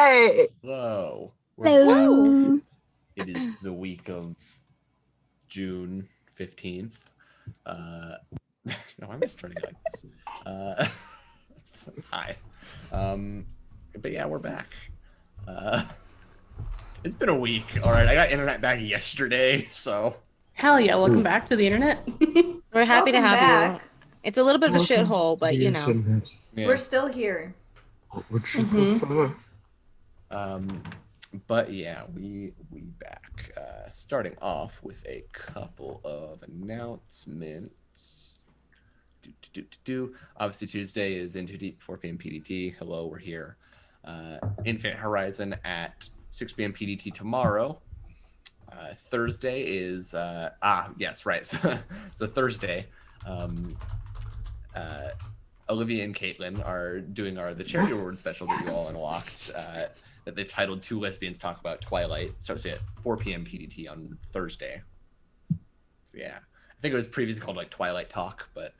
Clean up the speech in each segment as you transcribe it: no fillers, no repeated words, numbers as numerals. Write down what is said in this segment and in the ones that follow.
Hey! Hello. Hello. It is the week of June 15th. No, I'm starting like this. Hi. But yeah, we're back. It's been a week. All right, I got internet back yesterday, so. Hell yeah, welcome back to the internet. We're happy to have you. It's a little bit of a shithole, but you know. Yeah. We're still here. What would you prefer? But yeah, we back. Starting off with a couple of announcements. Obviously Tuesday is Into Deep 4 p.m. PDT. Hello, we're here. Infinite Horizon at 6 p.m. PDT tomorrow. Thursday is yes, right. So Thursday, Olivia and Caitlin are doing the charity award special that you all unlocked. That they've titled "Two Lesbians Talk About Twilight." It starts at 4 p.m. PDT on Thursday. So yeah, I think it was previously called like Twilight Talk, but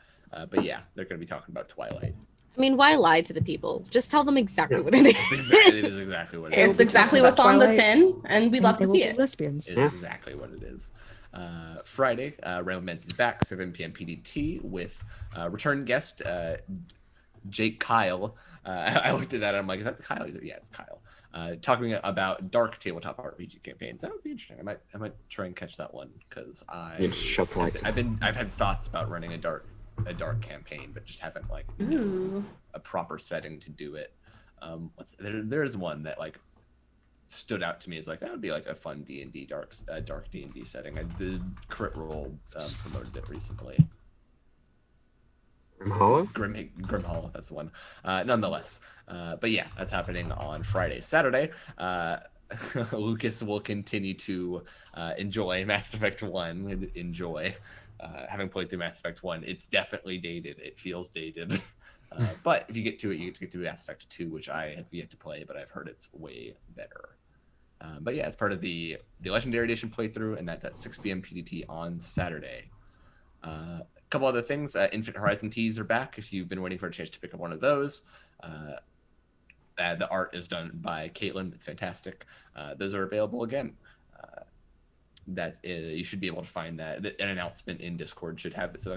yeah, they're going to be talking about Twilight. I mean, why lie to the people? Just tell them exactly what it is. It is exactly what it is. It's exactly what's on the tin, and we'd love to see it. Lesbians. It's exactly what it is. Friday, Realm Men's is back, 7 p.m. PDT, with return guest Jake Kyle. I looked at that and I'm like, is that Kyle? He's like, yeah, it's Kyle. Talking about dark tabletop RPG campaigns. That would be interesting. I might try and catch that one because I've had thoughts about running a dark campaign, but just haven't a proper setting to do it. There's one that like stood out to me as like that would be like a fun D&D dark D&D setting. The Crit Roll promoted it recently. Grim Hollow? Grim Hollow, that's the one. Nonetheless, but yeah, that's happening on Friday. Saturday, Lucas will continue to enjoy Mass Effect 1. Having played through Mass Effect 1, it's definitely dated. It feels dated. But if you get to it, you get to Mass Effect 2, which I have yet to play, but I've heard it's way better. But yeah, it's part of the Legendary Edition playthrough, and that's at 6 p.m. PDT on Saturday. A couple other things. Infinite Horizon teas are back if you've been waiting for a chance to pick up one of those. The art is done by Caitlin. It's fantastic. Those are available again. You should be able to find that. An announcement in Discord should have it. So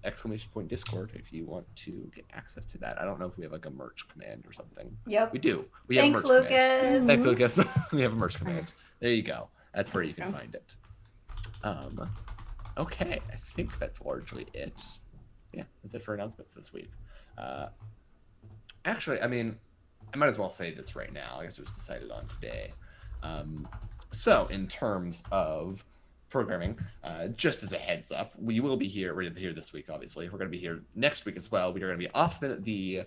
exclamation point Discord if you want to get access to that. I don't know if we have like a merch command or something. Yep. We do. Thanks, Lucas. Thanks, Lucas. We have a merch command. There you go. That's where you can find it. Okay, I think that's largely it. Yeah, that's it for announcements this week. Actually, I mean, I might as well say this right now. I guess it was decided on today. So in terms of programming, just as a heads up, we will be here. We're here this week, obviously. We're going to be here next week as well. We are going to be off the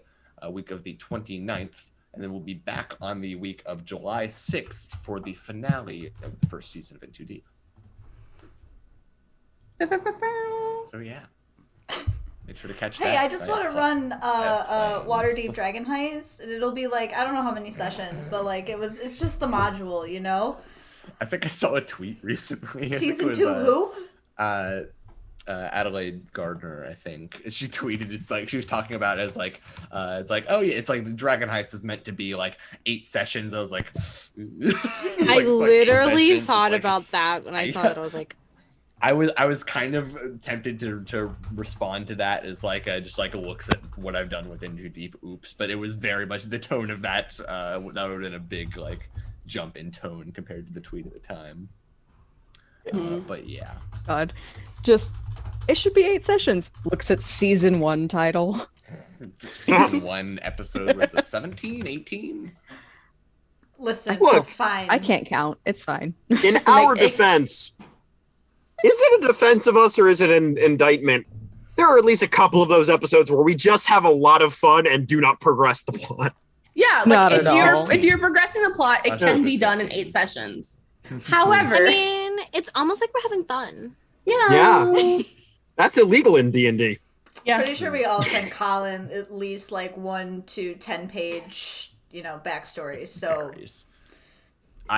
week of the 29th, and then we'll be back on the week of July 6th for the finale of the first season of Into Deep. So yeah, make sure to catch that. Hey, I just want to run Waterdeep Dragon Heist, and it'll be like I don't know how many sessions, but like it's just the module, you know. I think I saw a tweet recently. Season 2 who? Adelaide Gardner, I think. She tweeted, it's like she was talking about it as like it's like, oh yeah, it's like the Dragon Heist is meant to be like 8 sessions. I was like, I literally thought about that when I saw it. I was like, I was kind of tempted to respond to that as like just like looks at what I've done with Into Deep. Oops, but it was very much the tone of that. That would have been a big like jump in tone compared to the tweet at the time. But yeah. God, it should be 8 sessions. Looks at season 1 title. Season 1 episode with the 17, 18. Listen, Look, it's fine. I can't count. It's fine. In our defense, is it a defense of us or is it an indictment? There are at least a couple of those episodes where we just have a lot of fun and do not progress the plot. Yeah, like if you're progressing the plot, it can be done in 8 sessions. However, I mean, it's almost like we're having fun. Yeah. That's illegal in D&D. Yeah. Pretty sure we all sent Colin at least like 1 to 10 page, backstories. So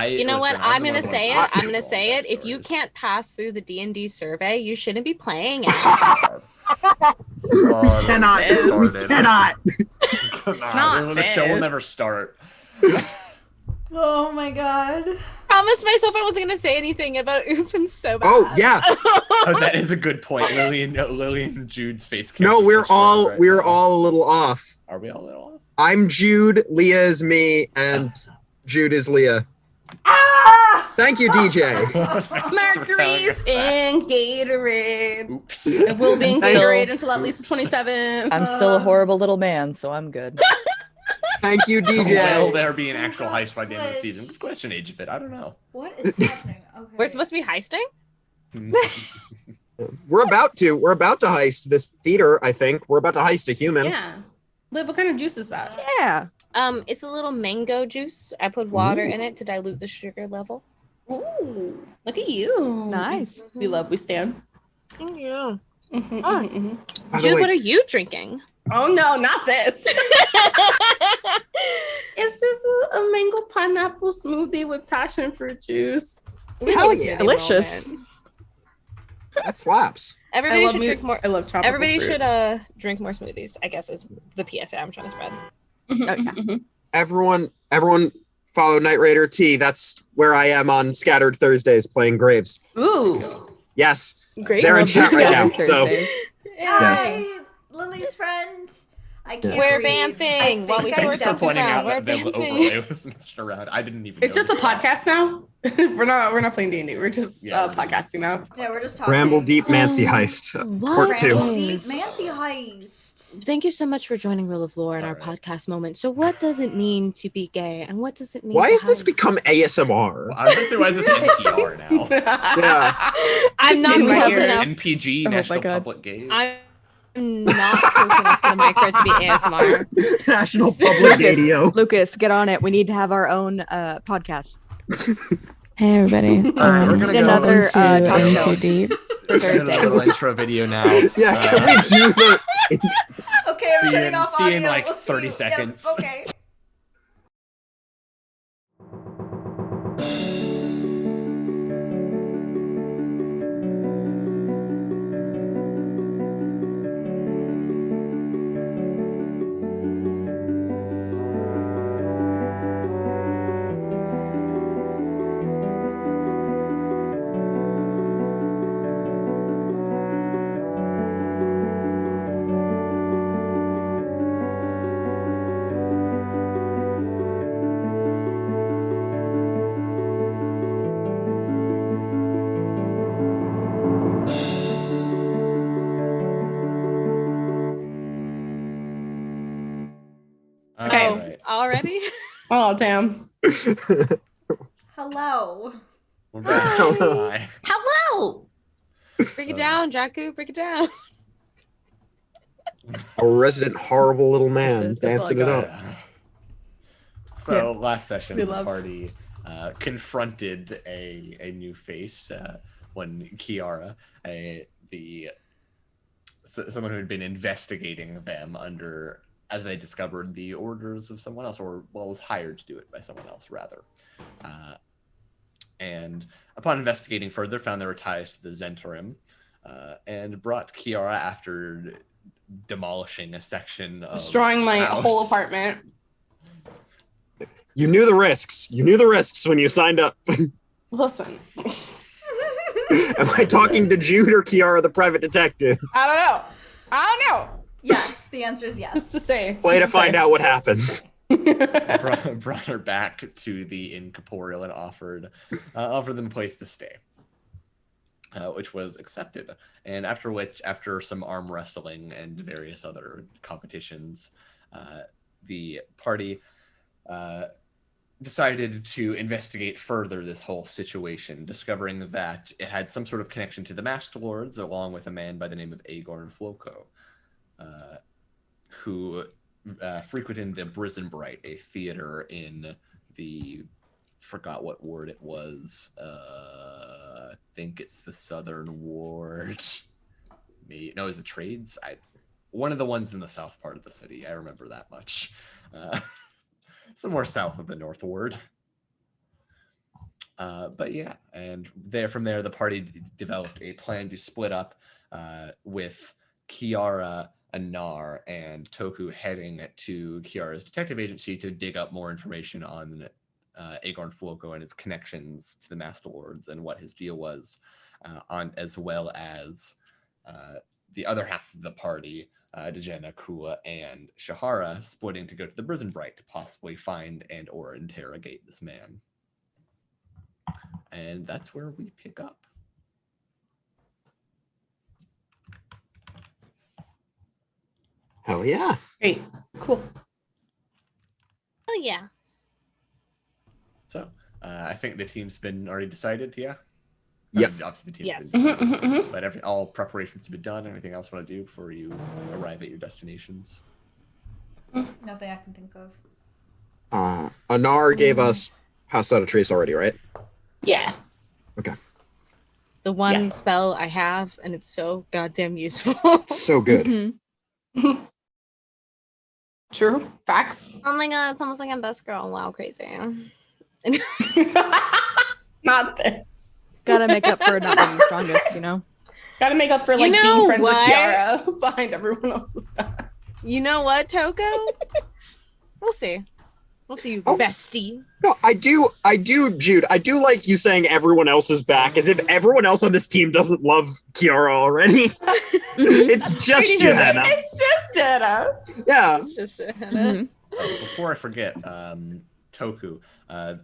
you know what? I'm gonna say it. I'm gonna say it. If you can't pass through the D&D survey, you shouldn't be playing it. Cannot. The show will never start. Oh my god. Promised myself I wasn't gonna say anything about oops. I'm so bad. Oh yeah. Oh, that is a good point. Lily and Jude's face cam. No, we're all right now. all a little off. Are we all a little off? I'm Jude, Leah is me, and Jude is Leah. Ah! Thank you, DJ. Mercury's in Gatorade. Oops. It will be in I'm still- Gatorade until at least the 27th. I'm still a horrible little man, so I'm good. Thank you, Will DJ. there be an actual God, heist by the end of the switch. season? Good question, Age of It. I don't know. What is happening? Okay. We're supposed to be heisting? We're about to heist this theater, I think. We're about to heist a human. Yeah. Liv, what kind of juice is that? Yeah. It's a little mango juice. I put water in it to dilute the sugar level. Ooh, look at you. Nice. We love, we stand. Thank you. Mhm, Oh. mhm, mhm. By the Jude, way, what are you drinking? Oh no, not this. It's just a mango pineapple smoothie with passion fruit juice. Hell yeah. Delicious. that slaps. Everybody I should drink more. I love tropical Everybody fruit. should drink more smoothies, I guess is the PSA I'm trying to spread. Mhm, Oh, yeah. mhm. Everyone follow Night Raider T. That's where I am on Scattered Thursdays playing Graves. Ooh. Yes. Great. They're in Love chat the right now. Scattered So Thursdays. Hi, Lily's friend. I can't We're read. vamping I while we think I sort Thanks for out the pointing ground. out We're that the vamping. overlay was messed around. I didn't even It's just a notice that. podcast now. we're not playing D&D. We're just Yeah. podcasting now. Yeah, we're just talking. Ramble Deep Mancy Um, Heist. what Part 2. Ramble Deep is- Mancy Heist. Thank you so much for joining Rule of Lore in All our right. podcast moment. So, what does it mean to be gay, and what does it mean? Why to has this heist? become ASMR? I was gonna say, why is this NPR now? Yeah. I'm not in my close ear. enough. NPG, Oh my National God. Public Gaze. I'm not close enough to the mic for it to be ASMR. National Public Radio. Lucas, get on it. We need to have our own podcast. Hey everybody. All right, we're gonna go Another talk Into show Deep. for Let's do a Thursdays. little intro video now. Yeah, can we do the Okay, I'm See you turning in- off see you audio. in, like, We'll see 30 you. seconds. Yep, okay. Okay. All right. Already? Oh damn. Hello. We're back. Hi. Hi. Hello. Break it down, Jakku. Break it down. a resident horrible little man That's all I dancing it got. up? So last session, We the love- party confronted a new face when Kiahra, someone who had been investigating them under, as they discovered, the orders of someone else, or was hired to do it by someone else rather. And upon investigating further, found there were ties to the Zentarim, and brought Kiahra after demolishing a section of Destroying my house. whole apartment. You knew the risks. You knew the risks when you signed up. Listen, Am I talking to Jude or Kiahra, the private detective? I don't know. Yes, the answer is yes. Just to say. Play to find out what happens. brought her back to the incorporeal and offered them a place to stay, which was accepted. And after some arm wrestling and various other competitions, the party decided to investigate further this whole situation, discovering that it had some sort of connection to the Masked Lords, along with a man by the name of Agorn Fuoco, who frequented the Brisenbright, a theater in the, forgot what ward it was. I think it's the Southern Ward. No, is the Trades? One of the ones in the south part of the city. I remember that much. Somewhere south of the North Ward. But yeah, and from there, the party developed a plan to split up, with Kiahra, Anar, and Toku heading to Kiara's detective agency to dig up more information on Agorn Fuoco and his connections to the Master Lords and what his deal was, as well as the other half of the party, Dejana, Kula, and Kiahra, splitting to go to the Prison Bright to possibly find and or interrogate this man. And that's where we pick up. Hell yeah. Great. Cool. Oh yeah. So I think the team's been already decided, yeah? Yep. Obviously the team's Yes. been decided, but all preparations have been done. Anything else you want to do before you arrive at your destinations? Nothing I can think of. Anar gave us House Without a Trace already, right? Yeah. Okay. The one Yeah. spell I have, and it's so goddamn useful. So good. Mhm. True. Facts. Oh my god, it's almost like I'm best girl. Wow, crazy. Not this. Gotta make up for not being the strongest, you know? Gotta make up for You like know being friends what? with Kiahra behind everyone else's back. You know what, Toko? We'll see. We'll see, Oh. bestie. No, I do, Jude. I do like you saying everyone else is back, as if everyone else on this team doesn't love Kiahra already. It's just Johanna. It's just Jenna. Yeah. It's just Mhm. Before I forget, Toku, I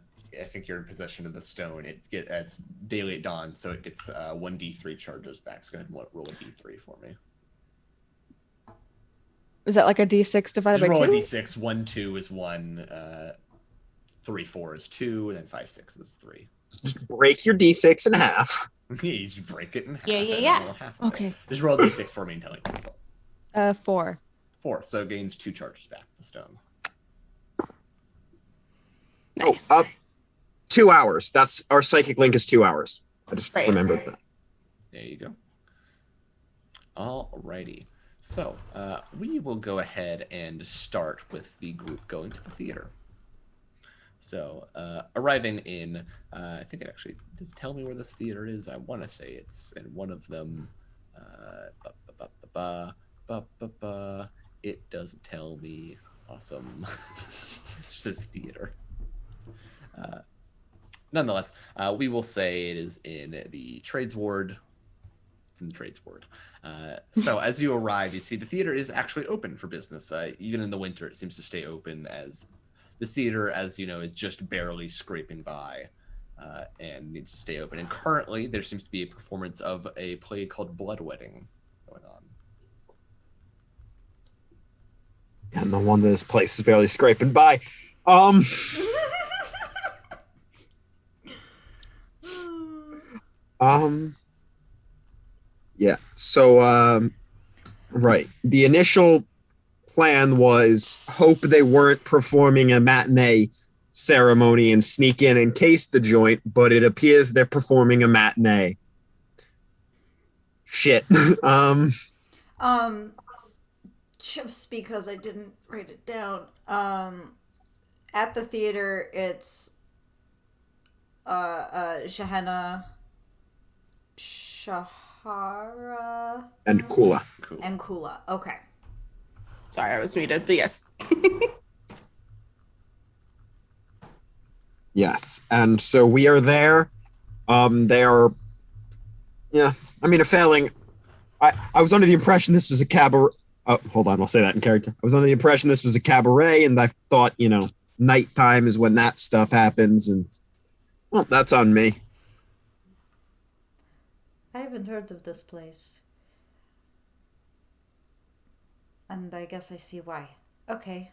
think you're in possession of the stone. It's daily at dawn, so it gets 1d3 charges back. So go ahead and roll a d3 for me. Is that like a d6 divided Just by roll 2? a d6. 1, 2 is 1. 3, 4 is 2. And then 5, 6 is 3. Just break your D6 in half. You just break it in half. Yeah. and roll half of it. Okay. Just roll a d6 for me and tell me the result. 4. 4. So it gains 2 charges back, the stone. Nice. Oh, 2 hours. That's our psychic link is 2 hours. I just Right. remembered that. There you go. Alrighty. So we will go ahead and start with the group going to the theater. So arriving in, I think it actually does tell me where this theater is. I want to say it's in one of them. It doesn't tell me. Awesome. It just says theater. Nonetheless, we will say it is in the Trades Ward. It's in the Trades Ward. So as you arrive, you see the theater is actually open for business. Even in the winter, it seems to stay open, as the theater, as you know, is just barely scraping by and needs to stay open. And currently, there seems to be a performance of a play called Blood Wedding going on. And the one that this place is barely scraping by. Yeah. So, right. The initial plan was hope they weren't performing a matinee ceremony and sneak in and case the joint, but it appears they're performing a matinee. Shit. Just because I didn't write it down. At the theater, it's Shahana, Kiahra, And Kula. Cool. and Kula. Okay. Sorry, I was muted, but yes. Yes. And so we are there. They are, yeah, I mean, a failing. I was under the impression this was a cabaret. Oh, hold on, I'll say that in character. I was under the impression this was a cabaret, and I thought, nighttime is when that stuff happens, and, well, that's on me. I haven't heard of this place. And I guess I see why. Okay.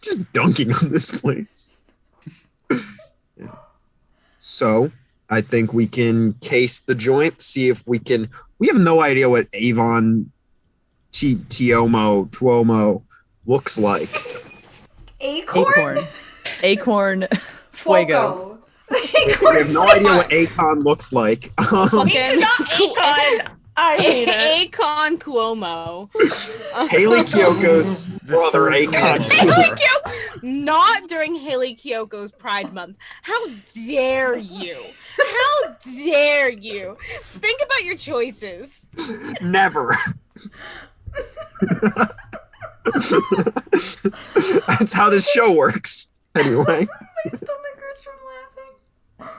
Just dunking on this place. Yeah. So, I think we can case the joint, see if we can. We have no idea what Avon Tuomo looks like. Acorn? Acorn Fuego. We have no idea what Akon looks like. Fucking Not Akon. I hate it. Akon Cuomo. Haley Kyoko's brother, Akon. Not during Haley Kyoko's Pride Month. How dare you? How dare you? Think about your choices. Never. That's how this show works. Anyway, My stomach hurts from laughing.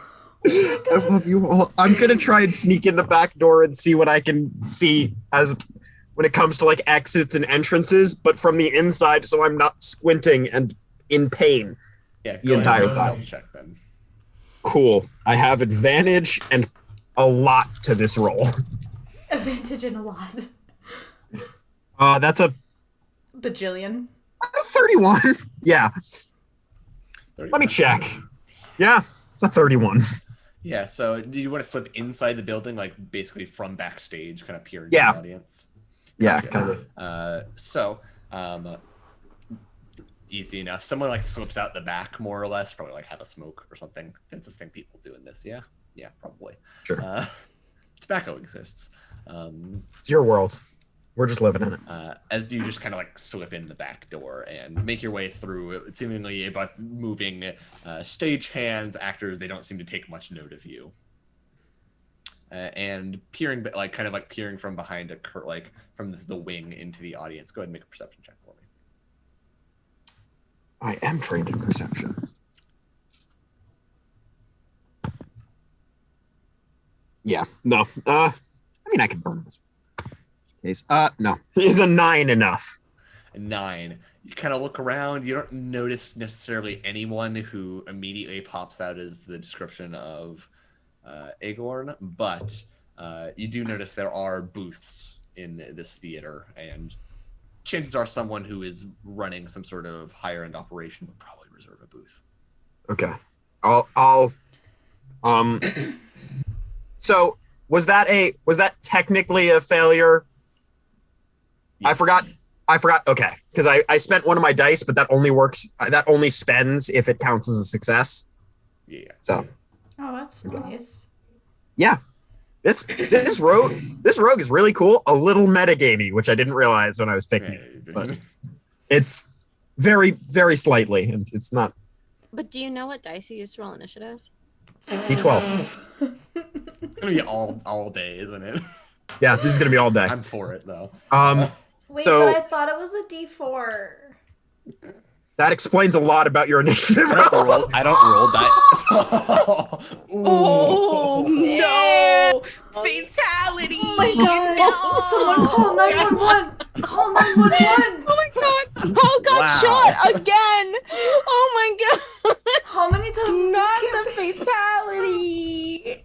I love you all. I'm gonna try and sneak in the back door and see what I can see as when it comes to like exits and entrances, but from the inside, so I'm not squinting and in pain Yeah, the go ahead entire and make a time. stealth check then. Cool. I have advantage and a lot to this roll. Advantage and a lot. That's a Bajillion. 31. Yeah. Let me check. Yeah, it's a 31. Yeah, so do you want to slip inside the building, like basically from backstage, kind of peer into Yeah. the audience? Yeah, Okay. kind of. Easy enough. Someone like slips out the back, more or less, probably like have a smoke or something. That's the thing people do in this. Yeah, probably. Sure. Tobacco exists. It's your world. We're just living in it. As you just kind of like slip in the back door and make your way through, seemingly about moving stage hands, actors, they don't seem to take much note of you. And peering, like kind of like peering from behind like from the wing into the audience. Go ahead and make a perception check for me. I am trained in perception. Yeah, no. I mean, I can burn this case. No. Is a 9 enough? A 9. You kind of look around. You don't notice necessarily anyone who immediately pops out as the description of Agorn, but you do notice there are booths in this theater, and chances are someone who is running some sort of higher end operation would probably reserve a booth. Okay. I'll so was that technically a failure? Yes. I forgot. Okay. Because I spent one of my dice, but that only spends if it counts as a success. Yeah. So Oh, that's nice. yeah. This rogue is really cool. A little metagamey, which I didn't realize when I was picking it. But it's very, very slightly, and it's not But do you know what dice you use to roll initiative? D12. It's gonna be all day, isn't it? Yeah, this is gonna be all day. I'm for it though. Wait, So- but I thought it was a D4. That explains a lot about your initiative. I don't roll dice. Oh no! Fatality! Oh my god! Someone call 911! Call 911! Oh my god! Paul got Wow. shot again! Oh my god! How many times in Not this the campaign? fatality!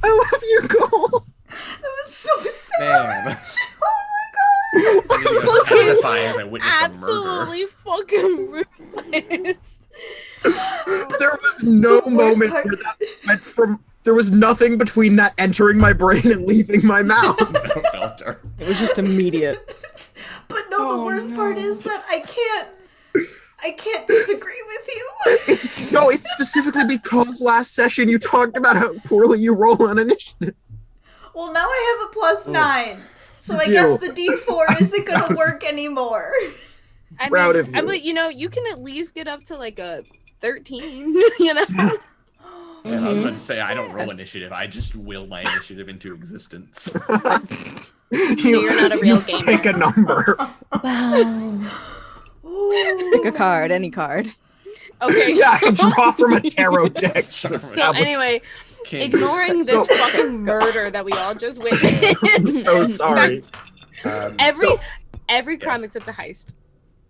I love you, Cole. That was so sad. Man. Oh my god! I need to go testify as I witnessed a murder. Absolutely fucking ruthless. There was no The worst moment part- where that went from. There was nothing between that entering my brain and leaving my mouth. No filter. It was just immediate. But no, the Oh, worst no. part is that I can't disagree with you. It's specifically because last session you talked about how poorly you roll on initiative. Well, now I have a +9, so I You guess do. the D4 isn't gonna work anymore. I Proud mean, of you. but you know, you can at least get up to like a 13. You know. Man, I was about to say I don't roll initiative. I just will my initiative into existence. You're not a real gamer. Pick a number. Wow. Pick a card, any card. Okay. Yeah, I can so- draw from a tarot deck. to So establish- anyway, King. ignoring this So- fucking murder that we all just witnessed. I'm so sorry. Every crime except a heist.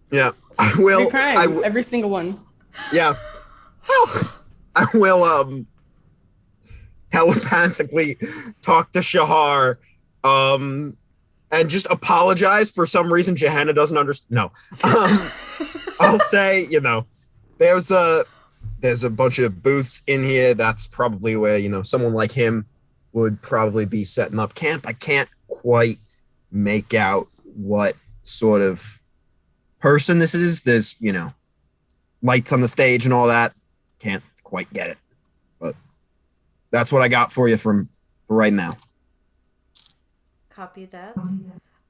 Yeah, I will. Every crime, I w- every single one. yeah. Well, I will telepathically talk to Shahar and just apologize for some reason Johanna doesn't understand. No. I'll say, there's a bunch of booths in here. That's probably where, someone like him would probably be setting up camp. I can't quite make out what sort of person this is. There's, lights on the stage and all that. Can't quite get it. But that's what I got for you for right now. Copy that.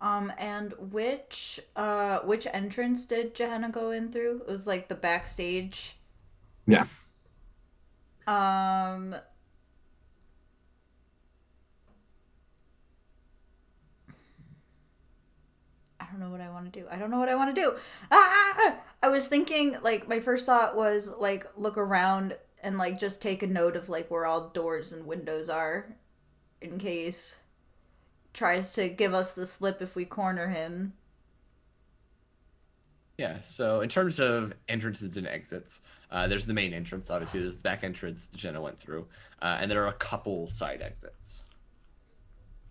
And which entrance did Johanna go in through? It was like the backstage. Yeah. I don't know what I want to do. I don't know what I want to do. Ah! I was thinking, like, my first thought was, like, look around and, like, just take a note of, like, where all doors and windows are in case tries to give us the slip if we corner him. Yeah, so in terms of entrances and exits, there's the main entrance, obviously. There's the back entrance that Jenna went through. And there are a couple side exits.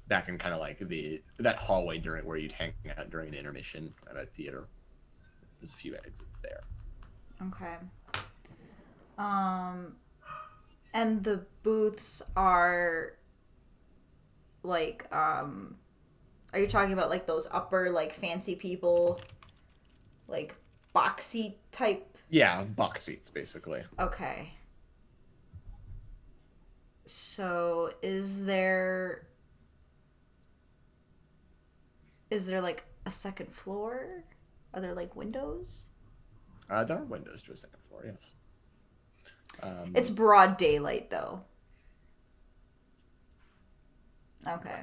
Back in kind of like that hallway during where you'd hang out during an intermission at a theater. There's a few exits there. Okay. And the booths are like, are you talking about like those upper, like, fancy people, like box seat type? Yeah, box seats basically. Okay. So is there like a second floor? Are there like windows? There are windows to a second floor, yes. It's broad daylight though. Okay.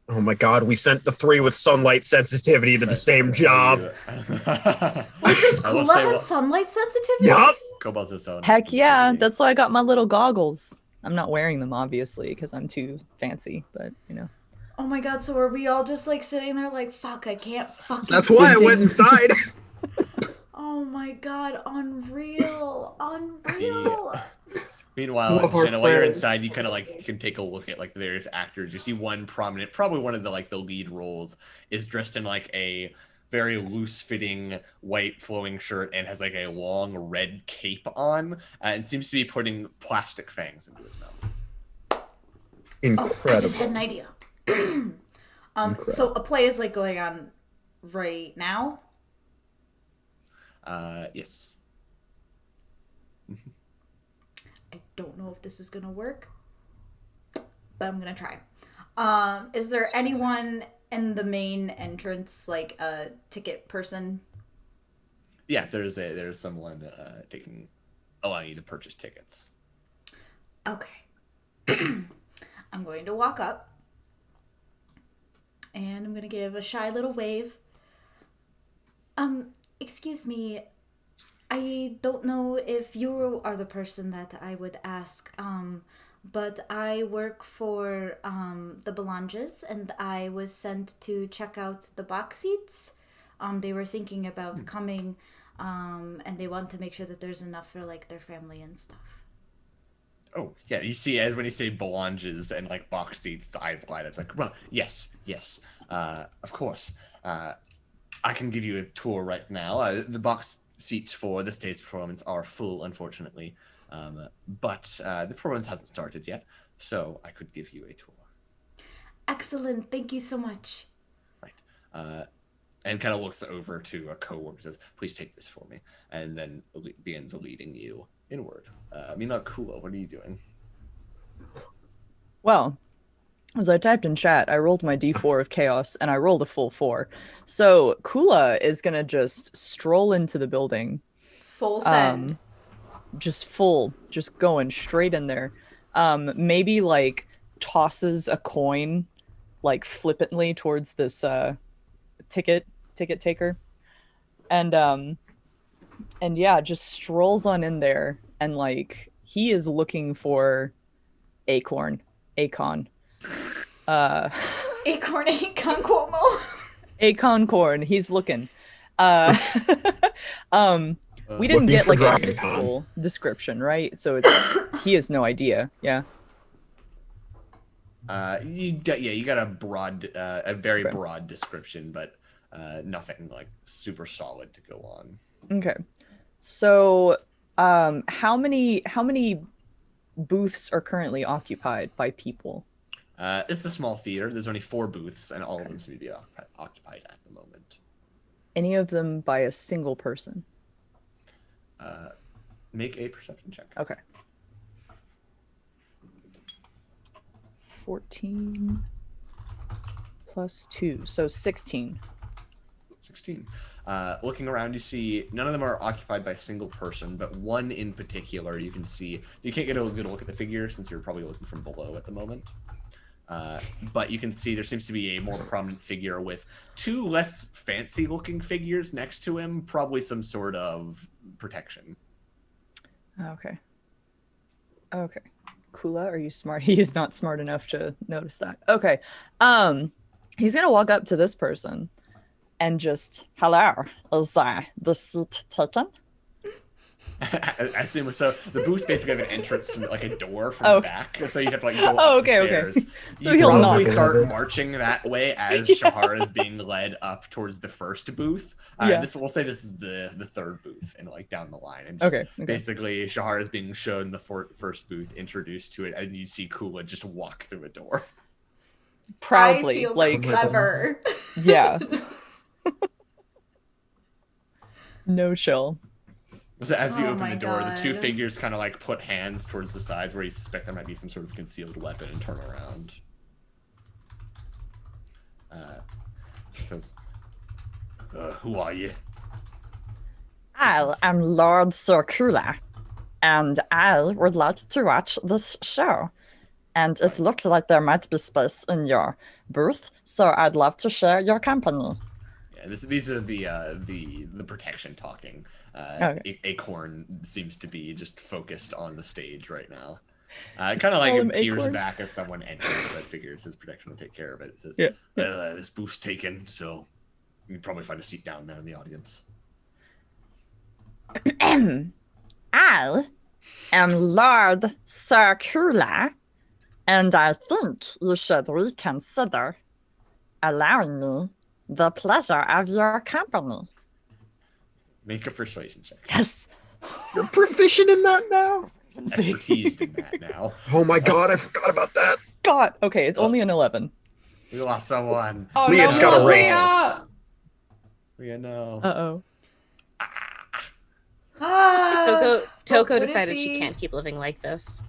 Oh my god, we sent the 3 with sunlight sensitivity to the same job. Wait, does Kula have sunlight sensitivity? Yup. Cobalt is own. Heck yeah, that's why I got my little goggles. I'm not wearing them, obviously, because I'm too fancy, but, you know. Oh my god, so are we all just like sitting there like, fuck, I can't fucking That's why I went inside. Oh my god, unreal. Unreal. Meanwhile, Jenna, while you're inside, you kind of like can take a look at like the various actors. You see one prominent, probably one of the like the lead roles, is dressed in like a very loose-fitting white flowing shirt and has like a long red cape on, and seems to be putting plastic fangs into his mouth. Incredible. Oh, I just had an idea. So a play is like going on right now? Yes. I don't know if this is gonna work, but I'm gonna try. Is there anyone in the main entrance, like a ticket person? Yeah, there's someone allowing you to purchase tickets. Okay. I'm going to walk up and I'm gonna give a shy little wave. Excuse me, I don't know if you are the person that I would ask, but I work for the Belanges, and I was sent to check out the box seats. They were thinking about coming, and they want to make sure that there's enough for like their family and stuff. Oh, yeah, you see, as when you say Belanges and like box seats, the eyes light up. It's like, well, yes, of course. I can give you a tour right now. The box seats for this day's performance are full, unfortunately, but the performance hasn't started yet, so I could give you a tour. Excellent, thank you so much. Right. And kind of looks over to a coworker and says, please take this for me, and then begins leading you inward. Not cool. What are you doing? Well, as I typed in chat, I rolled my d4 of chaos, and I rolled a full 4. So Kula is gonna just stroll into the building. Full send. Just going straight in there. Maybe like tosses a coin, like flippantly towards this ticket taker, and yeah, just strolls on in there, and like he is looking for Acon. Acorn Cuomo. Acon corn. He's looking. We didn't get like a full description, right? So he has no idea. Yeah. You got a very broad description, but nothing like super solid to go on. Okay. So, how many booths are currently occupied by people? It's a small theater. There's only 4 booths, and all of them seem to be occupied at the moment. Any of them by a single person? Make a perception check. Okay. 14 plus 2, so 16. 16. Looking around, you see none of them are occupied by a single person, but one in particular you can see. You can't get a good look at the figure since you're probably looking from below at the moment. But you can see there seems to be a more prominent figure with two less fancy-looking figures next to him, probably some sort of protection. Okay. Okay. Kula, are you smart? He is not smart enough to notice that. Okay. He's gonna walk up to this person and just, hello, is the seat taken? I assume so. The booths basically have an entrance from like a door from the back, so you have to like go up the stairs. So you he'll probably not start marching that way as Shahara is being led up towards the first booth. We'll say this is the third booth and like down the line. And basically Shahara is being shown the first booth, introduced to it, and you see Kula just walk through a door. Proudly, I feel like clever. Yeah. No chill. So as you open the my door, the two God. figures kind of like put hands towards the sides where you suspect there might be some sort of concealed weapon and turn around. Says, who are you? I am Lord Circula, and I would like to watch this show. And it looked like there might be space in your booth, so I'd love to share your company. Yeah, these are the protection talking. Agorn seems to be just focused on the stage right now. Kind of like peers back as someone enters, but figures his protection will take care of it. It says, this booth's taken, so you can probably find a seat down there in the audience. I am Lord Circula, and I think you should reconsider allowing me the pleasure of your company. Make a persuasion check. Yes. You're proficient in that now? Expertise in that now. Oh my god, I forgot about that. God. Okay, it's only an 11. We lost someone. Oh, Leah no, just got no, erased. Leah, no. Uh-oh. Toko decided she can't keep living like this.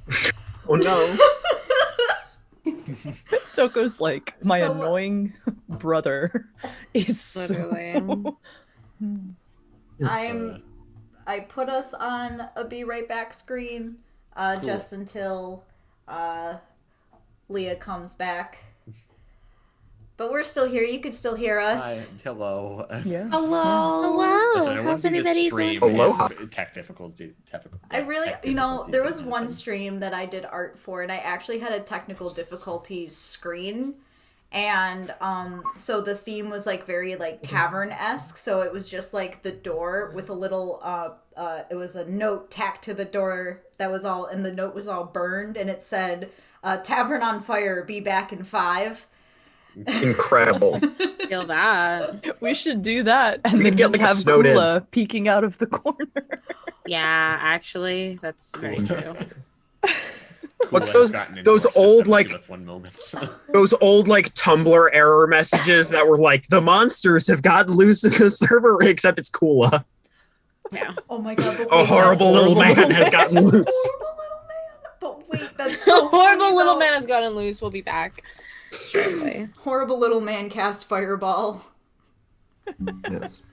Oh no. Toko's like, my So- annoying brother is Literally. I put us on a be right back screen just until Leah comes back. But we're still here. You can still hear us. Hi, hello. Yeah. Hello. Hello. How's everybody doing? Aloha. Tech difficulties. I really, there was one stream that I did art for, and I actually had a technical difficulties screen. And so the theme was like very like tavern-esque, so it was just like the door with a little it was a note tacked to the door that was all, and the note was all burned, and it said tavern on fire, be back in 5. Incredible. Feel that. We should do that and We then could get, just like, a have snowed in. Kula peeking out of the corner. Yeah, actually, that's very true. What's Cool, those- I've gotten into those our system. old, like- Give us one moment. Those old like Tumblr error messages that were like, the monsters have gotten loose in the server, except it's Kula. Yeah. Oh my god! A horrible little man has gotten loose. Horrible little man. But wait, that's So so horrible funny, little though. man has gotten loose. We'll be back straight away. Horrible little man cast fireball. Yes.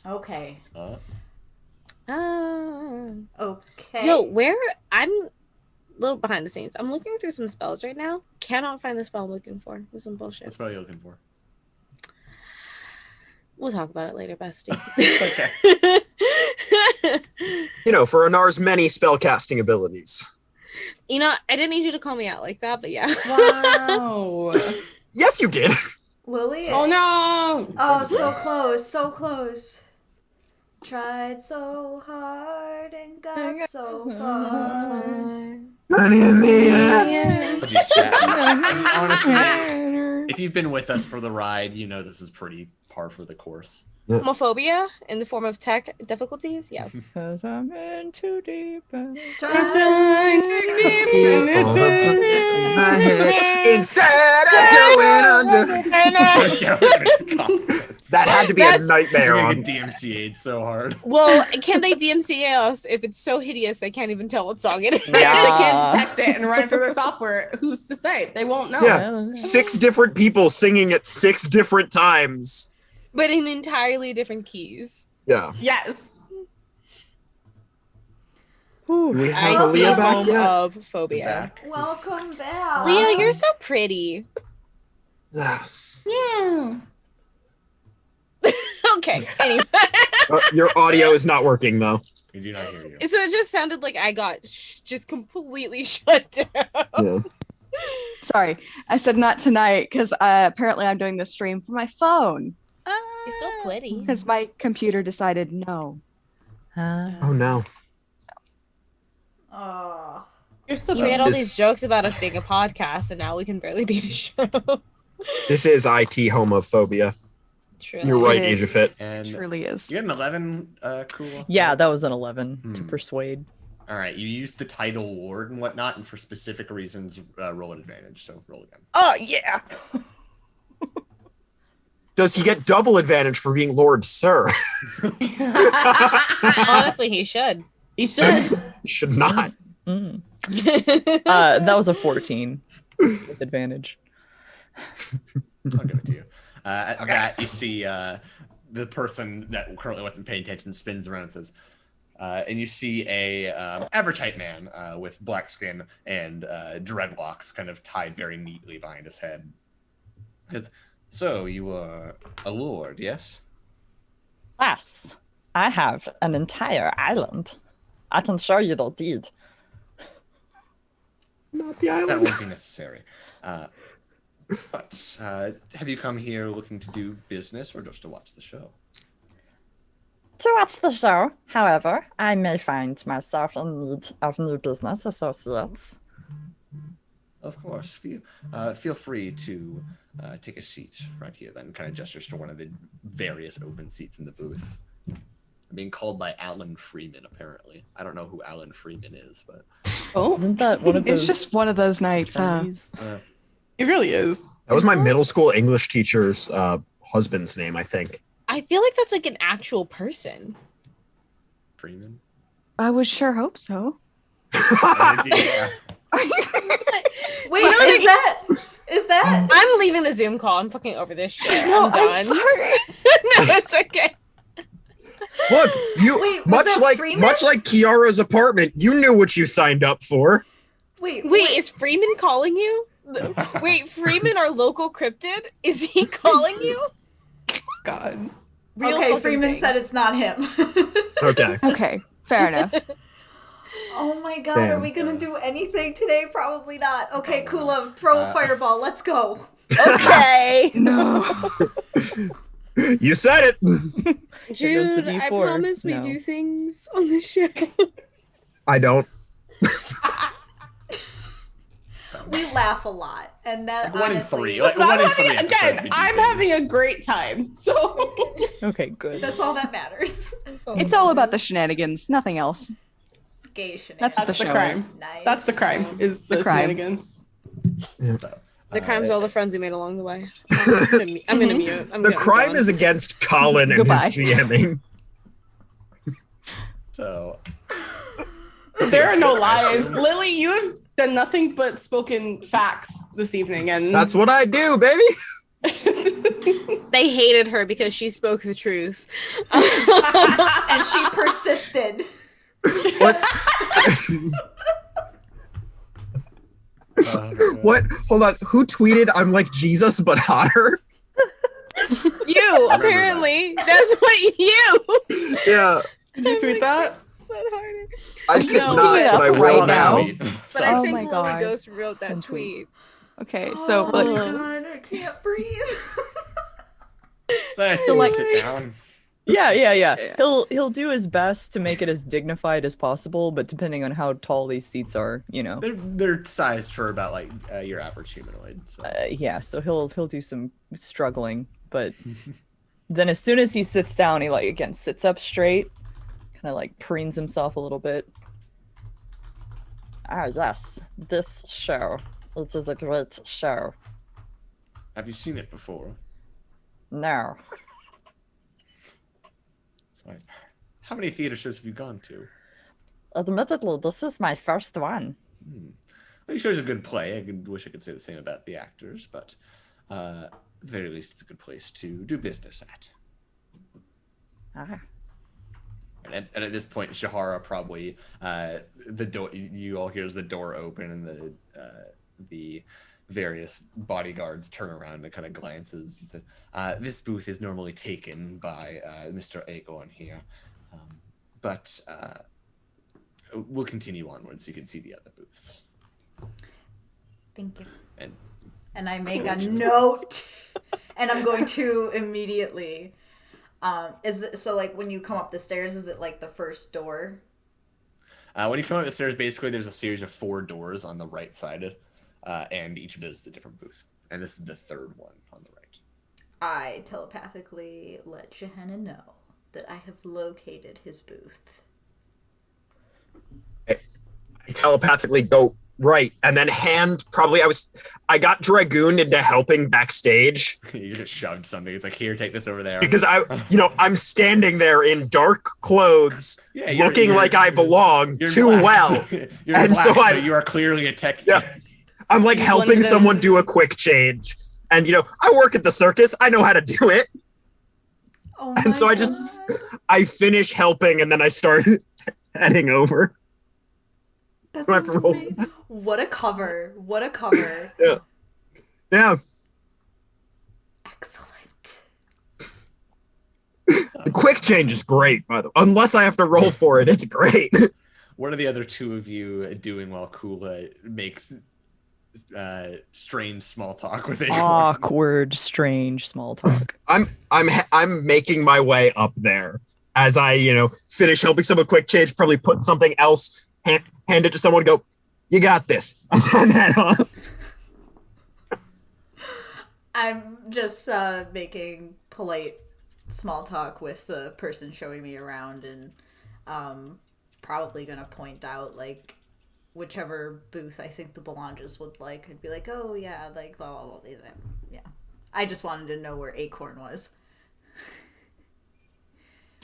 Okay. Okay. Yo, where I'm a little behind the scenes. I'm looking through some spells right now. Cannot find the spell I'm looking for. There's some bullshit. What spell are you looking for? We'll talk about it later, bestie. You know, for Anar's many spellcasting abilities. You know, I didn't need you to call me out like that, but yeah. Wow. Yes, you did. Lily. Oh no. Oh, so close, so close. Tried so hard and got so far. And in the end. Jeez, chat. Honestly, if you've been with us for the ride, you know this is pretty par for the course. Homophobia in the form of tech difficulties? Yes. Because I'm in too deep. My head instead of going under. That had to be a nightmare You're on. getting DMCA'd so hard. Well, can they DMCA us if it's so hideous they can't even tell what song it is? They can't detect it and run it through their software. Who's to say? They won't know. Yeah. 6 different people singing at 6 different times. but in entirely different keys. Yeah. Yes. Do we have I Aaliyah back home yet? of phobia. Back. Welcome back. Leah, you're so pretty. Yes. Yeah. Okay, anyway. Your audio is not working though. We do not hear you. So it just sounded like I got just completely shut down. Yeah. Sorry, I said not tonight because apparently I'm doing the stream from my phone You're so pretty. because my computer decided no. Oh no. Oh. You're still You made all This- these jokes about us being a podcast, and now we can barely be a show. This is IT homophobia. True. You're right, It is. Asia It And truly is. you got an 11, cool. Yeah, that was an 11 to Hmm. persuade. All right, you used the title Lord and whatnot, and for specific reasons, roll an advantage. So roll again. Oh yeah. Does he get double advantage for being Lord Sir? Honestly, he should. You should. Yes. Should not. Mm. That was a 14 with advantage. I'll give it to you. At that, you see the person that currently wasn't paying attention spins around and says, and you see a average height man with black skin and dreadlocks kind of tied very neatly behind his head. Says, so you are a lord, yes? Yes, I have an entire island. I can show you the deed. Not the That island. won't be necessary. But have you come here looking to do business or just to watch the show? To watch the show, however, I may find myself in need of new business associates. Of course. Feel free to take a seat right here. Then kind of gestures to one of the various open seats in the booth. I'm being called by Alan Freeman, apparently. I don't know who Alan Freeman is, but Oh, Isn't that one of those? It's just one of those nights, huh? parties? it really is. That was my middle school English teacher's husband's name, I think. I feel like that's like an actual person. Freeman. I would sure hope so. Yeah. Wait, is that? I'm leaving the Zoom call. I'm fucking over this shit. No, I'm done. I'm sorry. No, it's okay. Look, you Wait, was much that like Freeman? Kiahra's apartment, you knew what you signed up for. Wait, Wait, is Freeman calling you? Wait, Freeman, our local cryptid, is he calling you? God. Real okay, fucking Freeman thing. said it's not him. Okay. Okay, fair enough. Oh my god, Damn. are we gonna do anything today? Probably not. Okay, Kula, throw a fireball. Let's go. Okay. No. You said it. goes the Dude, I D4. promise we No. do things on the show. I don't. We laugh a lot, and that Like 1 in honestly, 3. Like I'm 1 in 3 having, episodes again, we do I'm things. having a great time. So Okay, good. that's all that matters. It's all about the shenanigans, nothing else. Gay shenanigans. That's what That's the the show crime. is. Nice. that's the crime, is the, The crime. shenanigans. So, The crime's all the friends we made along the way. I'm gonna mute. The crime is against Colin and Goodbye. his GMing. So There are no lies. Lily, you have done nothing but spoken facts this evening, and That's what I do, baby. They hated her because she spoke the truth. And she persisted. What? What? Hold on. Who tweeted I'm like Jesus but hotter? You, apparently. That's what you. Yeah. did you tweet that? But harder. I You did know not, what? but I Right will now. now. But I Oh think my Lily God. Ghost wrote that Some tweet. tweet. Okay, so oh look, my god, I can't breathe. So I So, like- sit down. Yeah. Yeah. He'll do his best to make it as dignified as possible, but depending on how tall these seats are, you know. They're sized for about like your average humanoid. So. Yeah, so he'll do some struggling, but then as soon as he sits down, he like again sits up straight, kind of like preens himself a little bit. Ah, yes, this show. It is a great show. Have you seen it before? No, Sorry. How many theater shows have you gone to? admittedly, this is my first one. Well, shows a good play. Wish I could say the same about the actors, but at the very least, it's a good place to do business at. Ah. And at this point, Shahara probably the door. You all hears the door open, and the various bodyguards turn around and kind of glances. He said, "This booth is normally taken by Mr. Agorn here, but we'll continue onwards. You can see the other booths." Thank you. And I make a note, and I'm going to immediately. So like when you come up the stairs, is it like the first door? When you come up the stairs, basically there's a series of 4 doors on the right side, and each of those is a different booth. And this is the third one on the right. I telepathically let Gehenna know that I have located his booth. I telepathically go right, and then I got dragooned into helping backstage You just shoved something. It's like, here, take this over there. because I'm standing there in dark clothes, looking like I belong too well. You're And black, so so you are clearly a tech. Yeah. I'm like helping someone do a quick change. And I work at the circus. I know how to do it. Oh And so I finish helping, and then I start heading over. That's Do I have to roll? amazing. What a cover. What a cover. Yeah. Excellent. The quick change is great, by the way. Unless I have to roll for it, it's great. What are the other 2 of you doing while Kula makes strange small talk with Agorn? Awkward, strange small talk. I'm making my way up there as I, finish helping someone quick change, probably put something else, hand it to someone, go, you got this. And head off. I'm just making polite small talk with the person showing me around, and probably gonna point out like whichever booth I think the Belanges would like. I'd be like, oh yeah, like blah blah blah. Yeah, I just wanted to know where Acorn was.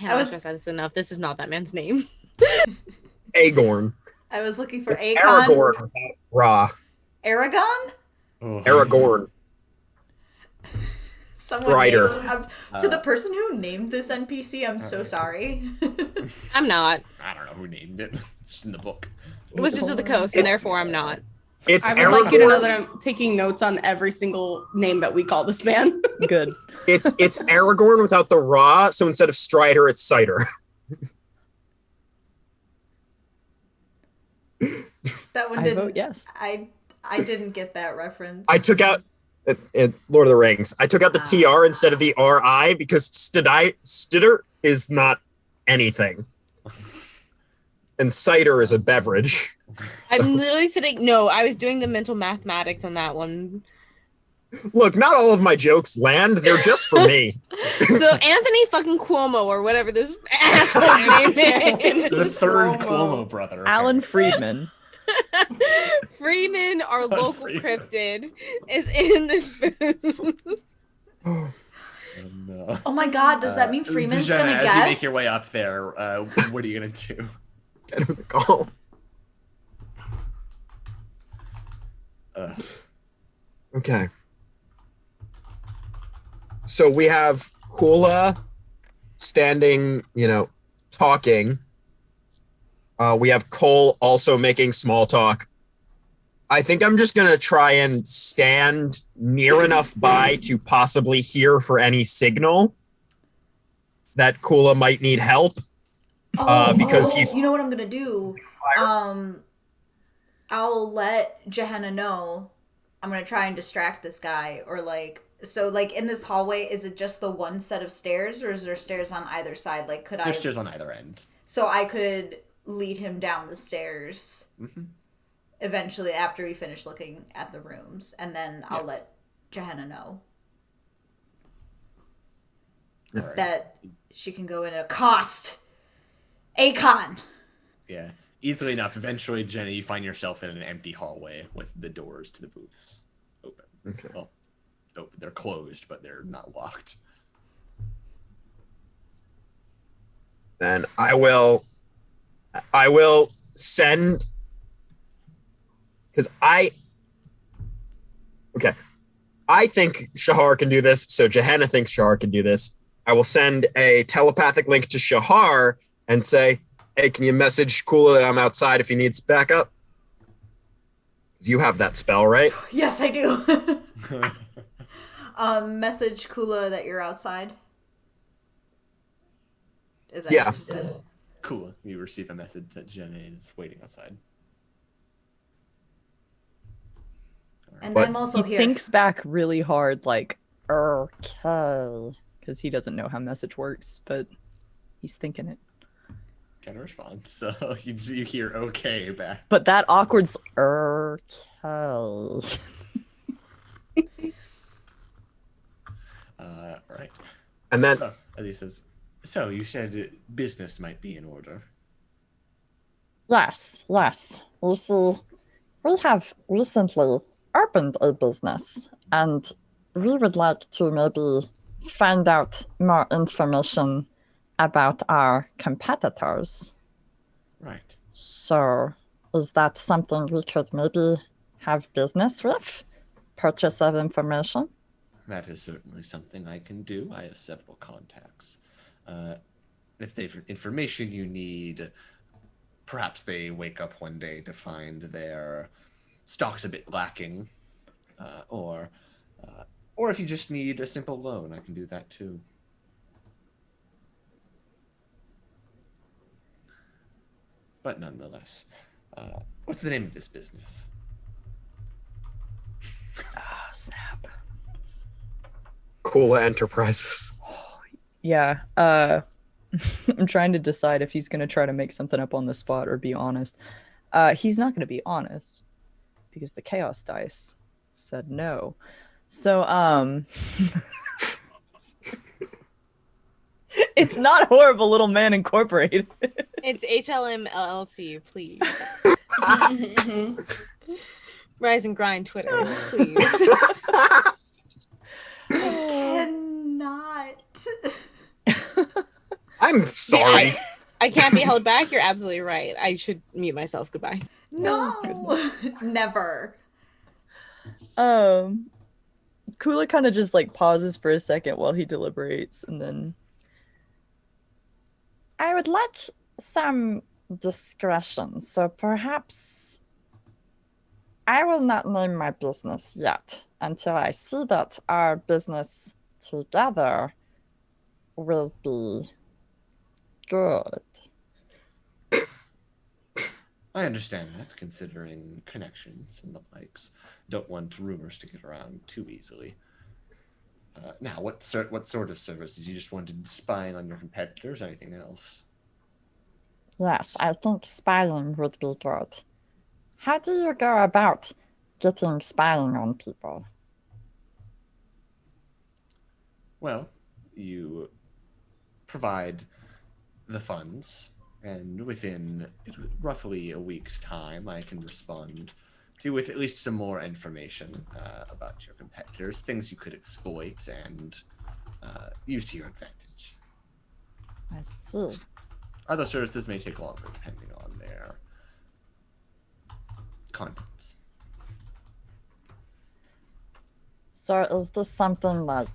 That's enough. This is not that man's name. Agorn. I was looking for It's Akon. Aragorn without Ra. Aragon? Oh. Aragorn. Someone Strider. to the person who named this NPC, I'm so sorry. I'm not. I don't know who named it. It's just in the book. Wizards of the Coast, and therefore I'm not. It's I would like you to know Aragorn. that I'm taking notes on every single name that we call this man. Good. It's Aragorn without the Ra, so instead of Strider, it's Cider. That one I didn't. vote yes. I didn't get that reference. I took out in Lord of the Rings. I took out the TR instead of the RI because Stitter is not anything, and cider is a beverage. I'm literally sitting. No, I was doing the mental mathematics on that one. Look, not all of my jokes land. They're just for me. So Anthony fucking Cuomo or whatever this asshole's name is. The third Cuomo. Cuomo brother. Okay. Alan Friedman. Freeman, our local Freeman. cryptid, is in this booth. Oh, no. Oh my god, does that mean Freeman's Jenna, gonna as guess? you make your way up there, what are you gonna do? Get him the call. Okay. So we have Kula standing, talking. We have Cole also making small talk. I think I'm just going to try and stand near enough by to possibly hear for any signal that Kula might need help. Because he's... You know what I'm gonna do? I'll let Gehenna know. I'm gonna try and distract this guy, or so in this hallway, is it just the one set of stairs, or is there stairs on either side? Like, could There's stairs on either end. So I could lead him down the stairs eventually after we finish looking at the rooms, and then I'll let Gehenna know that she can go in and accost Akon. Yeah, easily enough. Eventually, Jenny, you find yourself in an empty hallway with the doors to the booths open. Okay. Well, open. They're closed, but they're not locked. Then I will send, because I think Shahar can do this, so Gehenna thinks Shahar can do this. I will send a telepathic link to Shahar and say, hey, can you message Kula that I'm outside if he needs backup? Because you have that spell, right? Yes, I do. Message Kula that you're outside. Is that Yeah. what you said? Cool. You receive a message that Jenna is waiting outside. And But I'm also He here. thinks back really hard, like, okay, because he doesn't know how message works, but he's thinking it. Can respond. So you hear okay back. But that awkward, okay. Right. And then So, as he says, so you said business might be in order. Yes, yes. You see, we have recently opened a business and we would like to maybe find out more information about our competitors. Right. So, is that something we could maybe have business with? Purchase of information? That is certainly something I can do. I have several contacts. If they've information you need, perhaps they wake up one day to find their stock's a bit lacking, or if you just need a simple loan, I can do that too. But nonetheless, what's the name of this business? Oh, snap. Kula Enterprises. Yeah. I'm trying to decide if he's going to try to make something up on the spot or be honest. He's not going to be honest because the chaos dice said no. So, it's not Horrible Little Man Incorporated. It's HLM LLC, please. Rise and Grind Twitter, please. Cannot. I'm sorry. I can't be held back. You're absolutely right. I should mute myself. Goodbye. No. Never. Kula kind of just like pauses for a second while he deliberates and then I would like some discretion, so perhaps I will not name my business yet until I see that our business together will be good. I understand that, considering connections and the likes. Don't want rumors to get around too easily. Now, what sort of services? You just wanted spying on your competitors? Anything else? Yes, I think spying would be good. How do you go about getting spying on people? Well, you provide the funds, and within roughly a week's time, I can respond to you with at least some more information about your competitors, things you could exploit and use to your advantage. I see. Other services may take longer, depending on their contents. So is this something like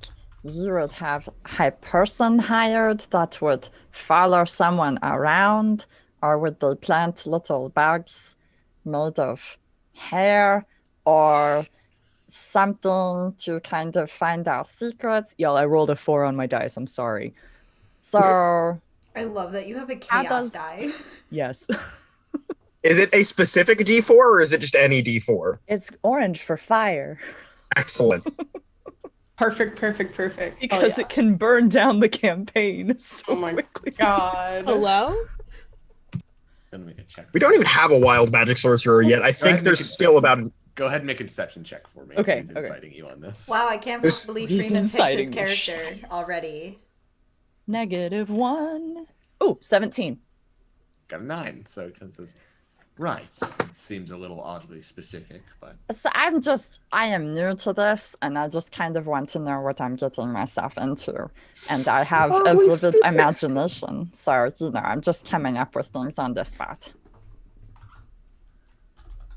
you would have a person hired that would follow someone around, or would they plant little bags made of hair or something to kind of find out secrets? y'all, I rolled a 4 on my dice. I'm sorry. So I love that you have a How chaos does- die. Yes. Is it a specific D4 or is it just any D4? It's orange for fire Excellent. Perfect. because it can burn down the campaign so Oh my quickly. God. Hello? Gonna make a check. We don't even have a wild magic sorcerer yet. I ahead think and there's make it- still about. Go ahead and make a deception check for me. Okay, He's okay. inciting you on this. Wow, I can't There's- believe He's Freeman picked his inciting me. character already. -1. Oh, 17. Got a 9, so because it's right. It seems a little oddly specific, but So I am new to this, and I just kind of want to know what I'm getting myself into. And I have a Oddly vivid specific. imagination, so, I'm just coming up with things on the spot.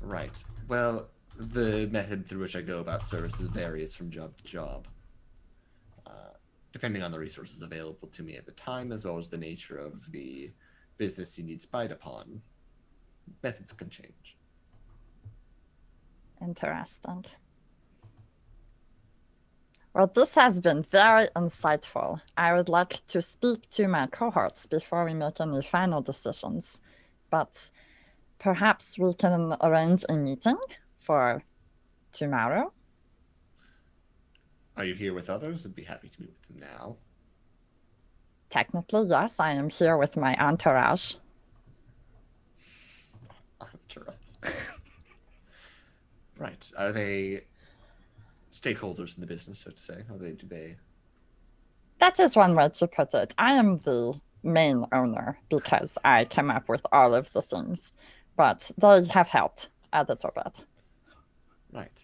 right. Well, the method through which I go about services varies from job to job. depending on the resources available to me at the time, as well as the nature of the business you need spied upon, methods can change. Interesting. Well, this has been very insightful. I would like to speak to my cohorts before we make any final decisions, but perhaps we can arrange a meeting for tomorrow. Are you here with others? I'd be happy to meet with them now. Technically, yes, I am here with my entourage. Right. Are they stakeholders in the business, so to say? Do they? That is one way to put it. I am the main owner because I came up with all of the things, but they have helped a little bit. Right.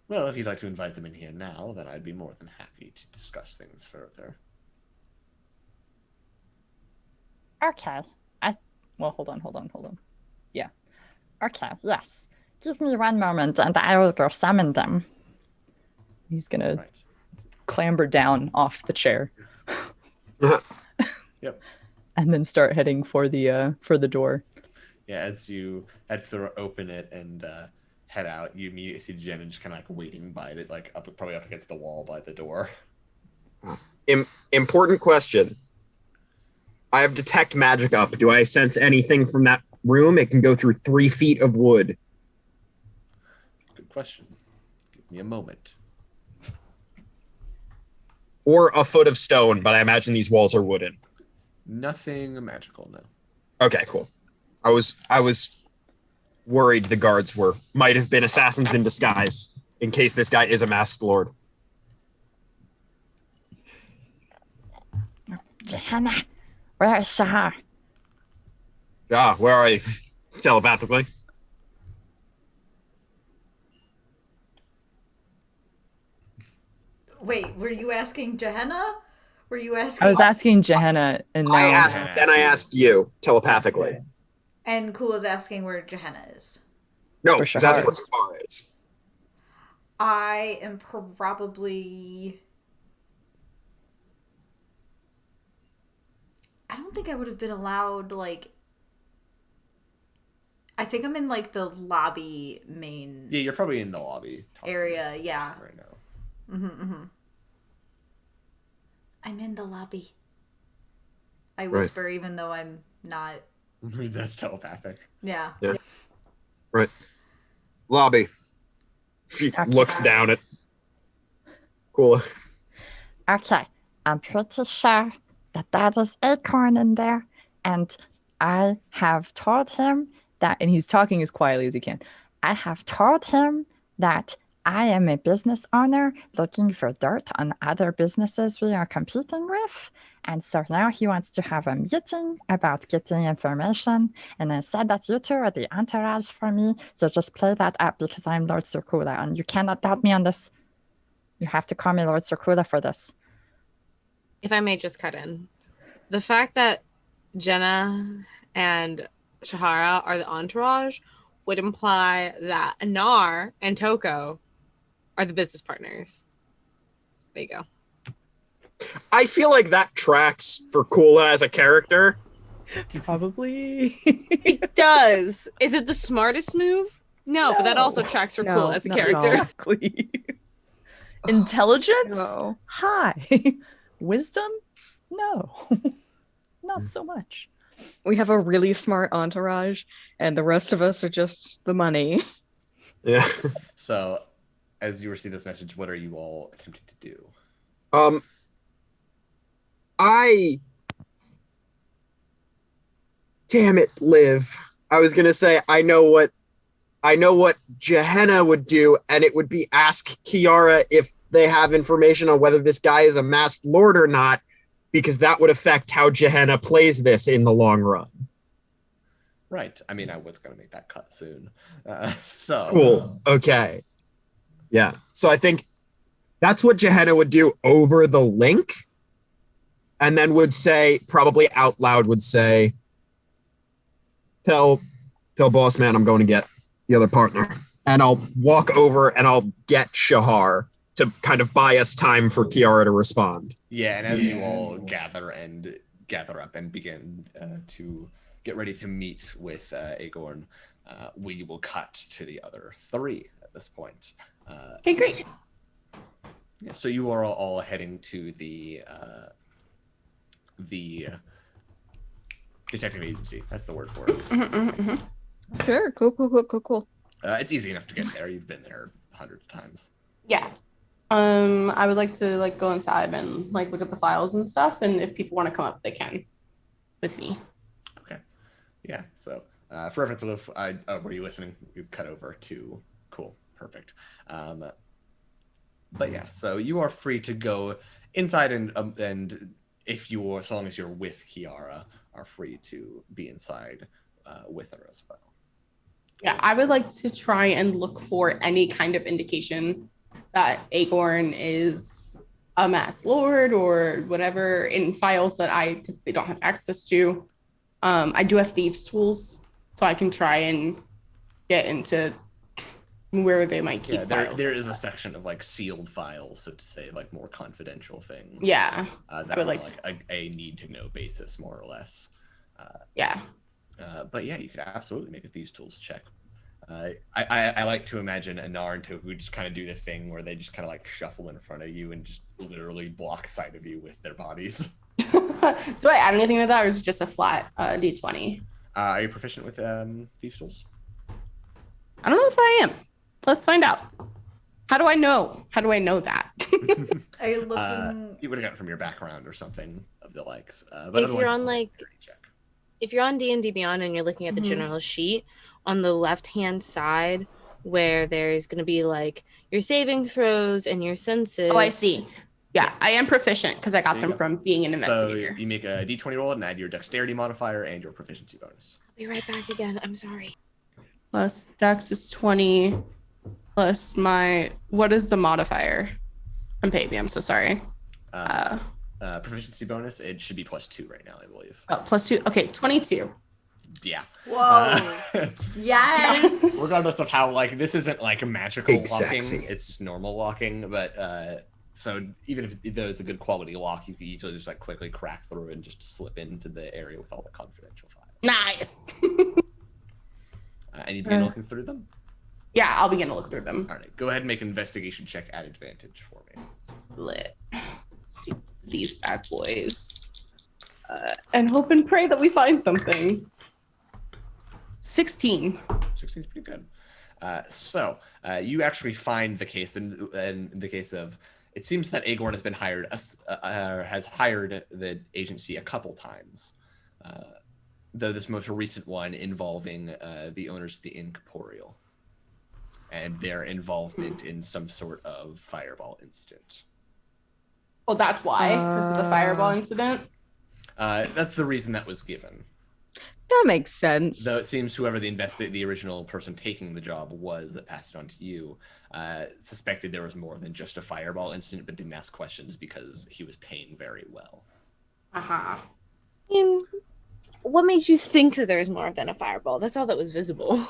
Well, if you'd like to invite them in here now, then I'd be more than happy to discuss things further. Okay. Well, hold on. Yeah. Okay, yes. Give me one moment and I will go summon them. He's gonna clamber down off the chair. Yep. And then start heading for the door. Yeah, as you head open it and head out, you immediately see Jenna just kind of like waiting by it, like probably up against the wall by the door. Important question. I have detect magic up. Do I sense anything from that room? It can go through 3 feet of wood. Good question. Give me a moment. Or a foot of stone, but I imagine these walls are wooden. Nothing magical, no. Okay, cool. I was worried the guards might have been assassins in disguise in case this guy is a masked lord. Johanna, where is Shahar? Ah, where are you? Telepathically. Wait, were you asking Gehenna? Were you asking? I was asking Johanna, and now I asked you telepathically. And Kula's asking where Gehenna is. No, For he's asking Shahar. where Shahar is. I am probably. I don't think I would have been allowed, like. I think I'm in, like, the lobby main. Yeah, you're probably in the lobby area, yeah. right now. I'm in the lobby. I whisper even though I'm not. That's telepathic. Yeah. Right. Lobby. She looks down at. Cool. Okay, I'm pretty sure that is Acorn in there, and I have told him that, and he's talking as quietly as he can. I have told him that I am a business owner looking for dirt on other businesses we are competing with. And so now he wants to have a meeting about getting information. And I said that you two are the entourage for me. So just play that up because I'm Lord Circula and you cannot doubt me on this. You have to call me Lord Circula for this. If I may just cut in. The fact that Jenna and Shahara are the entourage would imply that Anar and Toko are the business partners. There you go. I feel like that tracks for Kula as a character. Probably. It does. Is it the smartest move? No, but that also tracks for Kula as a not at all. character. Exactly. Intelligence? No. High. Wisdom? No. Not so much. We have a really smart entourage, and the rest of us are just the money. Yeah. So, as you receive this message, what are you all attempting to do? Damn it, Liv. I was gonna say I know what Gehenna would do, and it would be ask Kiahra if they have information on whether this guy is a masked lord or not, because that would affect how Gehenna plays this in the long run. Right. I mean, I was going to make that cut soon. So Cool. Okay. Yeah. So I think that's what Gehenna would do over the link, and then would say, probably out loud, would say, tell boss man I'm going to get the other partner. And I'll walk over and I'll get Shahar to kind of buy us time for Kiahra to respond. Yeah, and as you all gather up and begin to get ready to meet with Agorn, we will cut to the other three at this point. Okay, great. Yeah, so you are all heading to the detective agency. That's the word for it. Sure. Cool. It's easy enough to get there. You've been there hundreds of times. Yeah. I would like to go inside and look at the files and stuff, and if people want to come up, they can with me. Okay. Yeah. So for reference, were you listening? We've cut over to cool. Perfect. But yeah, so you are free to go inside and if you are, so long as you're with Kiahra, are free to be inside with her as well. Yeah, I would like to try and look for any kind of indication that Agorn is a mass lord or whatever in files that I typically don't have access to. I do have thieves' tools, so I can try and get into where they might keep files. There is a section of sealed files, so to say, more confidential things. Yeah, that I would a need to know basis, more or less. Yeah. But yeah, you could absolutely make a thieves' tools check. I like to imagine Anar and Toku just kind of do the thing where they just kind of shuffle in front of you and just literally block sight of you with their bodies. Do I add anything to that, or is it just a flat D20? Are you proficient with thieves' tools? I don't know if I am. Let's find out. How do I know? How do I know that? Are you looking? You would have gotten from your background or something of the likes. But If you're on if you're on D&D Beyond and you're looking at the general sheet, on the left-hand side where there's going to be your saving throws and your senses. Oh, I see. Yeah, I am proficient because I got them from being an investigator. So you make a D20 roll and add your dexterity modifier and your proficiency bonus. I'll be right back again. I'm sorry. Plus dex is 20 plus what is the modifier? Baby, I'm so sorry. Proficiency bonus, it should be +2 right now, I believe. Oh, +2. Okay, 22. Yeah. Whoa. Yes. Regardless of how this isn't a magical Big locking, sexy. it's just normal locking. But so even if it's a good quality lock, you can easily just quickly crack through and just slip into the area with all the confidential files. Nice. And you begin looking through them? Yeah, I'll begin to look through them. All right, go ahead and make an investigation check at advantage for me. Lit. Let's do these bad boys. And hope and pray that we find something. 16. 16 is pretty good. So you actually find the case in the case of, it seems that Agorn has been has hired the agency a couple times. Though this most recent one involving the owners of the Incorporeal and their involvement in some sort of fireball incident. Oh, that's why? Because of the fireball incident? That's the reason that was given. That makes sense. Though it seems whoever the original person taking the job was that passed it on to you, suspected there was more than just a fireball incident, but didn't ask questions because he was paying very well. Uh-huh. What made you think that there's more than a fireball? That's all that was visible.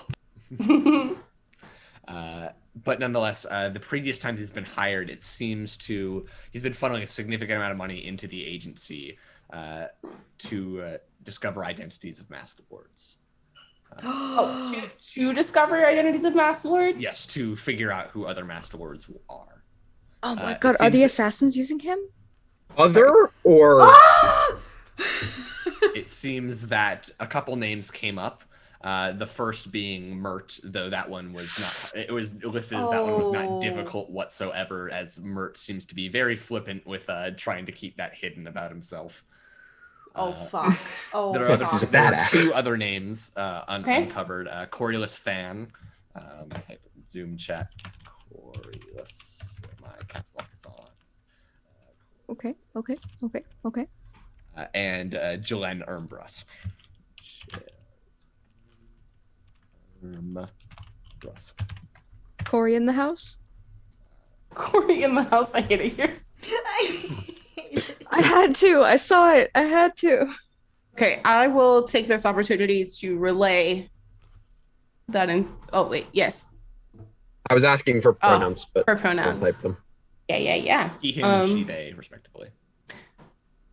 But nonetheless, the previous times he's been hired, it seems he's been funneling a significant amount of money into the agency to discover identities of masked lords. To discover identities of masked lords? Yes, to figure out who other masked lords are. Oh my god, are the assassins using him? Other or? It seems that a couple names came up. The first being Mert, though that one was not. It was listed as that one was not difficult whatsoever, as Mert seems to be very flippant with trying to keep that hidden about himself. Fuck. Oh, there are badass. two other names uncovered. Coriolis Fan. Type in Zoom chat. Coriolis. My caps lock is on. Okay. And Jelen Ermbrus. Corey in the house? Corey in the house. I hate it here. I had to. I saw it. I had to. Okay, I will take this opportunity to relay that in. Oh, wait. Yes. I was asking for pronouns, but for I'll pronouns. type them. Yeah. He, him, and she, they, respectively.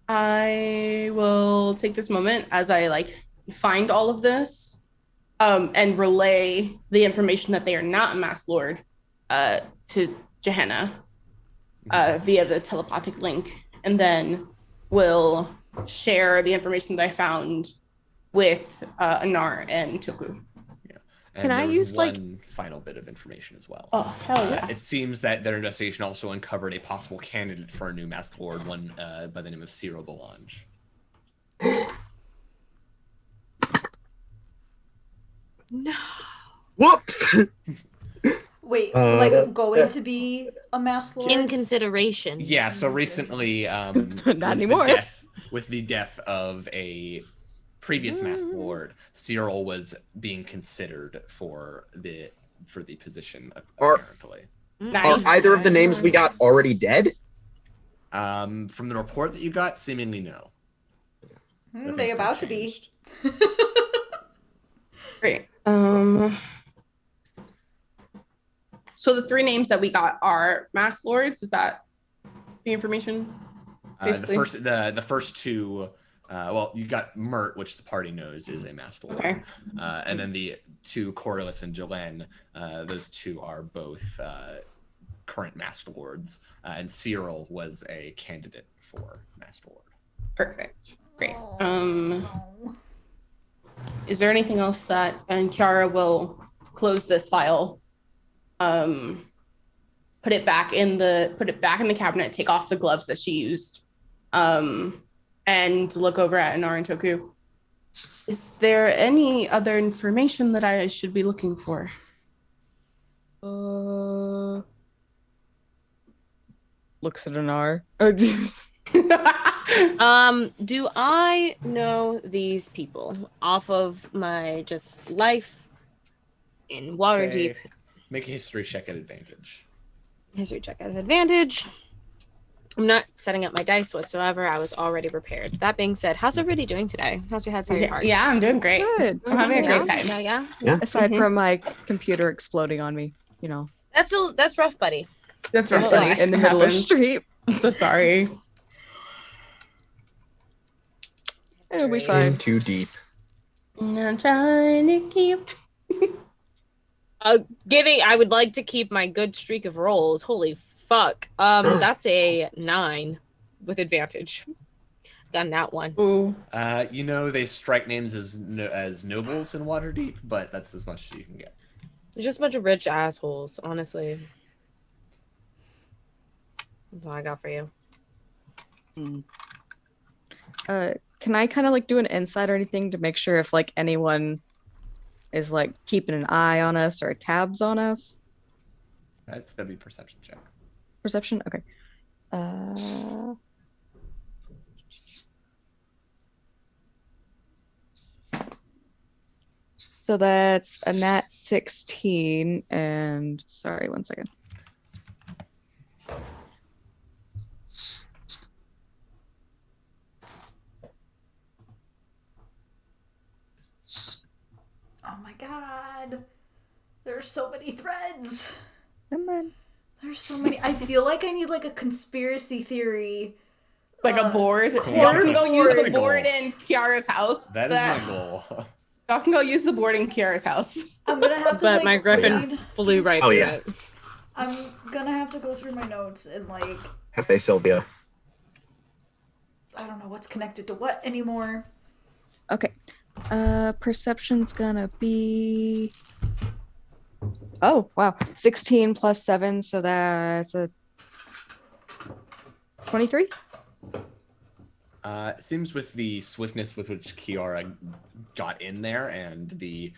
I will take this moment as I find all of this, and relay the information that they are not a mass lord, to Johanna, via the telepathic link, and then will share the information that I found with Anar and Toku. And Can I there was use, one final bit of information as well. Oh, hell yeah. It seems that their investigation also uncovered a possible candidate for a new Masked Lord, one by the name of Cyril Belange. No. Whoops. Wait, going to be a mass lord? In consideration. Yeah, so recently, Not with anymore. With the death of a previous Masked Lord, Cyril was being considered for the position, apparently. Are either of the names we got already dead? From the report that you got, seemingly no. They about to be. Great. So the 3 names that we got are mass lords. Is that the information? Basically? The first 2. Well, you got Mert, which the party knows is a Masked Lord. Okay. And then the 2, Corliss and Jalen, those 2 are both current Masked Lords. And Cyril was a candidate for Masked Lord. Perfect. Great. Is there anything else that, and Kiahra will close this file, put it back in the cabinet, take off the gloves that she used, and look over at Anar and Toku. Is there any other information that I should be looking for? Looks at Anar. Do I know these people off of my just life in Waterdeep? Okay. Make a history check at advantage. History check at advantage. I'm not setting up my dice whatsoever. I was already prepared. That being said, how's everybody doing today? How's your head? How's your heart? Yeah, I'm doing great. Good. I'm having a great time. Yeah. Aside from my computer exploding on me, That's rough, buddy. That's rough, Well, buddy. in the It middle of happens. street. I'm so sorry. It'll be In fine. too deep. I'm trying to keep. I would like to keep my good streak of rolls. Holy fuck. That's a 9 with advantage. Done that one. Ooh. They strike names as nobles in Waterdeep, but that's as much as you can get. It's just a bunch of rich assholes, honestly. That's all I got for you. Can I kind of do an insight or anything to make sure if anyone is keeping an eye on us or tabs on us? That'd be perception check. Perception? Okay. So that's a nat 16 and sorry, one second. Oh my god. There's so many threads. Come on. There's so many. I feel like I need a conspiracy theory. A board. Cool. Y'all can go use That's the a board goal. in Kiara's house. That is my goal. Y'all can go use the board in Kiara's house. I'm gonna have to But my griffin read. flew right Oh, through yeah. it. I'm gonna have to go through my notes and Hefe Sylvia. I don't know what's connected to what anymore. Okay. Perception's gonna be. Oh wow, 16 plus 7, so that's a 23. It seems with the swiftness with which Kiahra got in there and you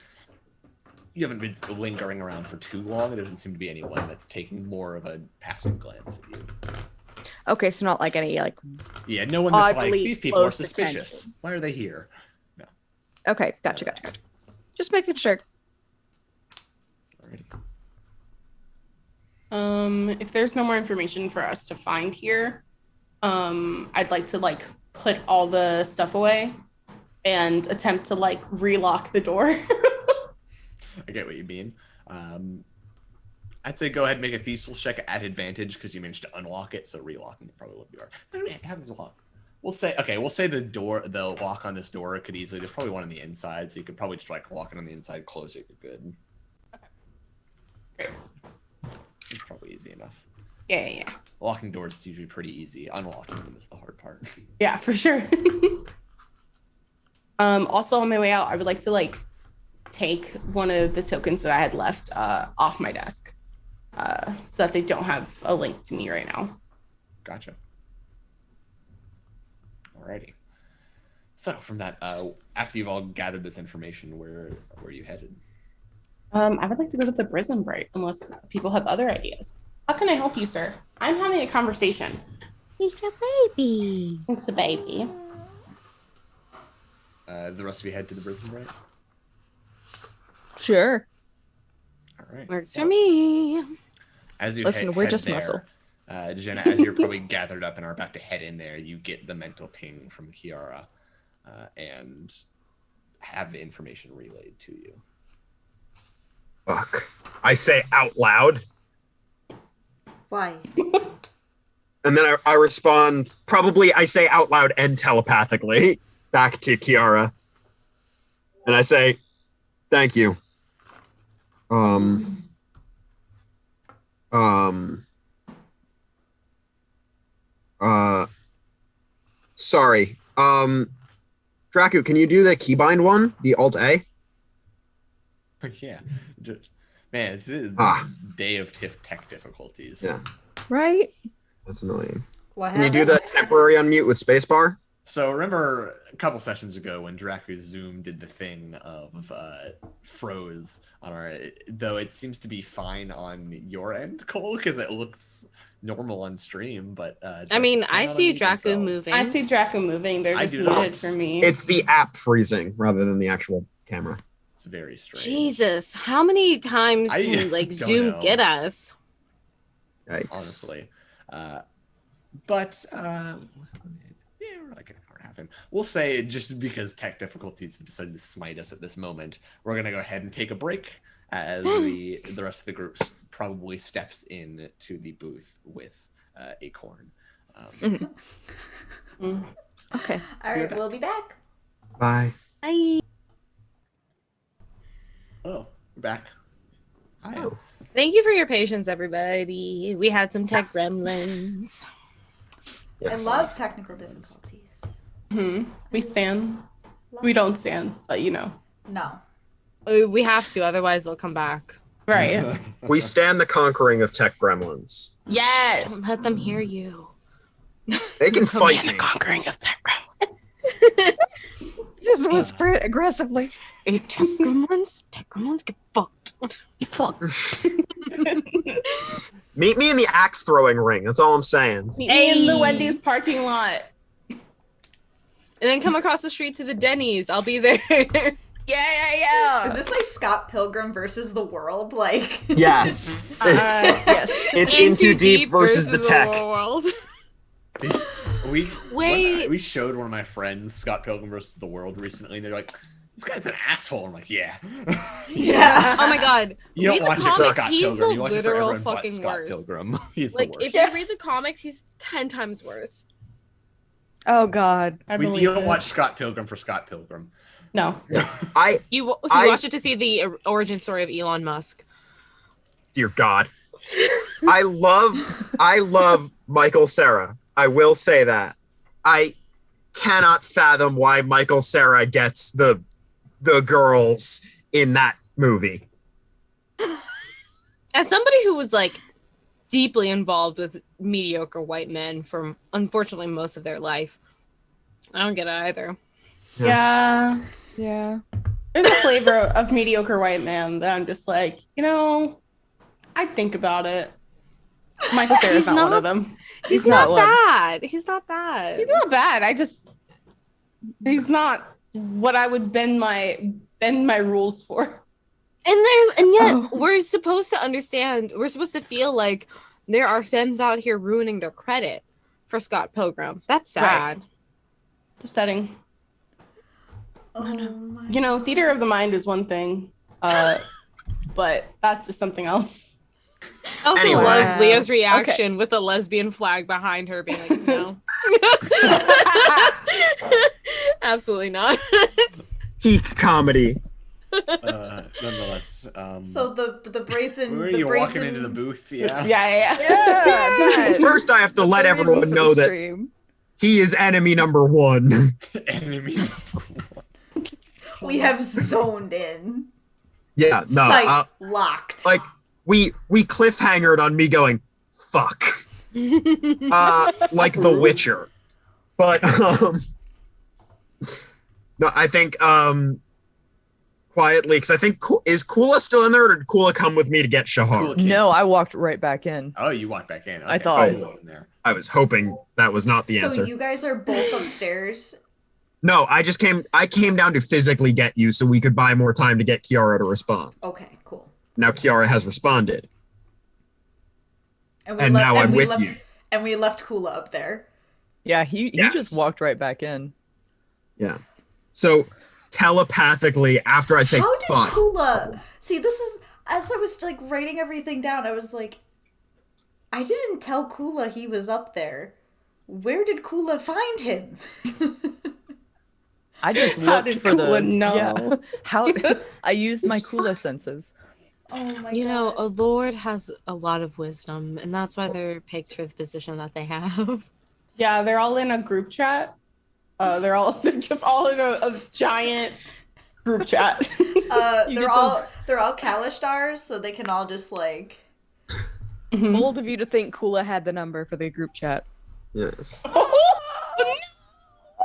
haven't been lingering around for too long, there doesn't seem to be anyone that's taking more of a passing glance at you. Okay, so not any Yeah, no one that's Oddly these people are close suspicious. attention. Why are they here? Okay, gotcha. Just making sure. Alrighty. If there's no more information for us to find here, I'd like to put all the stuff away and attempt to relock the door. I get what you mean. I'd say go ahead and make a Thieves' check at advantage because you managed to unlock it, so relocking it probably wouldn't be hard. How does it lock? We'll say the lock on this door could easily. There's probably one on the inside, so you could probably just like lock it on the inside, close it, you're good. Great. It's probably easy enough. Yeah. Locking doors is usually pretty easy. Unlocking them is the hard part. Yeah, for sure. Also on my way out, I would like to like take one of the tokens that I had left off my desk, so that they don't have a link to me right now. Gotcha. Alrighty. So from that, after you've all gathered this information, where are you headed? I would like to go to the prison break, unless people have other ideas. How can I help you, sir? I'm having a conversation. He's a baby. It's a baby. The rest of you head to the prison break? Sure. All right. Works for me. As you Listen, we're just there, muscle. Jenna, as you're probably gathered up and are about to head in there, you get the mental ping from Kiahra and have the information relayed to you. Fuck. I say out loud. Why? And then I respond, probably I say out loud and telepathically back to Kiahra. And I say, thank you. Sorry. Draku, can you do the keybind one? The Alt-A? Yeah. Man, it's a day of tech difficulties. Yeah. Right? That's annoying. What Can you do happened? that temporary unmute with spacebar? So remember a couple sessions ago when Draku's Zoom did the thing of froze on our, though it seems to be fine on your end, Cole, because it looks normal on stream, but I mean, I cannot see unmute Draku themselves. moving. I see Draco moving. They're I just do muted not. for me. It's the app freezing rather than the actual camera. It's very strange. Jesus, how many times I can like don't Zoom know. get us? Yikes. Honestly. But yeah, we're like an hour and a half in. We'll say just because tech difficulties have decided to smite us at this moment, we're gonna go ahead and take a break as the rest of the group probably steps in to the booth with Agorn. Okay. All right, we'll be back. Bye. Bye. Oh, we're back. Hi. Oh. Thank you for your patience, everybody. We had some tech gremlins. Yes. I love technical difficulties. We stand. We don't stand, but you know. No. We have to, otherwise they'll come back. Right. We stand the conquering of tech gremlins. Yes. Don't let them hear you. They can fight me. Conquering of tech gremlins. Just whisper it aggressively. Hey, tech gremlins get fucked. Get fucked. Meet me in the axe throwing ring. That's all I'm saying. Meet me in the Hey. Wendy's parking lot. And then come across the street to the Denny's. I'll be there. Yeah. Is this like Scott Pilgrim versus the world? Like, Yes. Yes. It's into deep versus the tech. World. We showed one of my friends Scott Pilgrim versus the World recently, and they're like, "This guy's an asshole." I'm like, "Yeah." yeah. Oh my god. You don't Read the watch it for comics, Scott he's Pilgrim. the You watch it for literal everyone but fucking Scott worst. Pilgrim. He's Like, the worst. if you read the comics, he's 10 times worse. Oh God. I believe You don't it. watch Scott Pilgrim for Scott Pilgrim. No. You I- watch it to see the origin story of Elon Musk. Dear God. I love Michael Cera. I will say that. I cannot fathom why Michael Cera gets the girls in that movie. As somebody who was like deeply involved with mediocre white men for unfortunately most of their life, I don't get it either. Yeah. Yeah. There's a flavor of mediocre white man that I'm just like, you know, I'd think about it. Michael Cera's He's not one of not- them. He's not not one. bad. He's not bad. He's not bad. He's not what I would bend my rules for. And yet Oh. we're supposed to understand, we're supposed to feel like there are femmes out here ruining their credit for Scott Pilgrim. That's sad. It's upsetting. Oh my. You know, theater of the mind is one thing, but that's just something else. I also Anyway. love Leah's Okay. reaction with the lesbian flag behind her being like, no. Absolutely not. Peak comedy. Nonetheless, So the brazen where are the you brazen walking into the booth? Yeah. Yeah. Yeah. First, I have to let everyone know that he is enemy number 1. Enemy number one. we have zoned in. Yeah, no. Sight locked. Like we cliffhangered on me going, fuck. Like The Witcher. But no, I think quietly, because I think is Kula still in there, or did Kula come with me to get Shahar? Kula came. No, I walked right back in. Oh, you walked back in. Okay. I thought- Kula was in there. I was hoping that was not the So answer. you guys are both upstairs. No, I came down to physically get you so we could buy more time to get Kiahra to respond. Okay, cool. Now Kiahra has responded. And left, now I'm we with left, you. And we left Kula up there. Yeah, he Yes. just walked right back in. Yeah. So telepathically, after I say How did fuck, Kula see? This is as I was like writing everything down. I was like, I didn't tell Kula he was up there. Where did Kula find him? I just How looked did for the Kula know? Yeah. How I used my Kula senses. Oh my You god! know, a lord has a lot of wisdom, and that's why they're picked for the position that they have. Yeah, they're all in a group chat. They're just all in a giant group chat. You they're get all Kalistars, so they can all just like. Bold of you to think Kula had the number for the group chat. yes.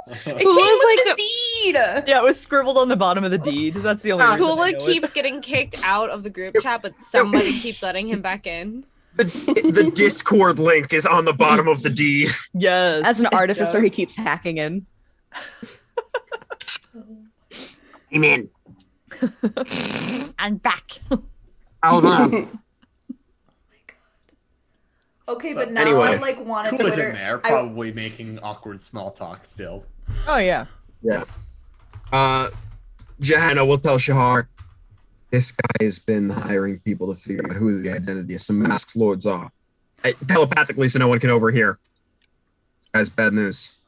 Kula's like the deed. Yeah, it was scribbled on the bottom of the deed. That's the only reason I know Kula it. keeps getting kicked out of the group chat, but somebody keeps letting him back in. The Discord link is on the bottom of the deed. Yes. As an artificer, does. he keeps hacking in. I'm in. I'm back. Hold on. Okay, So, but now anyway. I like wanted to. Kula's Liter- in there, I- probably making awkward small talk still. Oh yeah. Yeah. Johanna, we'll tell Shahar. This guy has been hiring people to figure out who the identity of some masked lords are. Telepathically, so no one can overhear. This guy's bad news.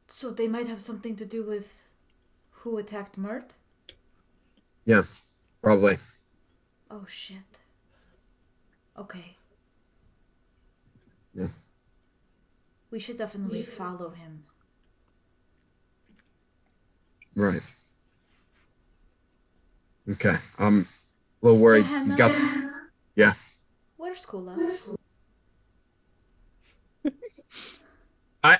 So they might have something to do with who attacked Mert? Yeah, probably. Oh shit. Okay. Yeah. We should definitely follow him. Right. Okay. I'm a little worried. He's got. Yeah. Where's Kula?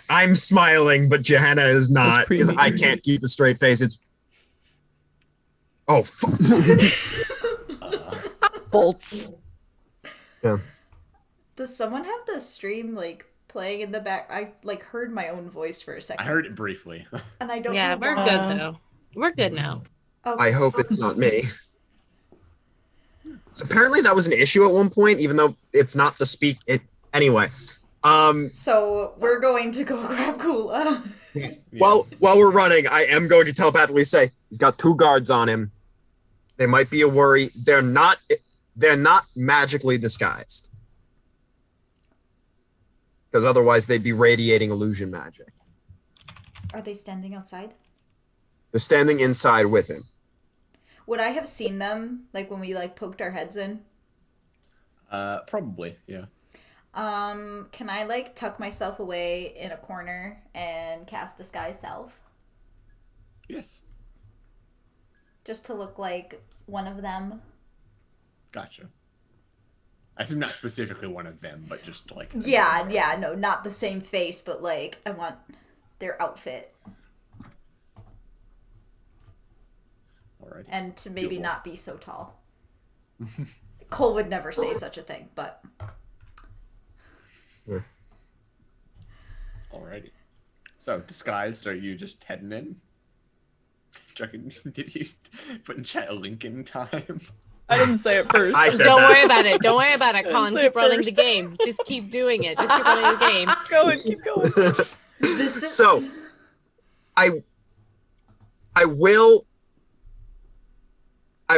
I'm smiling, but Johanna is not because I can't keep a straight face. It's. Oh. Bolts. Yeah. Does someone have the stream like playing in the back? I like heard my own voice for a I second. heard it briefly. And I don't Yeah, know we're why. good though. We're good now. Oh, I hope it's not me. So apparently that was an issue at one point, even though it's not the speak. It anyway. So we're going to go grab Kula. Yeah. While we're running, I am going to telepathically say he's got 2 guards on him. They might be a worry. They're not magically disguised. Because otherwise they'd be radiating illusion magic. Are they standing outside? They're standing inside with him. Would I have seen them like when we like poked our heads in? Probably, yeah. Can I like tuck myself away in a corner and cast disguise self? Yes. Just to look like one of them? Gotcha. I assume not specifically one of them, but just like. Yeah, no, not the same face, but like I want their outfit. Alrighty. And to maybe Doable. not be so tall. Cole would never say such a thing, but Alrighty. So, disguised, are you just heading in? Did you put in chat a link in time? I didn't say it first. I said Don't that. worry about it. Don't worry about it, Colin. Say Keep it running the first. game. Just keep doing it. Just keep running the game. Keep going, keep going. this is So, I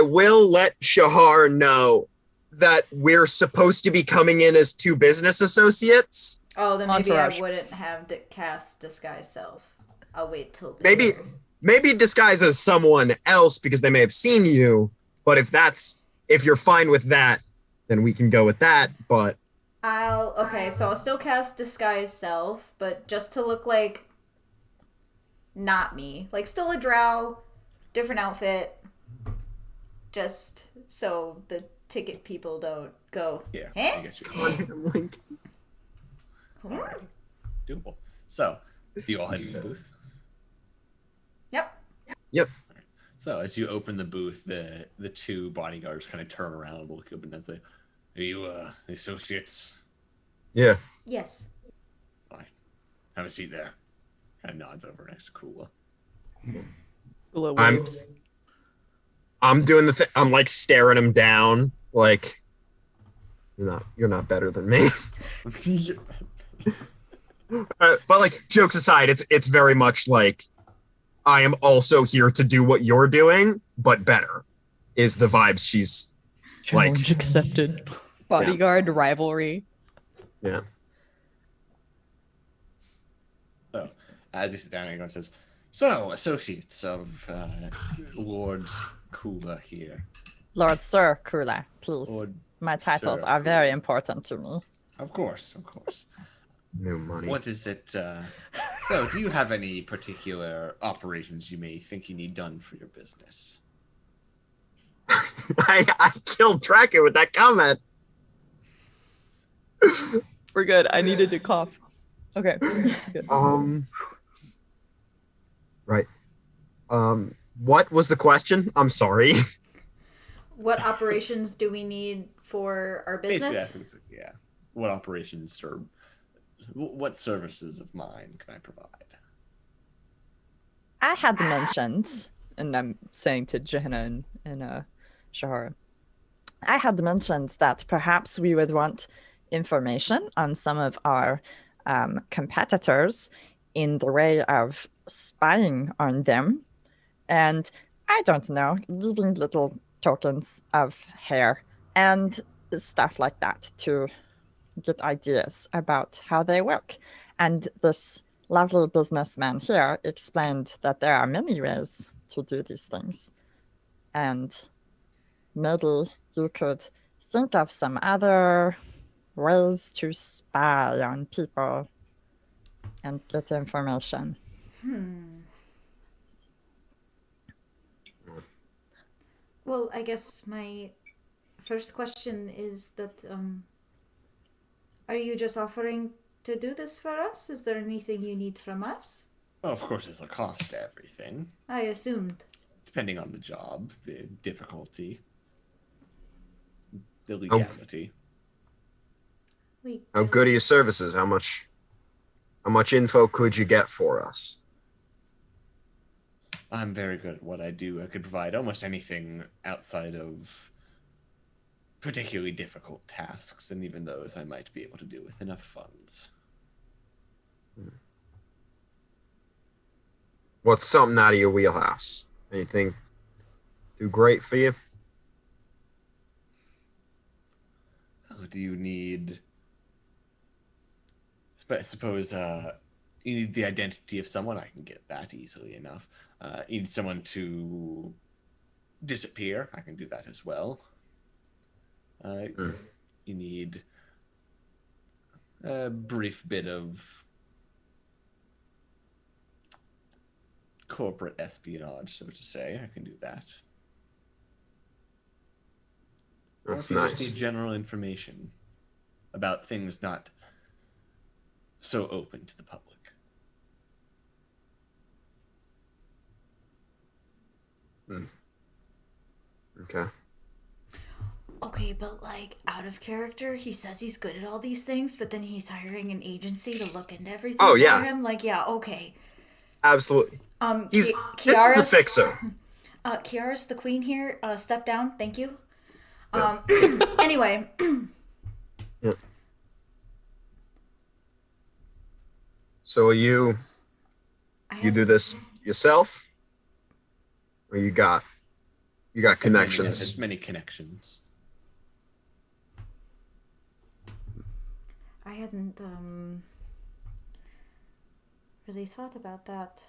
will let Shahar know that we're supposed to be coming in as two business associates. Oh, then maybe Entourage. I wouldn't have cast disguise self. I'll wait till Maybe disguise as someone else because they may have seen you. But if you're fine with that, then we can go with that. But so I'll still cast disguise self, but just to look like not me. Like still a drow, different outfit. Just so the ticket people don't go. Yeah, Huh? I get you. Alright. Doable. So, do you all head to the booth? Yep. So, as you open the booth, the two bodyguards kind of turn around and look up and say, "Are you the associates?" yeah. Yes. Fine. Have a seat there. Kind of nods over next to Kula. Kula I'm- waves. I'm doing the thing. I'm like staring him down. Like, you're not better than me. But like, jokes aside, it's very much like I am also here to do what you're doing, but better. Is the vibes she's Challenge accepted. Bodyguard rivalry. yeah. So, as you sit down, everyone says, "So, associates of Lord Kula here." Lord Sir Kula, please. Lord My titles Sir are very Kula. important to me. Of course, of course. No money. What is it? So, do you have any particular operations you may think you need done for your business? I killed Tracker with that comment. We're good. I needed to cough. Okay. Good. Right. What was the question? I'm sorry. What operations do we need for our Basically, business? that's yeah. What operations or what services of mine can I provide? I had mentioned, And I'm saying to Johanna and Shahara. I had mentioned that perhaps we would want information on some of our competitors in the way of spying on them. And I don't know, leaving little tokens of hair and stuff like that to get ideas about how they work. And this lovely businessman here explained that there are many ways to do these things. And maybe you could think of some other ways to spy on people and get information. Well, I guess my first question is that are you just offering to do this for us? Is there anything you need from us? Well, of course, there's a cost to everything, I assumed. depending on the job, the difficulty, the legality. How good are your services? How much info could you get for us? I'm very good at what I do. I could provide almost anything outside of particularly difficult tasks, and even those I might be able to do with enough funds. What's something out of your wheelhouse? Anything too great for you? Oh, do you need? I suppose you need the identity of someone. I can get that easily enough. You need someone to disappear. I can do that as well. You need a brief bit of corporate espionage, so to say. I can do that. Or That's if you just nice. need general information about things not so open to the public. Okay. Okay, but like out of character, he says he's good at all these things, but then he's hiring an agency to look into everything Oh, for yeah. him. Like, yeah, okay. Absolutely. This is the Kiahra's fixer. Kiahra's the queen here. Step down, thank you. Anyway. Yeah. So are you do this yourself? Or you got connections? There's many connections. I hadn't really thought about that.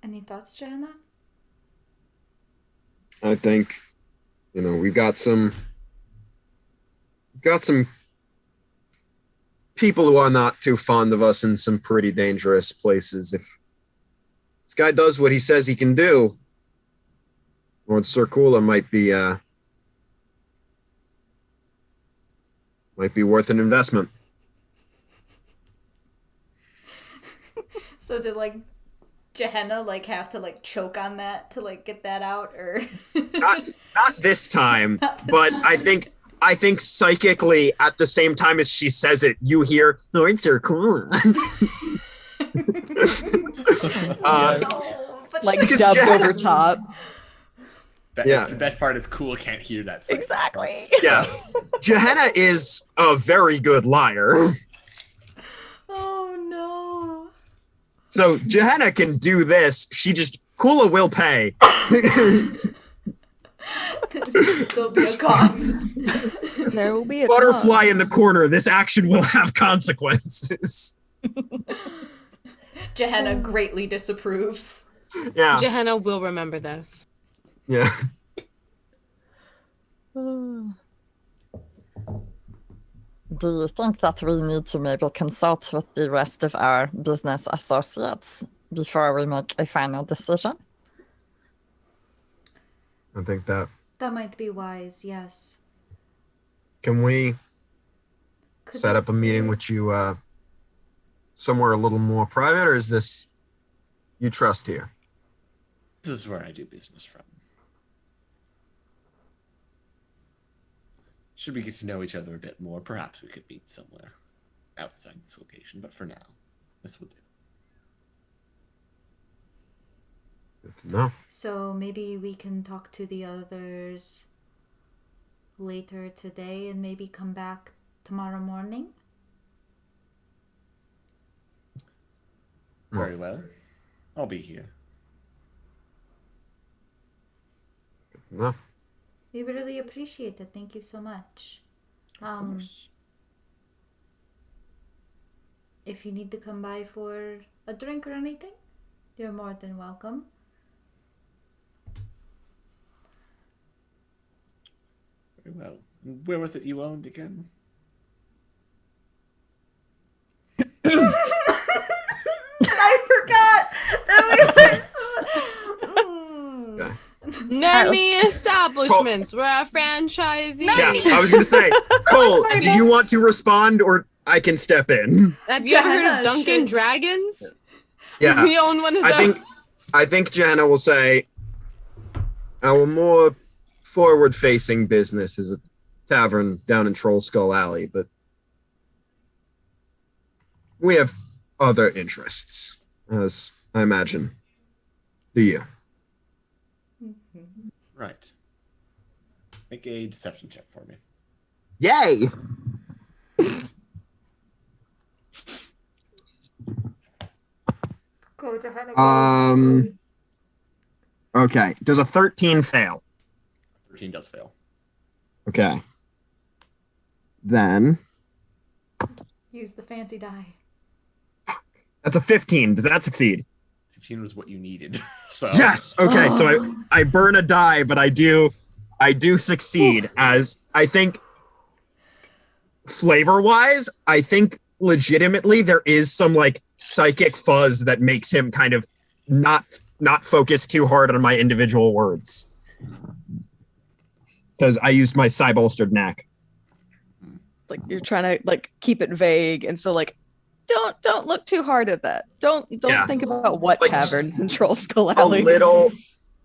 Any thoughts, Johanna? I think, we've got some people who are not too fond of us in some pretty dangerous places. If this guy does what he says he can do, Lord Circula might be worth an investment. So did Johanna have to choke on that to get that out, or not this time, Not this but time. I think psychically at the same time as she says it, you hear Lord Circula. but Like Because dubbed Johanna- over top. Yeah. The best part is Cool can't hear that. Second. Exactly. Yeah. Johanna is a very good liar. oh no. So Johanna can do this. Kula will pay. There'll be a cost. There will be a Butterfly in the corner. This action will have consequences. Johanna greatly disapproves. Yeah. Johanna will remember this. Yeah. Do you think that we need to maybe consult with the rest of our business associates before we make a final decision? I think that. That might be wise, yes. Can we Could set this up a meeting be- with you somewhere a little more private, or is this you trust here? This is where I do business from. Should we get to know each other a bit more, perhaps we could meet somewhere outside this location. But for now, this will do. Good to know. So maybe we can talk to the others later today and maybe come back tomorrow morning? Very well. I'll be here. No. We really appreciate it. Thank you so much. Of course. If you need to come by for a drink or anything, you're more than welcome. Very well. And where was it you owned again? I forgot that we were so... Many establishments. We're a franchisee. Yeah, I was going to say, Cole, do you want to respond, or I can step in? Have you ever heard Johanna of Dunkin' should- Dragons? Yeah. We own one of those. I think Johanna will say our more forward-facing business is a tavern down in Troll Skull Alley, but we have other interests, as I imagine. Do you? Right. Make a deception check for me. Yay! Go, Johanna. Okay. Does a 13 fail? 13 does fail. Okay. Then Use the fancy die. that's a 15. Does that succeed? 15 was what you needed. So Yes. Okay. So I burn a die, but I do succeed. As I think, flavor-wise, I think legitimately there is some like psychic fuzz that makes him kind of not focus too hard on my individual words, because I used my bolstered knack. Like you're trying to keep it vague, and so don't look too hard at that. Don't Yeah. think about what Like, taverns in Troll Skull A Alley. little,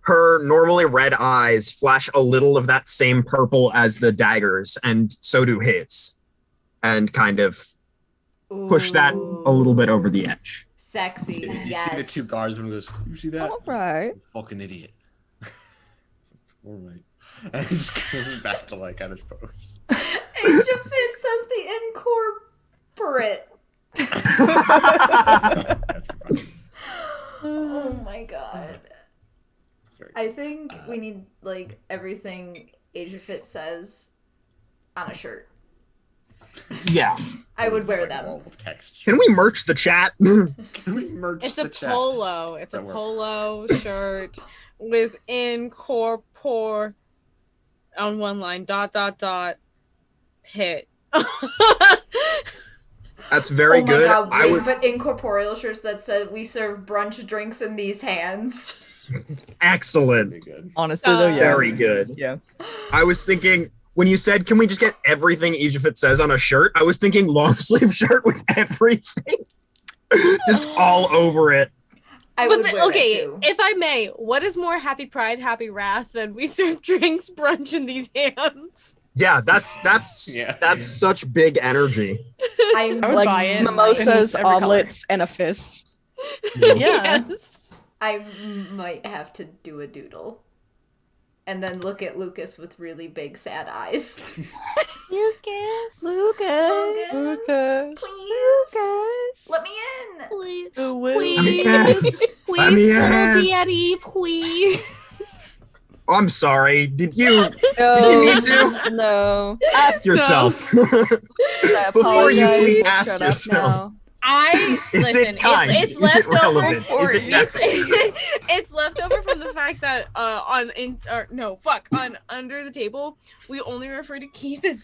her normally red eyes flash a little of that same purple as the daggers, and so do his, and kind of push that a little bit over the edge. Sexy. you Yes. see the two guards when he goes, you see that? All right. Fucking idiot. That's all right. And he just goes back to at his post. Asia Fit says the incorporate. That's fun. Oh my god. Very I think we need like everything Adrian says on a shirt. Yeah. I would It's wear like a them. wall of text. Can we merch the chat? Can we merge It's the a chat? polo. It's a That works. polo shirt with incorpore on one line, ... pit. That's very oh my good. god, I wait, was but incorporeal shirts that said we serve brunch drinks in these hands. excellent. Pretty good. Honestly, though, yeah. Very good. Yeah. I was thinking when you said, "Can we just get everything Egypt says on a shirt?" I was thinking long sleeve shirt with everything, just all over it. I But would wear okay, that too. if I may, what is more happy pride, happy wrath than we serve drinks brunch in these hands? Yeah, that's such big energy. I would Like buy it. mimosas, in every omelets, and a fist. Yeah. Yes. I might have to do a doodle. And then look at Lucas with really big sad eyes. Lucas. Lucas. Please. Let me in. Please. Please. Let me Please, little in. daddy, please. Oh, I'm sorry. Did you No, you need to? no. Ask yourself? I Before you apologize. please We'll ask shut up yourself. now. Is Listen, it kind? It's Is left it relevant? over. Is it necessary? It's left over from the fact that under the table we only refer to Keith as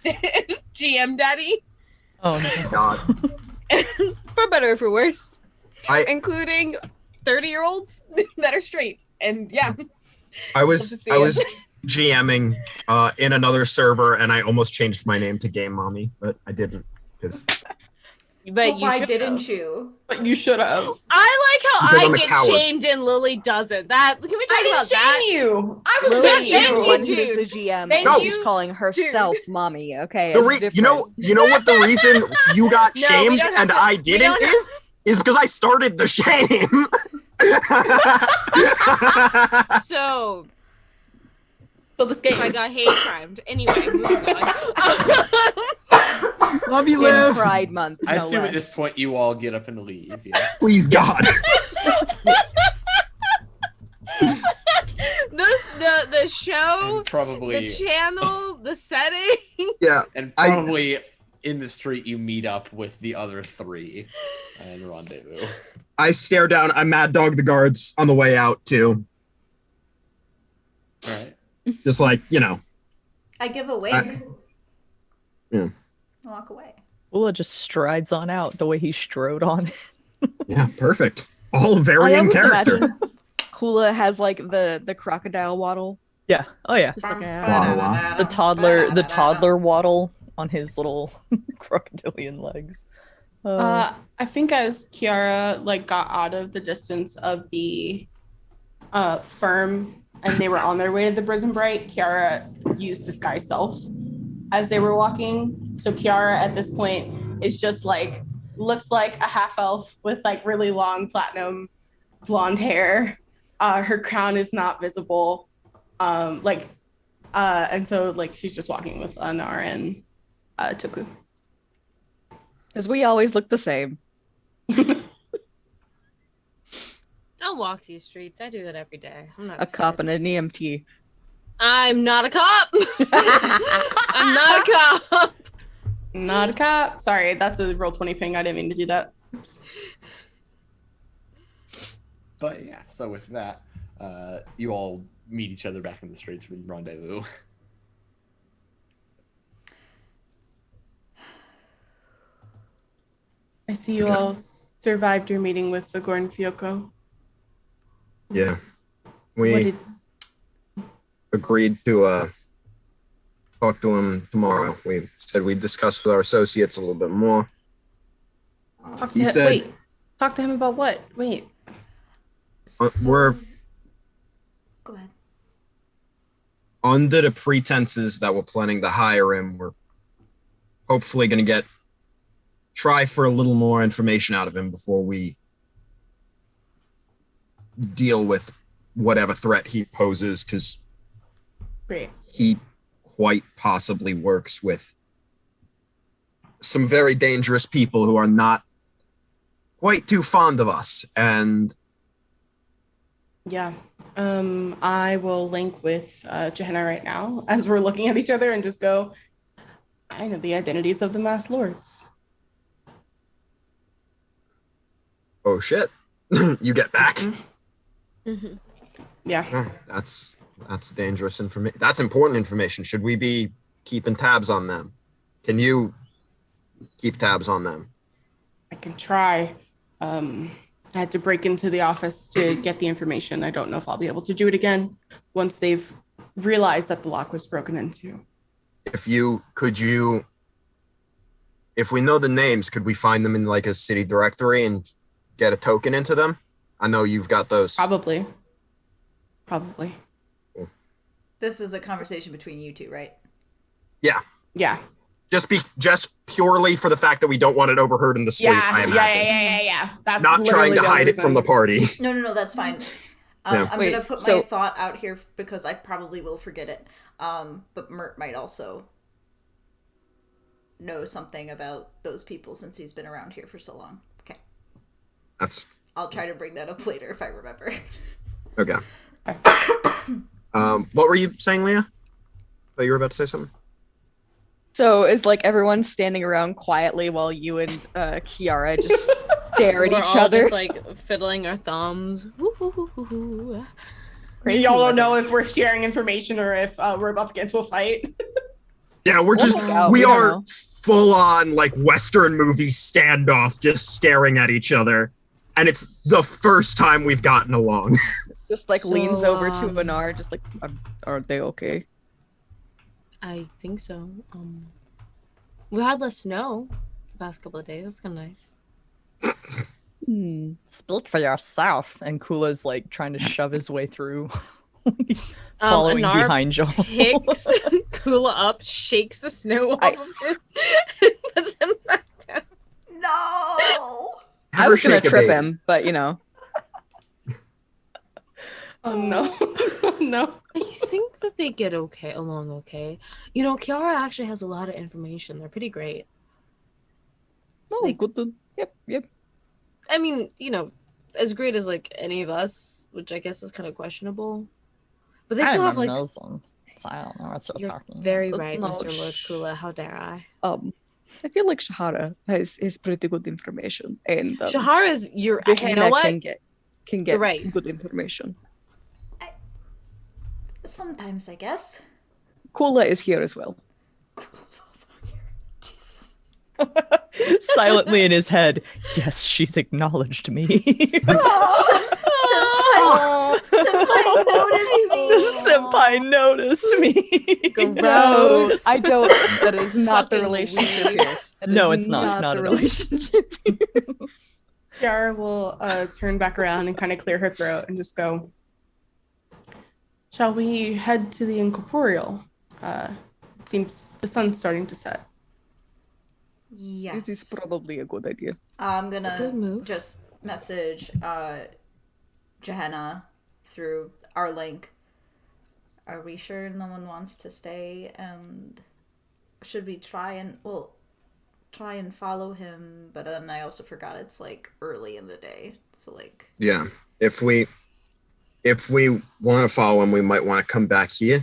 GM Daddy, Oh no. God. for better or for worse, I- including 30-year-olds that are straight. And yeah, I was Love to see I was it. GMing in another server, and I almost changed my name to Game Mommy, but I didn't because but Why should didn't have. you? But you should have. I like Because how I'm I a get coward. shamed and Lily doesn't. That can we talk I about didn't that? shame you. I was Lily Thank is you, the you. one who's the Jude. GM, Thank and you, she's calling herself mommy. Okay, the it's different. you know what the reason you got No, we shamed don't have and to- I we didn't don't is because I started the shame. So So this game. I got hate crimed. Anyway, moving on. Love you, In Liv. Pride Month, I no assume at less. this point you all get up and leave. Yeah. Please, God. the show, And probably the channel, the setting. Yeah. and I- probably in the street you meet up with the other three and rendezvous. I stare down. I mad dog the guards on the way out too. All right. Just like, you know. I give a wink. Yeah. Walk away. Ula just strides on out the way he strode on. Yeah, perfect. All I very in always character. imagine Kula has like the crocodile waddle. Yeah. Oh yeah. Just looking at Wow, wow. The toddler waddle on his little crocodilian legs. I think as Kiahra like got out of the distance of the firm and they were on their way to the Prison Bright, Kiahra used disguise self as they were walking. So Kiahra at this point is just like looks like a half elf with like really long platinum blonde hair. Her crown is not visible. And so like she's just walking with Anar and Toku. Because we always look the same. I'll walk these streets. I do that every day. I'm not A scared. cop and an EMT. I'm not a cop. I'm not a cop. Not a cop. Sorry, that's a roll 20 ping. I didn't mean to do that. Oops. But yeah, so with that, you all meet each other back in the streets for the rendezvous. I see you all survived your meeting with Agorn Fuoco. Yeah. What We did agreed to talk to him tomorrow. We said we'd discuss with our associates a little bit more. talk He to him? said Wait, talk to him about what? Wait. we're Go ahead. under the pretenses that we're planning to hire him. We're hopefully going to try for a little more information out of him before we deal with whatever threat he poses, because Great. he quite possibly works with some very dangerous people who are not quite too fond of us, and Yeah. I will link with Johanna right now as we're looking at each other and just go, I know the identities of the masked lords. oh shit, you get back. Mhm. Yeah. Oh, that's dangerous information. That's important information. Should we be keeping tabs on them? Can you keep tabs on them? I can try. I had to break into the office to get the information. I don't know if I'll be able to do it again once they've realized that the lock was broken into. If we know the names, could we find them in like a city directory and get a token into them? I know you've got those. Probably. This is a conversation between you two, right? Yeah. Yeah. Just purely for the fact that we don't want it overheard in the street, I imagine. Yeah. That's Not trying literally to the hide it reason. from the party. No, that's fine. Yeah. I'm Wait, gonna put my so- thought out here because I probably will forget it. But Mert might also know something about those people since he's been around here for so long. Okay. I'll try to bring that up later if I remember. Okay. What were you saying, Leah? Oh, you were about to say something? So is like everyone standing around quietly while you and Kiahra just stare at We're each all other? just like fiddling our thumbs. Woo, woo, woo, woo, woo. Crazy Y'all don't weather. know if we're sharing information or if we're about to get into a fight. Yeah, we're We'll just look out, we we don't are know. full on like Western movie standoff, just staring at each other. And it's the first time we've gotten along. Just like leans So, over to Anar, just like, are they okay? I think so. We had less snow the past couple of days. That's kind of nice. Speak for yourself. And Kula's like trying to shove his way through, following Anar behind y'all. Picks Kula up, shakes the snow off of him, and puts him back down. No. I was gonna trip him, but you know. Oh no. No. I think that they get along okay. You know, Kiahra actually has a lot of information. They're pretty great. No, Like- good. Yep. I mean, you know, as great as like any of us, which I guess is kind of questionable. But they still I'm have like. Muslim, so I don't know what you're You're talking about. very No, right, Mr. Lord Kula. How dare I? I feel like Shahara has pretty good information, and Shahara's you know Johanna what? can get You're right. good information. Sometimes, I guess. Kula is here as well. Kula's also here. Jesus. Silently in his head, yes, she's acknowledged me. Senpai noticed me. Senpai noticed me. Gross. I don't. That is not the Fucking relationship weird. here. That No, is it's not the at all. relationship here. Kiahra will turn back around and kind of clear her throat and just go, shall we head to the incorporeal? Seems the sun's starting to set. Yes. This is probably a good idea. I'm Good gonna move. just message Johanna through our link. Are we sure no one wants to stay? And should we try and follow him? But then I also forgot it's like early in the day, so like. Yeah. If we want to follow him, we might want to come back here.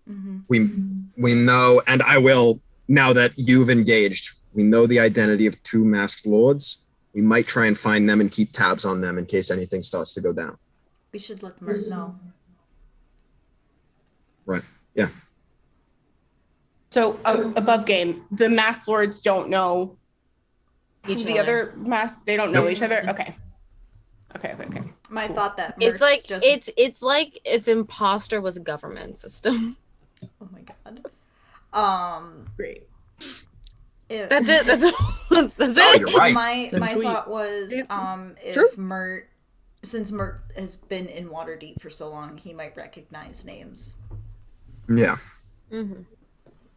Mm-hmm. We know, and I will, now that you've engaged, we know the identity of two masked lords. We might try and find them and keep tabs on them in case anything starts to go down. We should let Mert know. Right. Yeah. So above game, the masked lords don't know Each the other masked. They don't know Nope. each other. Okay. My thought that It's Mert's like just. it's like if imposter was a government system. Oh my god. Great. That's it. That's that's Oh, it. you're right. My That's sweet. thought was True. if Mert, since Mert has been in Waterdeep for so long, he might recognize names. Yeah. Mm-hmm.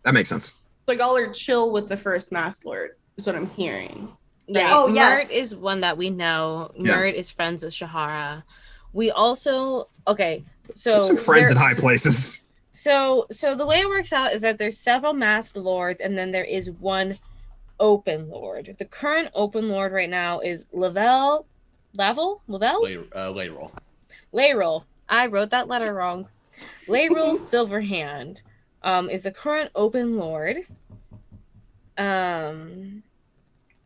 That makes sense. Like all are chill with the first masked lord is what I'm hearing. Yeah. Oh, yes. Mert is one that we know. Yeah. Mert is friends with Shahara. We also so Some friends there- in high places. So the way it works out is that there's several masked lords, and then there is one open lord. The current open lord right now is Lavelle. Layroll. Layrol. I wrote that letter wrong. Layrol Silverhand is the current open lord.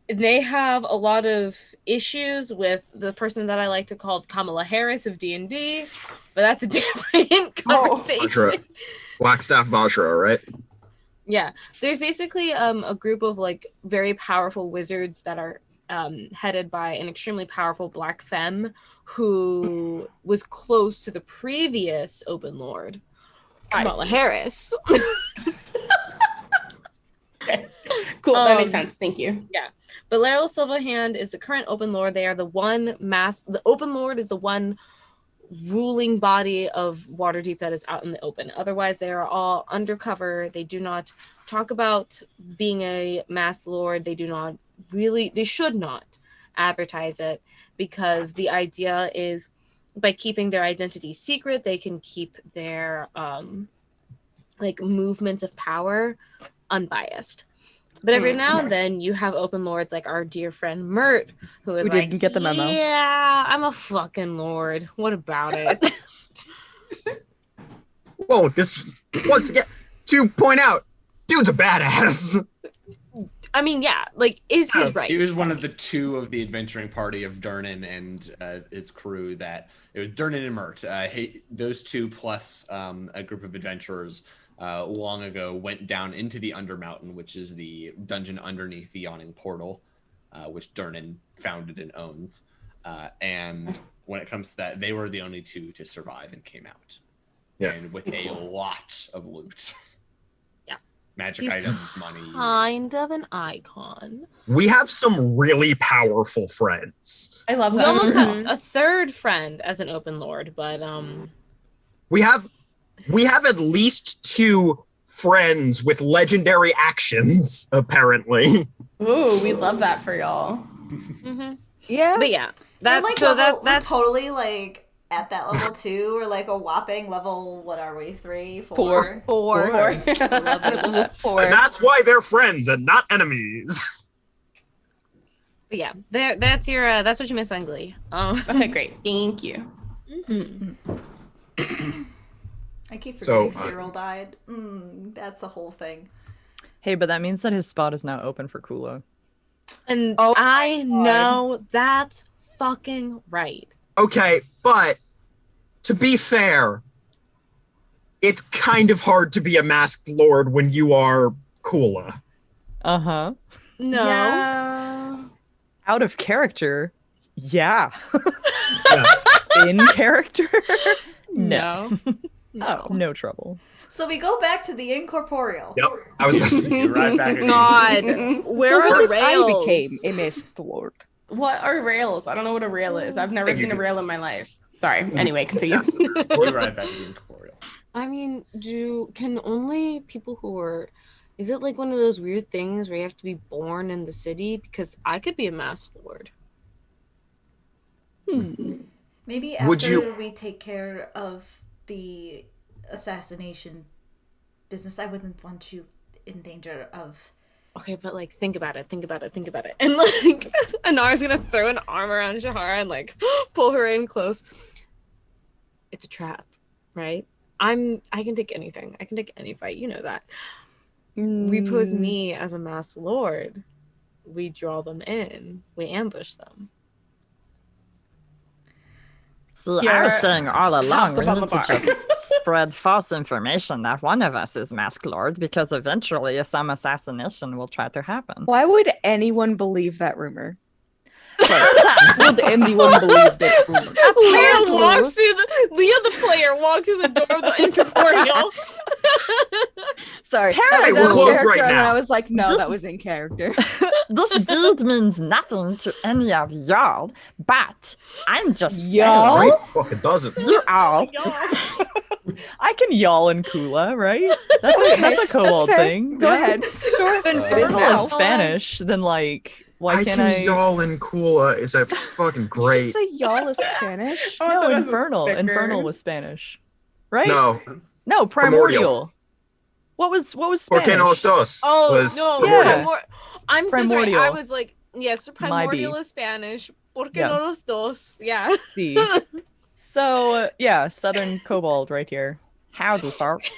They have a lot of issues with the person that I like to call Kamala Harris of D&D, but that's a different conversation. Vajra. Blackstaff Vajra, right? Yeah, there's basically a group of like very powerful wizards that are headed by an extremely powerful black femme who was close to the previous open lord, Kamala Harris. Okay. Cool, that makes sense. Thank you. Yeah, but Laryl Silverhand is the current open lord. They are the one the open lord is the one ruling body of Waterdeep that is out in the open. Otherwise, they are all undercover. They do not talk about being a masked lord. They should not advertise it, because the idea is by keeping their identity secret, they can keep their like movements of power unbiased. But every now and then you have open lords like our dear friend Mert, who didn't get the memo. Yeah, I'm a fucking lord. What about it? Whoa, this once again to point out, dude's a badass. I mean, yeah, like he's right. He was one of the two of the adventuring party of Durnan and his crew. That it was Durnan and Mert. Those two plus a group of adventurers long ago went down into the Undermountain, which is the dungeon underneath the Yawning Portal, which Durnan founded and owns. And when it comes to that, they were the only two to survive and came out. Yeah. And with a lot of loot. Yeah. Magic items, money. Kind of an icon. We have some really powerful friends. I love We that. almost had a third friend as an open lord, but We have at least 2 friends with legendary actions, apparently. Ooh, we love that for y'all. Yeah. but yeah, We're that like so level, that's we're totally like at that level 2. We're like a whopping level. What are we? 3, 4, Four. 4. Four. Level 4. And that's why they're friends and not enemies. But yeah, that's what you miss on Glee. Okay, great. Thank you. I keep So, forgetting Cyril died. That's the whole thing. Hey, but that means that his spot is now open for Kula. And Oh I know that's fucking right. Okay, but to be fair, it's kind of hard to be a masked lord when you are Kula. Uh-huh. No. Yeah. Out of character? Yeah. Yeah. In character? No. No. No trouble. So we go back to the incorporeal. Yep. I was gonna say, You're right back again. God. Where are the rails? I became a masked lord. What are rails? I don't know what a rail is. I've never seen a rail in my life. Sorry. Anyway, continue. yes. You're right back again, corporeal. I mean, can only people who are, is it like one of those weird things where you have to be born in the city? Because I could be a masked lord. Maybe Would after you- we take care of the assassination business, I wouldn't want you in danger of. Okay, but like, think about it. And like, Anar's gonna throw an arm around Shahara and like pull her in close. It's a trap, right? I can take anything. I can take any fight. You know that. We pose me as a masked lord. We draw them in. We ambush them. See, I You're was saying all along, house we above need the to bar. just spread false information that one of us is Masked Lord, because eventually some assassination will try to happen. Why would anyone believe that rumor? Would anyone believe that rumor? Leah the player walks through the door of the incorporeal. Sorry. Hey, I we're was closed character right and then now. I was like, no, This- that was in character. This deed means nothing to any of y'all, but I'm just Y'all? saying, Right? Fuck, it doesn't. you all. I can y'all and Kula, right? That's a kobold fair. thing. Go Yeah. ahead. Sure. If It is Infernal now. is Spanish, then like, why I can't can I? y'all in Kula is a fucking Did great. you say y'all is Spanish? I want No, that as a Infernal. sticker. Infernal was Spanish, right? No, No, Primordial. Primordial. What was Spanish? Porque no los dos Oh was no! Yeah. primordial. I'm so sorry. I Primordial. was like, yes, Might primordial be. is Spanish. Porque Yeah. no los dos? Yeah. See. So, yeah, Southern Kobold right here. Howdy, folks.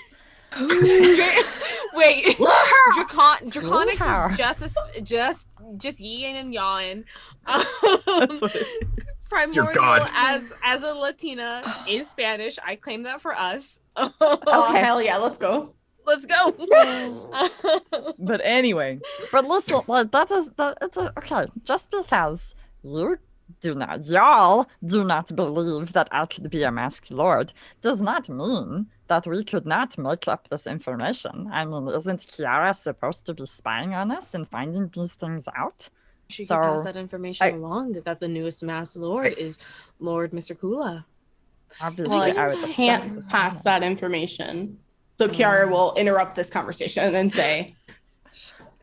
Wait, Draconics Yeehaw. is just yin and yang. That's what it Primordial God. as a Latina is Spanish. I claim that for us. Oh, Okay. hell yeah, let's go. Let's go. But anyway, But listen, like okay. Just because y'all do not believe that I could be a masked lord, does not mean that we could not make up this information. I mean, isn't Kiahra supposed to be spying on us and finding these things out? She So, could pass that information I- along that the newest masked lord is Lord Mr. Kula. Obviously, Well, I I would accept can't this. pass that information. So Kiahra will interrupt this conversation and say,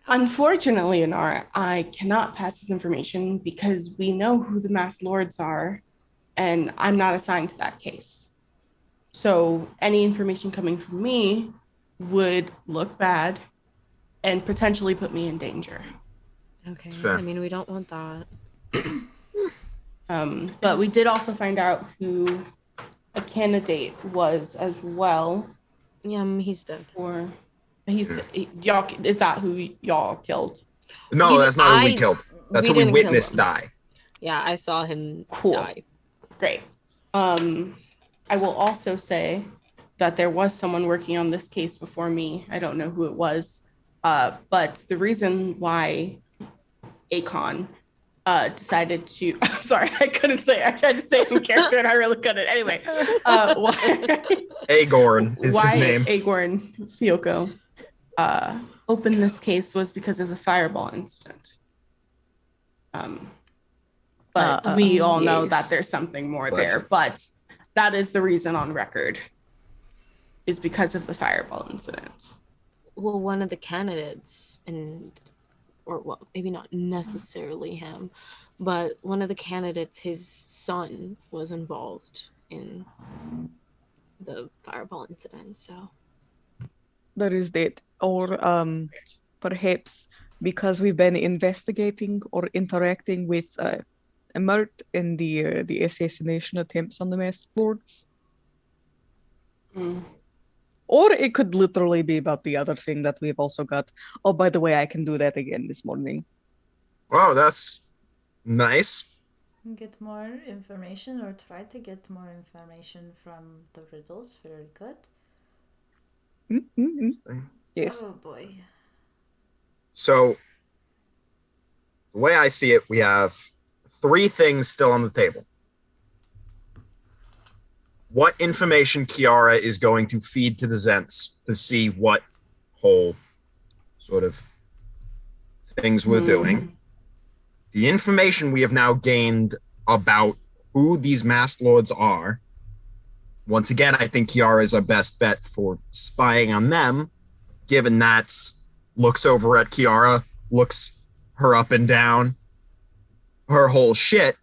unfortunately, Inara, I cannot pass this information because we know who the masked lords are, and I'm not assigned to that case. So any information coming from me would look bad and potentially put me in danger. Okay. Fair. I mean, we don't want that. But we did also find out who a candidate was as well. Yeah, he's dead. Or y'all, is that who y'all killed? No, that's not who we killed. That's who we didn't kill witnessed him. die. Yeah, I saw him Cool. die. Great. I will also say that there was someone working on this case before me. I don't know who it was. But the reason why Akon decided to, I'm sorry, I couldn't say it. I tried to say it in character and I really couldn't. Anyway, why Agorn is his name. Agorn Fuoco opened this case was because of the fireball incident. But we all know that yes. there's something more Pleasure. there. But that is the reason on record, is because of the fireball incident. Well, one of the candidates, or well, maybe not necessarily him, but one of the candidates, his son was involved in the fireball incident. So There is that. Or perhaps because we've been investigating or interacting with Emert in the assassination attempts on the masked lords. Or it could literally be about the other thing that we've also got. Oh, by the way, I can do that again this morning. Wow, that's nice. Get more information or try to get more information from the riddles. Very good. Yes. Oh boy. So, the way I see it, we have 3 things still on the table. What information Kiahra is going to feed to the Zents to see what whole sort of things we're doing. The information we have now gained about who these masked lords are. Once again, I think Kiahra is our best bet for spying on them, given that looks over at Kiahra, looks her up and down, her whole shit.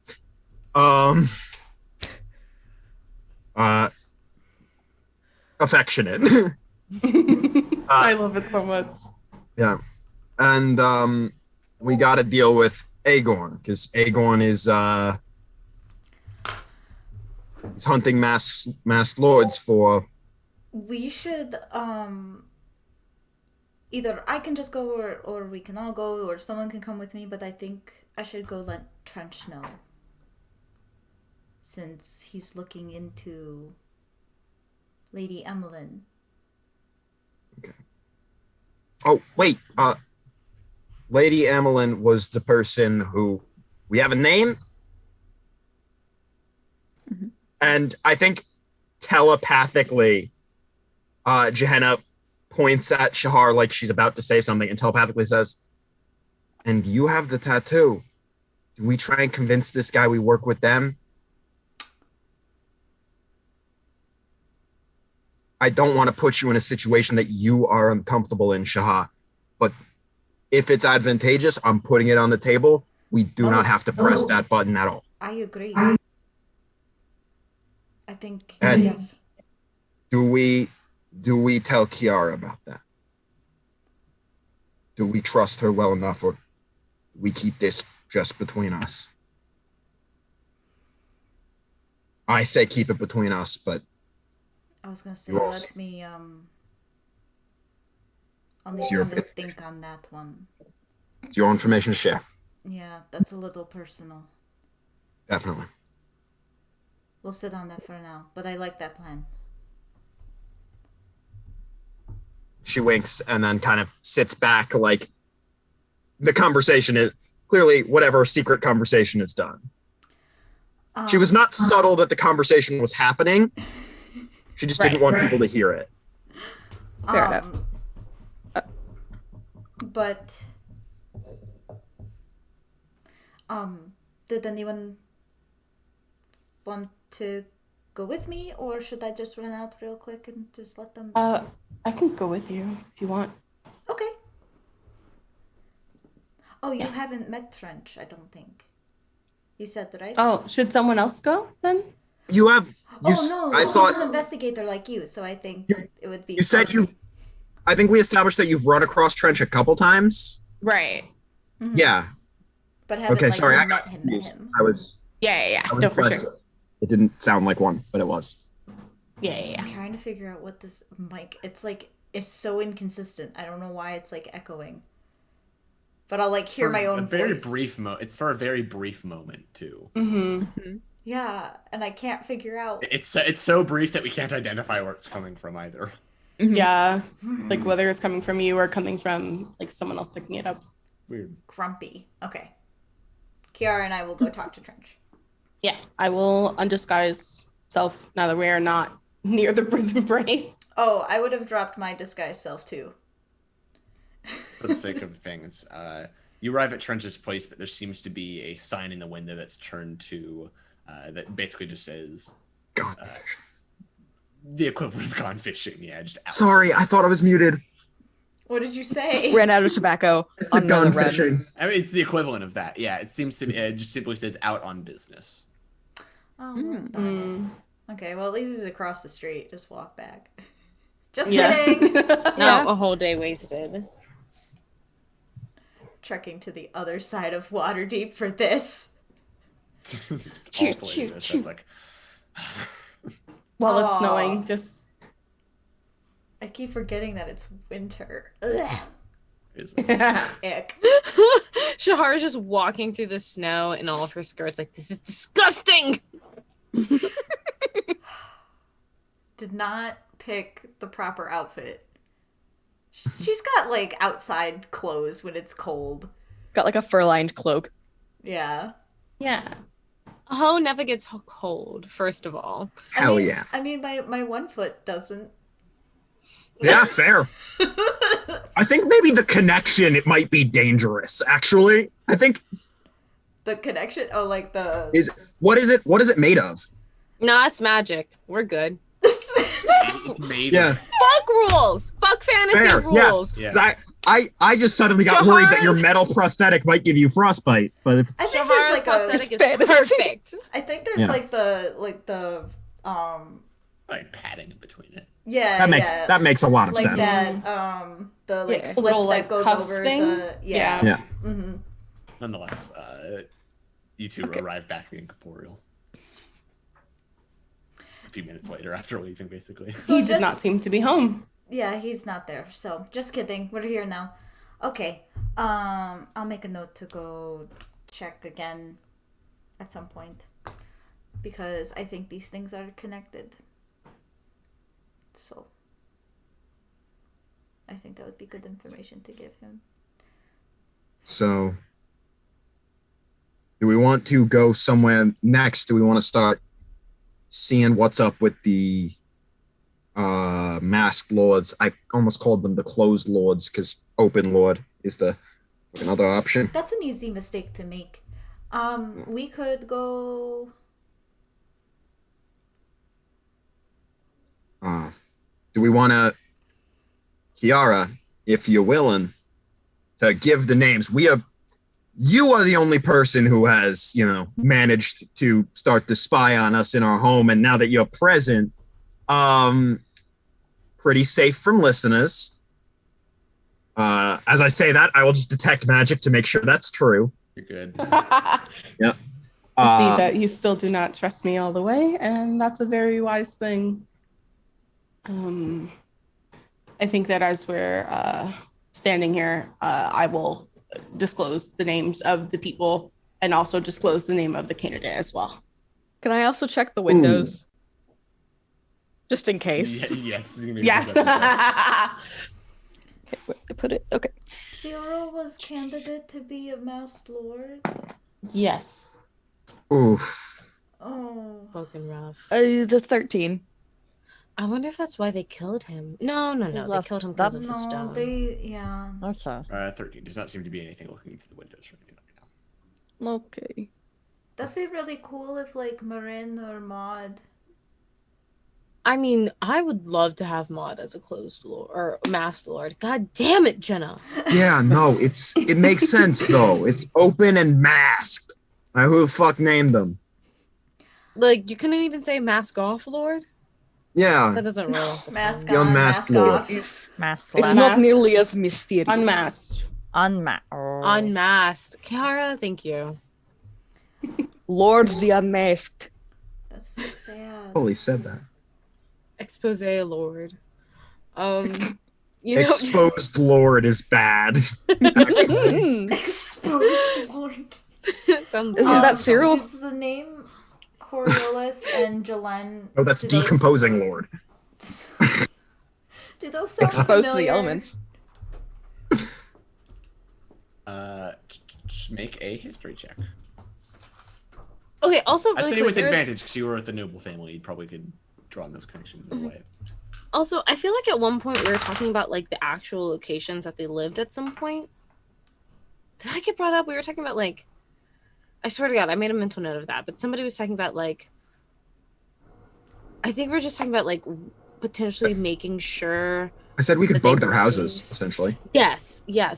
Affectionate. I love it so much. Yeah. And we got to deal with Agorn, because Agorn is he's hunting masked lords for. We should either I can just go or we can all go or someone can come with me, but I think I should go let Trench know. Since he's looking into Lady Emmeline. Okay. Oh, wait. Lady Emmeline was the person who we have a name. And I think telepathically, Gehenna points at Shahar like she's about to say something and telepathically says, "And you have the tattoo. Do we try and convince this guy we work with them?" I don't want to put you in a situation that you are uncomfortable in, Shahar. But if it's advantageous, I'm putting it on the table. We do not have to press that button at all. I agree. I think And- yes. Do we tell Kiahra about that? Do we trust her well enough, or we keep this just between us? I say keep it between us, but I was gonna say You also- let me I'll need It's your time to opinion. think on that one. it's your information to share. Yeah, that's a little personal. Definitely. We'll sit on that for now, but I like that plan. She winks and then kind of sits back like the conversation is clearly whatever secret conversation is done. She was not subtle that the conversation was happening. She just didn't want people to hear it. Fair enough. But did anyone want to go with me, or should I just run out real quick and just let them? I can go with you if you want. Okay. Oh, you Yeah. haven't met Trench, I don't think. You said that, right? Oh, should someone else go then? You have. You, Oh no, I he's thought an investigator like you, so I think it would be. you said you. I think we established that you've run across Trench a couple times. Right. Mhm. Yeah. But haven't Okay. like Sorry, I met got him. confused. Met him. I was. Yeah. I was No, for impressed. sure. It didn't sound like one, but it was. Yeah. I'm trying to figure out what this mic. It's so inconsistent. I don't know why it's like echoing. But I'll like hear For my own a very voice. brief it's for a very brief moment too. Mm-hmm. Yeah, and I can't figure out. It's so brief that we can't identify where it's coming from either. Yeah. Like whether it's coming from you or coming from like someone else picking it up. Weird. Grumpy. Okay. Kiahra and I will go talk to Trench. Yeah. I will undisguise self now that we are not near the prison break. Oh, I would have dropped my disguise self too. For the sake of things, you arrive at Trench's place, but there seems to be a sign in the window that's turned to that basically just says God. the equivalent of gone fishing. Yeah, just out. Sorry, I thought I was muted. What did you say? Ran out of tobacco. I said on gun another run. fishing. I mean, it's the equivalent of that. Yeah, it seems to be. It just simply says out on business. Oh, Mm. darn it. Okay, well, at least it's across the street. Just walk back. Just Yeah. kidding. No, a whole day wasted. Trekking to the other side of Waterdeep for this. All playing this, that's like. While it's Aw. snowing, just I keep forgetting that it's winter. Ugh. is- Ick. Shahara's just walking through the snow in all of her skirts, like, this is disgusting! Did not pick the proper outfit. She's got like outside clothes when it's cold. Got like a fur-lined cloak. Yeah. yeah. Ho never gets cold, first of all. Hell I mean, yeah. I mean, my one foot doesn't. Yeah, fair. I think maybe the connection, it might be dangerous, actually. I think The connection. Oh, like the. what is it made of? No, it's magic. We're good. It's made. Yeah. Fuck rules! Fuck fantasy Fair. rules! Yeah. 'Cause I just suddenly got worried that your metal prosthetic might give you frostbite, but if I it's, think there's Shahara's like prosthetic is fantasy. perfect. I think there's Yeah. like the Like padding in between it. yeah that makes a lot of like sense. that the like Yeah. slip Little, that like, goes cuff over thing? the yeah. Yeah. Mm-hmm. Nonetheless, you two arrive back incorporeal. A few minutes later, after leaving, basically. So He did not seem to be home. Yeah, he's not there. So just kidding. We're here now. Okay. I'll make a note to go check again at some point because I think these things are connected. So I think that would be good information to give him. So do we want to go somewhere next? Do we want to start seeing what's up with the masked lords? I almost called them the closed lords because open lord is the another option. That's an easy mistake to make. We could go. Do we want to, Kiahra, if you're willing, to give the names? You are the only person who has, managed to start to spy on us in our home, and now that you're present, pretty safe from listeners. As I say that, I will just detect magic to make sure that's true. You're good. Yep. I see that you still do not trust me all the way, and that's a very wise thing. I think that as we're standing here, I will disclose the names of the people and also disclose the name of the candidate as well. Can I also check the windows? Just in case. Yes. Yeah. Okay, where to put it? Okay. Cyril was candidate to be a masked lord. Yes. Ooh. Oh. Spoken rough. The 13. I wonder if that's why they killed him. No. They Yes, killed him because of that's- the No, stone. yeah. Okay. 13. Does not seem to be anything looking through the windows or anything right now. Okay. That'd be really cool if like Marin or Maud. I mean, I would love to have Maud as a closed lord or masked lord. God damn it, Jenna. Yeah, no, it makes sense though. It's open and masked. Who the fuck named them? Like, you couldn't even say mask off lord? Yeah. That doesn't roll off the Mask tongue. The on, unmasked mask lord. off. Mask It's left. not Unmasked. nearly as mysterious. Unmasked. Unmasked. Kiahra, thank you. Lord the Unmasked. That's so sad. Holy said that. Expose lord. You know, Exposed lord is bad. Exposed lord. sounds Isn't that Cyril? Does the name Coriolis and Jalen? Oh, that's do those- decomposing lord. Do those sound Exposed to the familiar? elements. Just make a history check. Okay, also I'd really say quick, with there's- advantage because you were with the noble family. You probably could draw on those connections in a way. Also, I feel like at one point we were talking about like the actual locations that they lived at some point. Did that get brought up? We were talking about like, I swear to God, I made a mental note of that. But somebody was talking about like, I think we were just talking about like potentially making sure. I said we could That they bug their were houses, safe. essentially. Yes. Yeah.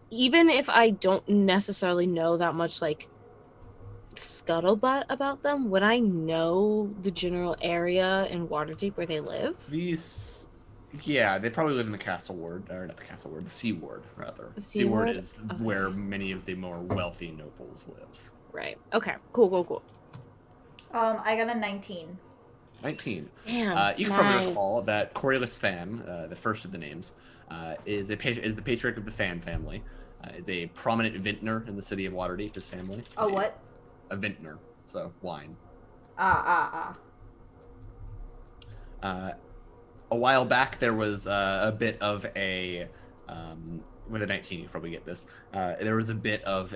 Even if I don't necessarily know that much like scuttlebutt about them, would I know the general area in Waterdeep where they live? These, yeah, they probably live in the castle ward, or not the castle ward, the sea ward rather. The Sea ward Sea is Ward? Okay. where many of the more wealthy nobles live. Right. Okay. Cool. I got a 19. 19. Damn. You can probably Nice. recall that Coriolis Fan, the first of the names, is the patriarch of the Fan family. Is a prominent vintner in the city of Waterdeep. His family. Oh, what? A vintner, so wine. Ah. A while back, there was a bit of a with a 19, you probably get this. There was a bit of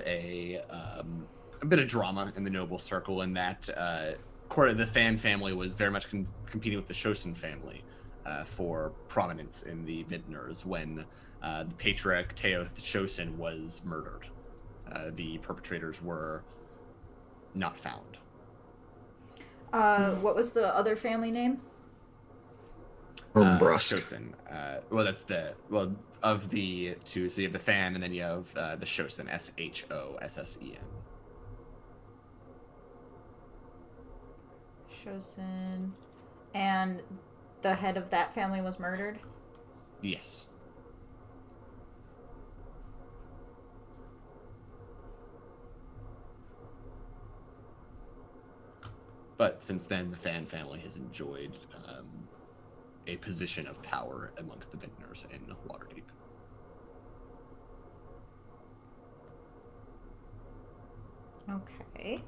drama in the noble circle in that the Fan family was very much competing with the Shosen family for prominence in the vintners when the patriarch Teoth Shosen was murdered. The perpetrators were not found. What was the other family name? Brusque. Shosen. Of the two, so you have the Fan and then you have the Shosen, Shossen. Shosen. And the head of that family was murdered? Yes. But since then, the Fan family has enjoyed a position of power amongst the vintners in Waterdeep. Okay.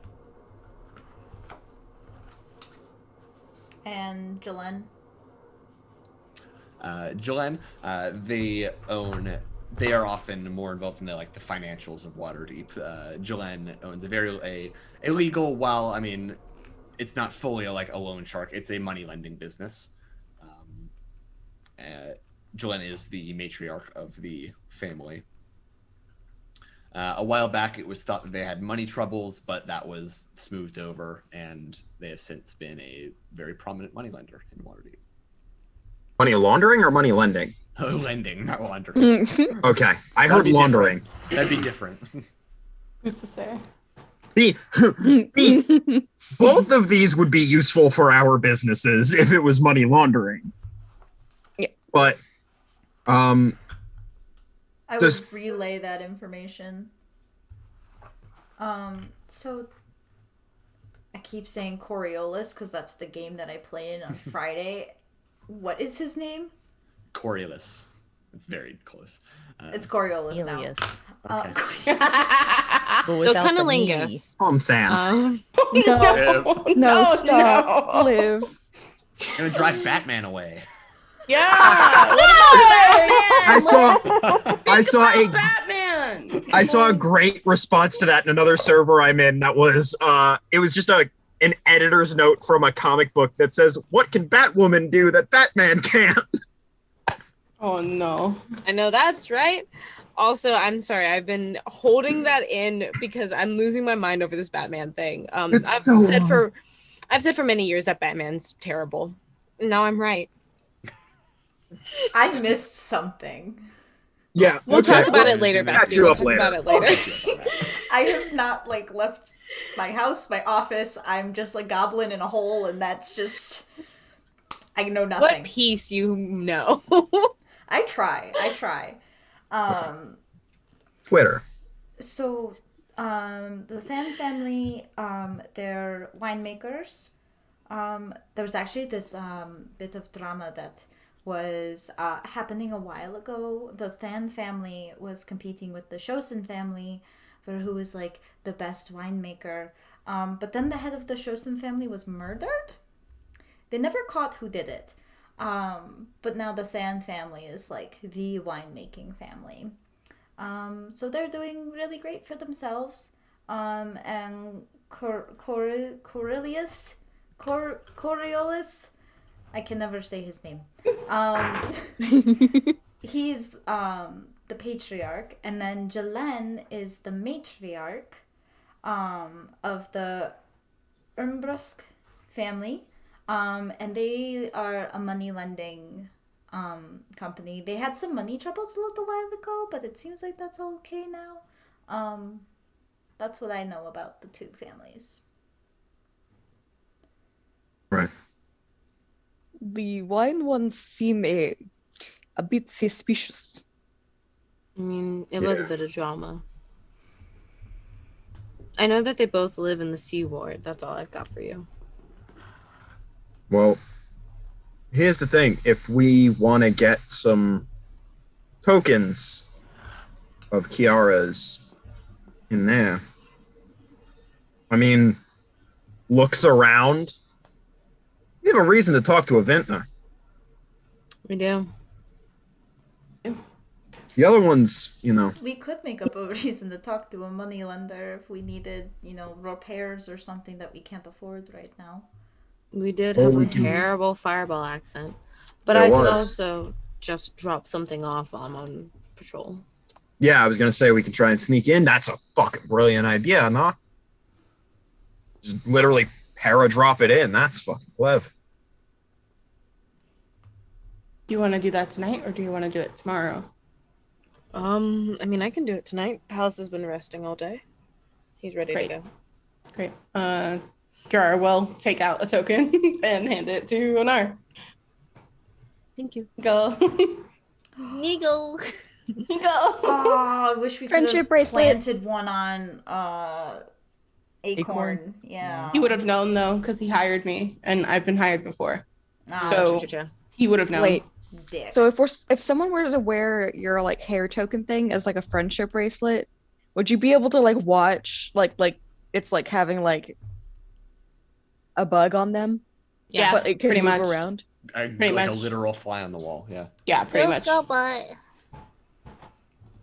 And Jalen? Jalen, they are often more involved in the financials of Waterdeep. Jalen owns a legal, while I mean, it's not fully a loan shark. It's a money lending business. Jalen is the matriarch of the family. A while back, it was thought that they had money troubles, but that was smoothed over, and they have since been a very prominent moneylender in Waterdeep. Money laundering or money lending? Lending, not laundering. Okay, I That'd heard be laundering. That'd be different. Who's to say? Both of these would be useful for our businesses if it was money laundering. Yeah. But I Does- would relay that information. So I keep saying Coriolis because that's the game that I played on Friday. What is his name? Coriolis. It's very close. It's Coriolis now. Alias. Okay. But So without the me. cunnilingus. Sam. No, no, stop. no. Live. Gonna drive Batman away. Yeah. I saw Batman. I saw a great response to that in another server I'm in. That was it was just an editor's note from a comic book that says, "What can Batwoman do that Batman can't?" Oh no. I know that's right. Also, I'm sorry, I've been holding that in because I'm losing my mind over this Batman thing. It's I've so said for many years that Batman's terrible. Now I'm right. I missed something. Yeah, We'll okay. talk about it later, Catch Bestie. you We'll up talk later. about it later. I have not left my house, my office. I'm just a goblin in a hole, and that's just I know What nothing. piece you know? I try. Twitter. So, the Than family, they're winemakers. There was actually this bit of drama that was happening a while ago. The Than family was competing with the Shosen family for who was like the best winemaker. But then the head of the Shosen family was murdered. They never caught who did it. But now the Than family is like the winemaking family. So they're doing really great for themselves. And Coriolis, I can never say his name. He's the patriarch, and then Jalen is the matriarch of the Umbrusk family. And they are a money lending company. They had some money troubles a little while ago, but it seems like that's okay now. That's what I know about the two families. Right. The wine ones seem a bit suspicious. I mean, it was a bit of drama. I know that they both live in the Sea Ward. That's all I've got for you. Well, here's the thing. If we want to get some tokens of Kiahra's in there, I mean, looks around, we have a reason to talk to a vintner. We do. The other ones, you know. We could make up a reason to talk to a moneylender if we needed, repairs or something that we can't afford right now. We did Or have we a can- terrible fireball accent. But There I could was. also just drop something off while I'm on patrol. Yeah, I was going to say we can try and sneak in. That's a fucking brilliant idea, no? Just literally para-drop it in. That's fucking clever. Do you want to do that tonight or do you want to do it tomorrow? I mean, I can do it tonight. Palace has been resting all day. He's ready Great. to go. Great. Kiahra will take out a token and hand it to Anar. Thank you. Go. Niggle. Go. Oh, I wish we could Friendship have bracelet. planted one on Acorn. Yeah. He would have known though, because he hired me, and I've been hired before. Oh, So he would have known. Wait, dick. so if someone were to wear your like hair token thing as like a friendship bracelet, would you be able to like watch like it's like having like a bug on them, Yeah, but it can pretty move much. around? Like much. a literal fly on the wall. Yeah. Yeah, pretty much. But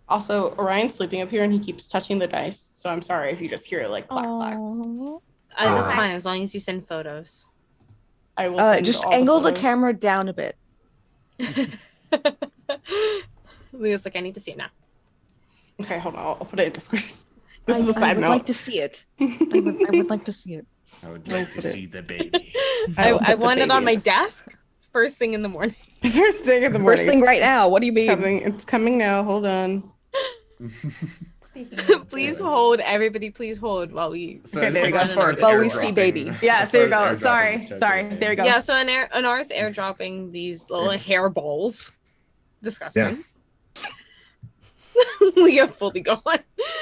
Also, Orion's sleeping up here, and he keeps touching the dice. So I'm sorry if you just hear like clack clacks. That's Ah. fine as long as you send photos. I will send Just all angle the photos. camera down a bit. Leah's like, I need to see it now. Okay, hold on. I'll put it in Discord. This is a I side would note. like to see it. I would like to see it. I would I'll like to put it- see the baby. will I put the want it baby on in my Discord. desk first thing in the morning. First thing in the morning. First thing right now. What do you mean? It's coming now. Hold on. Speaking of Please hold, everybody. Please hold while we. So Okay, there you go. as far as While we airdropping- see baby. Yeah, as there you far go. as airdropping Sorry. is judging Sorry. it. There you go. Yeah, so Anar's airdropping these little hair balls. Disgusting. Leah fully gone.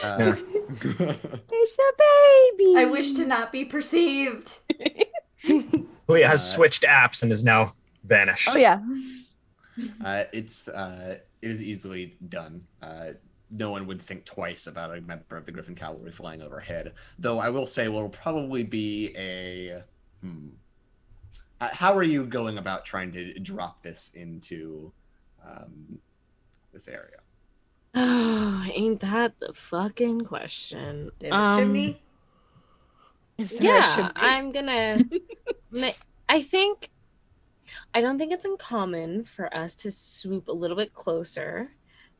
Uh, It's a baby. I wish to not be perceived. Leah has switched apps and is now vanished. Oh yeah. it is easily done. No one would think twice about a member of the Griffin Cavalry flying overhead. Though I will say, will probably be a. How are you going about trying to drop this into this area? Oh, ain't that the fucking question? David Chimney? Is there a Yeah, chimney? I'm gonna. I don't think it's uncommon for us to swoop a little bit closer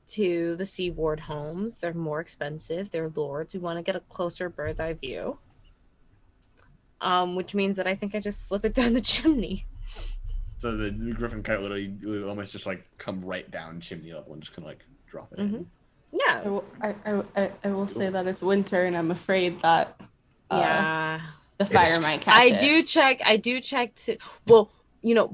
to the Seaward homes. They're more expensive. They're lords. We want to get a closer bird's eye view. Which means that I think I just slip it down the chimney. So the Griffin kite literally almost just like come right down chimney level and just kind of like drop it in. Yeah. I will say that it's winter, and I'm afraid that Yeah. the fire might catch I it. do check to, well,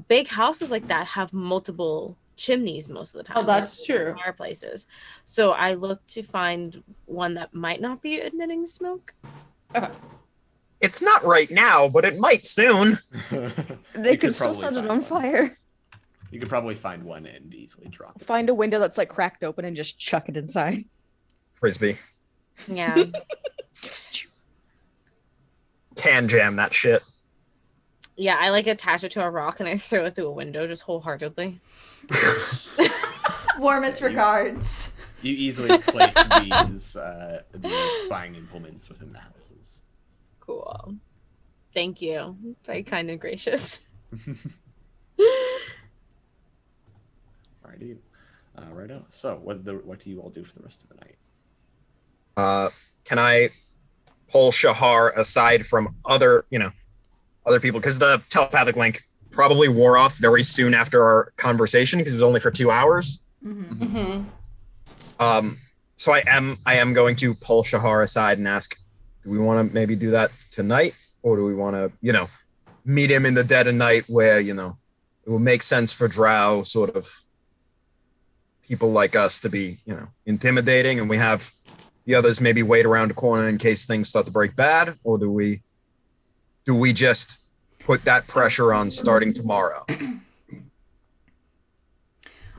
big houses like that have multiple chimneys most of the time. Oh, that's true. Fireplaces. So I look to find one that might not be emitting smoke. Okay. It's not right now, but it might soon. They You could still probably set it find on one. fire. You could probably find one and easily drop it. Find a window that's like cracked open and just chuck it inside. Frisbee. Yeah. Can jam that shit. Yeah, I like attach it to a rock and I throw it through a window just wholeheartedly. Warmest regards. You easily place these spying implements within the houses. Cool. Thank you. Very kind and gracious. Alrighty. Righto. So what do you all do for the rest of the night? Can I pull Shahar aside from other people? Because the telepathic link probably wore off very soon after our conversation because it was only for 2 hours. Mm-hmm. So I am going to pull Shahar aside and ask, do we want to maybe do that tonight? Or do we want to, meet him in the dead of night where, it will make sense for Drow sort of people like us to be, intimidating, and we have the others maybe wait around a corner in case things start to break bad? Or do we just put that pressure on starting tomorrow?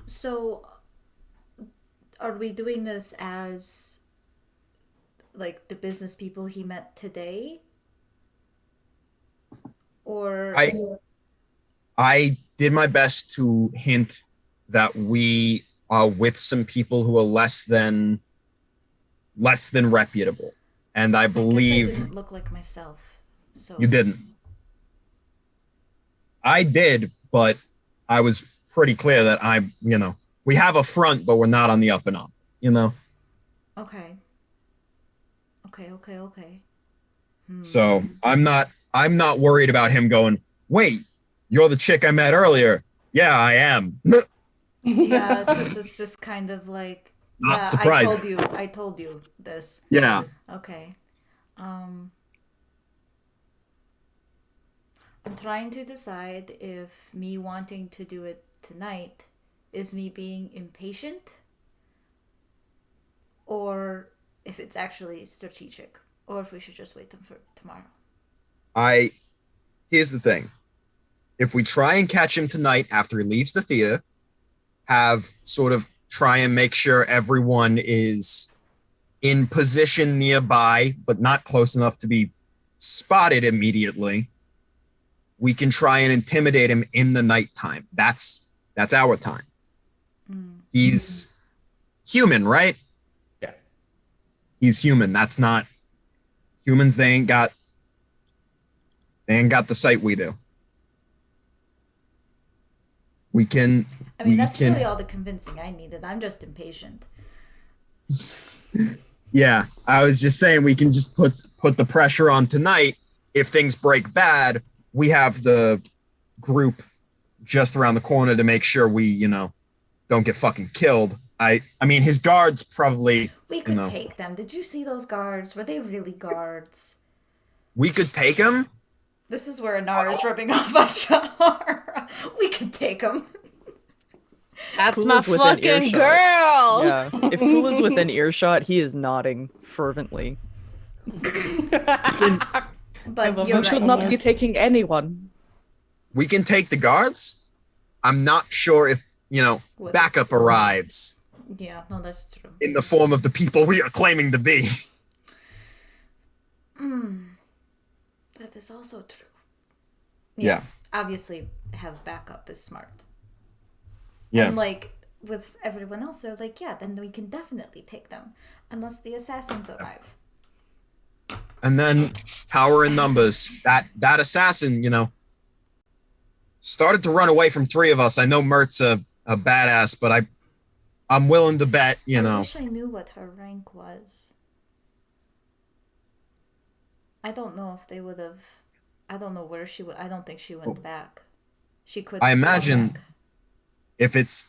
So, are we doing this as like the business people he met today? Or I did my best to hint that we are with some people who are less than reputable, and I I guess I believe didn't look like myself. So you didn't. I did, but I was pretty clear that we have a front, but we're not on the up and up. Okay. So I'm not worried about him going, wait, you're the chick I met earlier. Yeah, I am. Yeah, because it's just kind of like, Not yeah, surprising. I told you this. Yeah. Okay. I'm trying to decide if me wanting to do it tonight is me being impatient, or if it's actually strategic, or if we should just wait them for tomorrow. Here's the thing. If we try and catch him tonight after he leaves the theater, have sort of try and make sure everyone is in position nearby, but not close enough to be spotted immediately, we can try and intimidate him in the nighttime. That's our time. He's human, right? Yeah. He's human. That's not humans. They ain't got the sight we do. We can. I mean, we that's can, really all the convincing I needed. I'm just impatient. Yeah, I was just saying we can just put the pressure on tonight. If things break bad, we have the group just around the corner to make sure we, don't get fucking killed. I mean, his guards probably. We could take them. Did you see those guards? Were they really guards? We could take him. This is where Anar is rubbing off on Shahar. We could take them. That's Cool my is within fucking earshot. girl. Yeah. If Cool is within earshot, he is nodding fervently. But love you're We that should right. not be Yes. taking anyone. We can take the guards. I'm not sure if, What- backup arrives Yeah, no, that's true. in the form of the people we are claiming to be. That is also true. Yeah. Obviously, have backup is smart. Yeah. And like with everyone else, they're like, yeah, then we can definitely take them, unless the assassins arrive. And then power in numbers. That assassin, started to run away from 3 of us. I know Mert's a badass, but I'm willing to bet, I wish I knew what her rank was. I don't know if they would have. I don't know where she would. I don't think she went back. She could. I have gone imagine back. if it's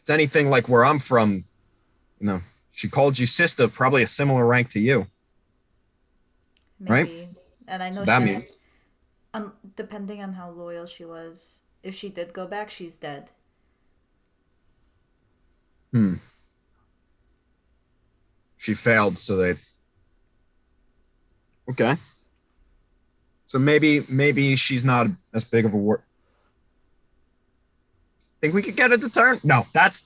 anything like where I'm from, she called you sister, probably a similar rank to you. right? Maybe. And I know So that she. means Depending on how loyal she was, if she did go back, she's dead. she failed, so they. Okay. So maybe she's not as big of a war. Think we could get it to turn? No, that's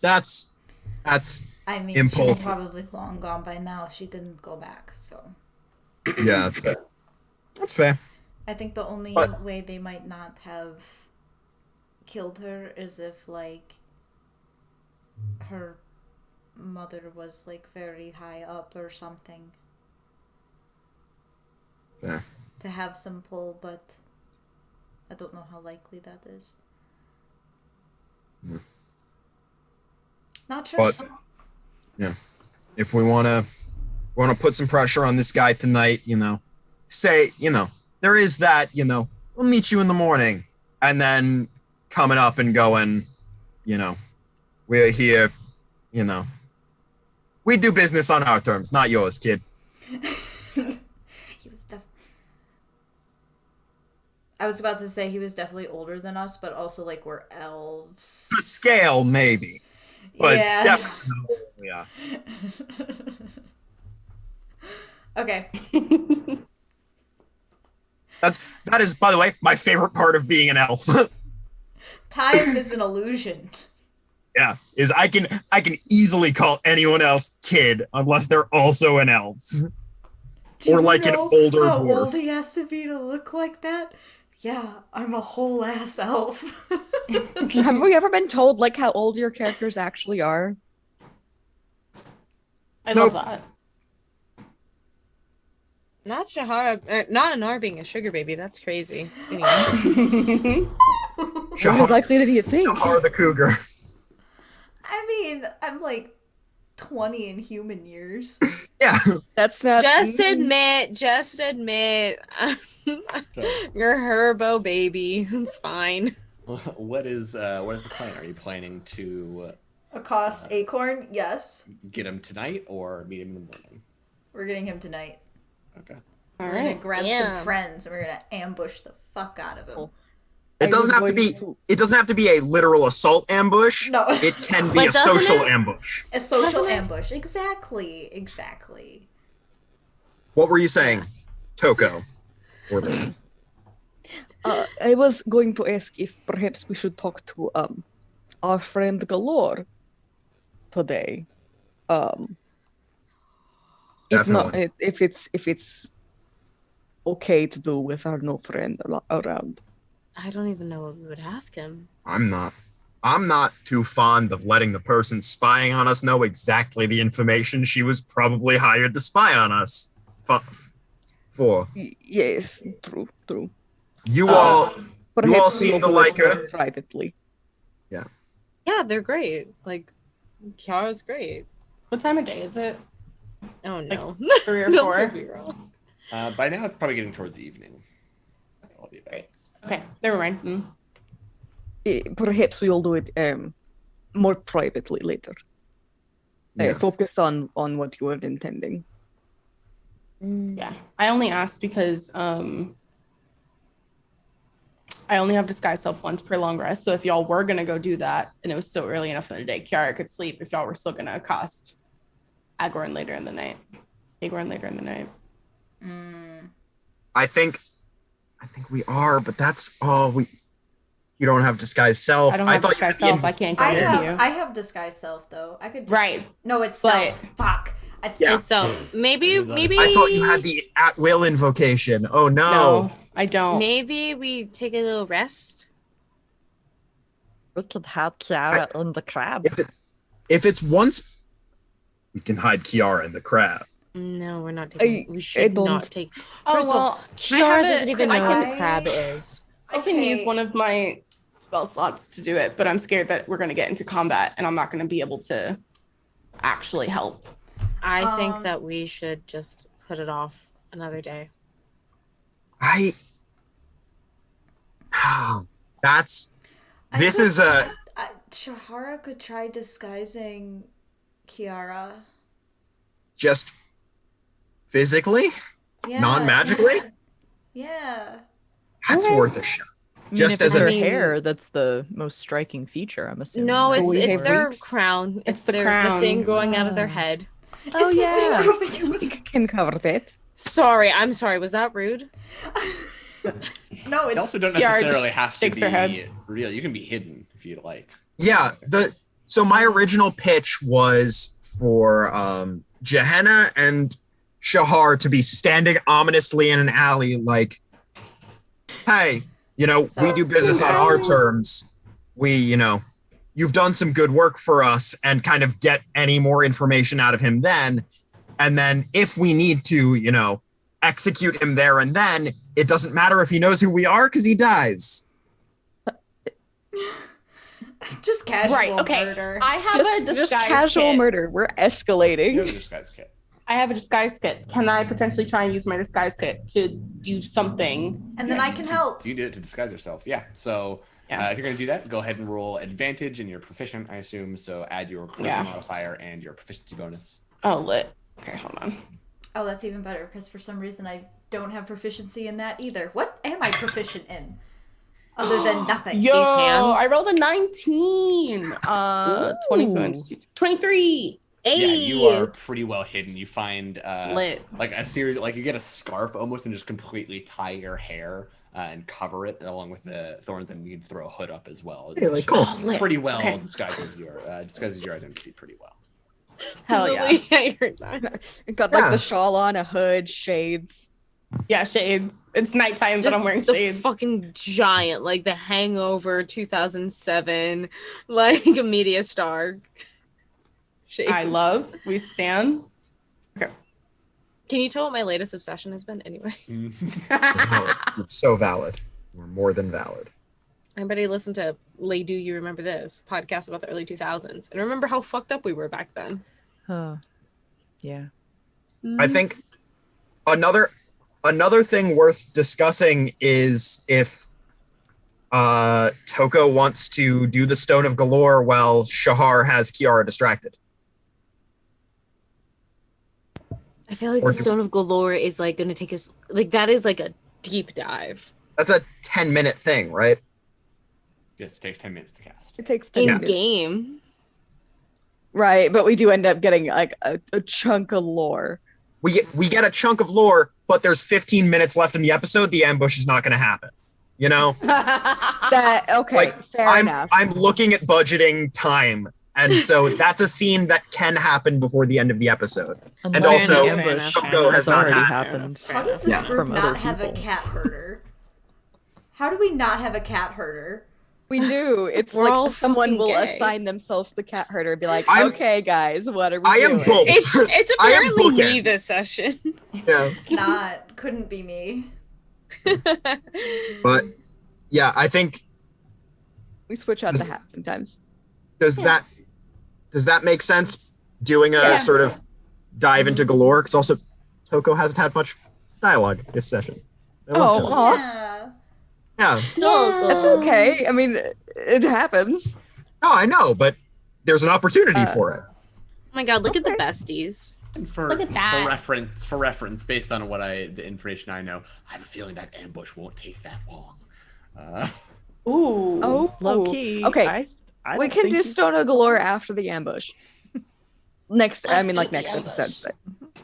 I mean, impulsive. she's probably long gone by now if she didn't go back. So Yeah, that's fair. That's fair. I think the only But- way they might not have killed her is if like her mother was like very high up or something Fair. to have some pull, but I don't know how likely that is. Not sure. But yeah, if we wanna put some pressure on this guy tonight, say, there is that, we'll meet you in the morning, and then coming up and going, we're here, we do business on our terms, not yours, kid. He was I was about to say he was definitely older than us, but also like we're elves. To scale, maybe, but Yeah. definitely, yeah. Okay. That is, by the way, my favorite part of being an elf. Time is an illusion. Yeah, is I can easily call anyone else kid unless they're also an elf. Do Or you like an know older how dwarf. old he has to be to look like that? Yeah, I'm a whole ass elf. Have we ever been told like how old your characters actually are? I Nope. love that. Not Shahara, not Anar being a sugar baby. That's crazy. Anyway. How Shahar, likely did you think? Shahar the cougar. I mean, I'm like 20 in human years. Yeah. That's not. Just admit. You're Herbo baby. It's fine. What is the plan? Are you planning to Accost Acorn? Yes. get him tonight or meet him in the morning? We're getting him tonight. Okay. All We're gonna right. grab Yeah. some friends and we're gonna ambush the fuck out of him. Cool. It doesn't have to be. It doesn't have to be a literal assault ambush. No. It can be But a doesn't social it- ambush. A social Doesn't it- ambush. Exactly. What were you saying, Toko? Or I was going to ask if perhaps we should talk to our friend Galore today. If not, Definitely. if it's okay to do with our no friend around. I don't even know what we would ask him. I'm not too fond of letting the person spying on us know exactly the information she was probably hired to spy on us for. Yes, true. You all Perhaps seem we'll to do like it her. privately. Yeah, they're great. Like, Kiara's great. What time of day is it? Oh no. 3 or Don't 4? prove me wrong. By now it's probably getting towards the evening. All the Great. events. Okay, never mind. Perhaps we'll do it more privately later. Yeah. Focus on what you were intending. Yeah, I only asked because I only have disguise self once per long rest. So if y'all were gonna go do that, and it was still early enough in the day, Kiahra could sleep. If y'all were still gonna accost Agorn later in the night. I think we are, but that's all we. You don't have disguise self. I don't have thought disguise you had self. I can't go with you. I have disguise self though. I could just, Right. No, it's But- self. Fuck. It's Yeah. It's so maybe I thought you had the at will invocation. Oh no. No, I don't. maybe we take a little rest. We could have Kiahra in the crab. If it's once, we can hide Kiahra in the crab. No, we're not taking. We I should don't- not take. Oh First of all, well, Kiahra doesn't even know what the I- crab is. I can use one of my spell slots to do it, but I'm scared that we're gonna get into combat and I'm not gonna be able to actually help. I think Um, that we should just put it off another day. That's. I This could- is a. Shahara could try disguising Kiahra. Just physically, Yeah. non-magically. Yeah. That's Okay. worth a shot. I mean, Just if as it's a. her mean- hair, that's the most striking feature, I'm assuming. No, right? it's we it's have their wigs? crown. It's It's the their crown. the thing growing out of their Ah. head. Oh, It's the yeah. thing growing We out can cover that. Sorry, I'm sorry. Was that rude? of- No, You it's also don't Kiahra necessarily just have to shakes her head. be real. You can be hidden if you like. Yeah. So my original pitch was for Gehenna and Shahar to be standing ominously in an alley, like, "Hey, we do business on our terms. We, you've done some good work for us," and kind of get any more information out of him then. And then if we need to, execute him there and then, it doesn't matter if he knows who we are because he dies. just casual Right, okay. murder. I have a disguise Just casual kit. murder. We're You have escalating. a disguise kit. I have a disguise kit. Can I potentially try and use my disguise kit to do something? And then I can help. You did it to disguise yourself. Yeah. So Yeah. if you're going to do that, go ahead and roll advantage, and you're proficient, I assume. So add your charisma Yeah. modifier and your proficiency bonus. Oh, lit. Okay, hold on. Oh, that's even better because for some reason I don't have proficiency in that either. What am I proficient in? Other than nothing. Yo, hands? I rolled a 19. 22 and 23. Yeah, you are pretty well hidden. You find Lit. like a series, like you get a scarf almost, and just completely tie your hair and cover it along with the thorns, and you can throw a hood up as well. Hey, like, which cool. lit. Pretty well Okay. disguises your identity pretty well. Hell yeah. I heard that. Got like Yeah. the shawl on, a hood, shades. Yeah, shades. It's nighttime, but I'm wearing the shades. fucking giant, like the Hangover 2007, like media star. Shades. I love. We stand. Can you tell what my latest obsession has been? Anyway, So valid. We're more than valid. anybody listen to "Lay Do You Remember This" podcast about the early 2000s and remember how fucked up we were back then? Huh. Yeah. I think another thing worth discussing is if Toko wants to do the Stone of Galore while Shahar has Kiahra distracted. I feel like Or the do- Stone of Galore is like gonna take us like that is like a deep dive That's a 10-minute thing, right? Just takes 10 minutes to cast. It takes 10 in minutes. game. Right, but we do end up getting like a chunk of lore. We get a chunk of lore, but there's 15 minutes left in the episode. The ambush is not going to happen. That okay, Like, fair enough. I'm looking at budgeting time, and so that's a scene that can happen before the end of the episode. And Unless also, the ambush Toko has not already had- happened. How does this Yeah. group From other not have a people. cat herder? How do we not have a cat herder? We do. It's We're all like someone fucking will gay. assign themselves the cat herder, be like, I'm- okay, guys, what are we I am doing? both. It's I am apparently me bookends. this session. Yeah. It's not. Couldn't be me. But yeah, I think We switch out the hat sometimes. does that make sense? Doing a Yeah. sort of dive into Galore, because also Toko hasn't had much dialogue this session. I love Oh, Toko. aw. Yeah. Yeah. It's okay. I mean, it happens. No, I know, but there's an opportunity for it. Oh my god, look at the Okay. besties. And for Look at that. reference, based on the information I know, I have a feeling that ambush won't take that long. Ooh. Oh, Low key. Okay, I we don't can think do he's- Stoner Galore after the ambush. Next, I Let's mean, do like the next ambush. episode. But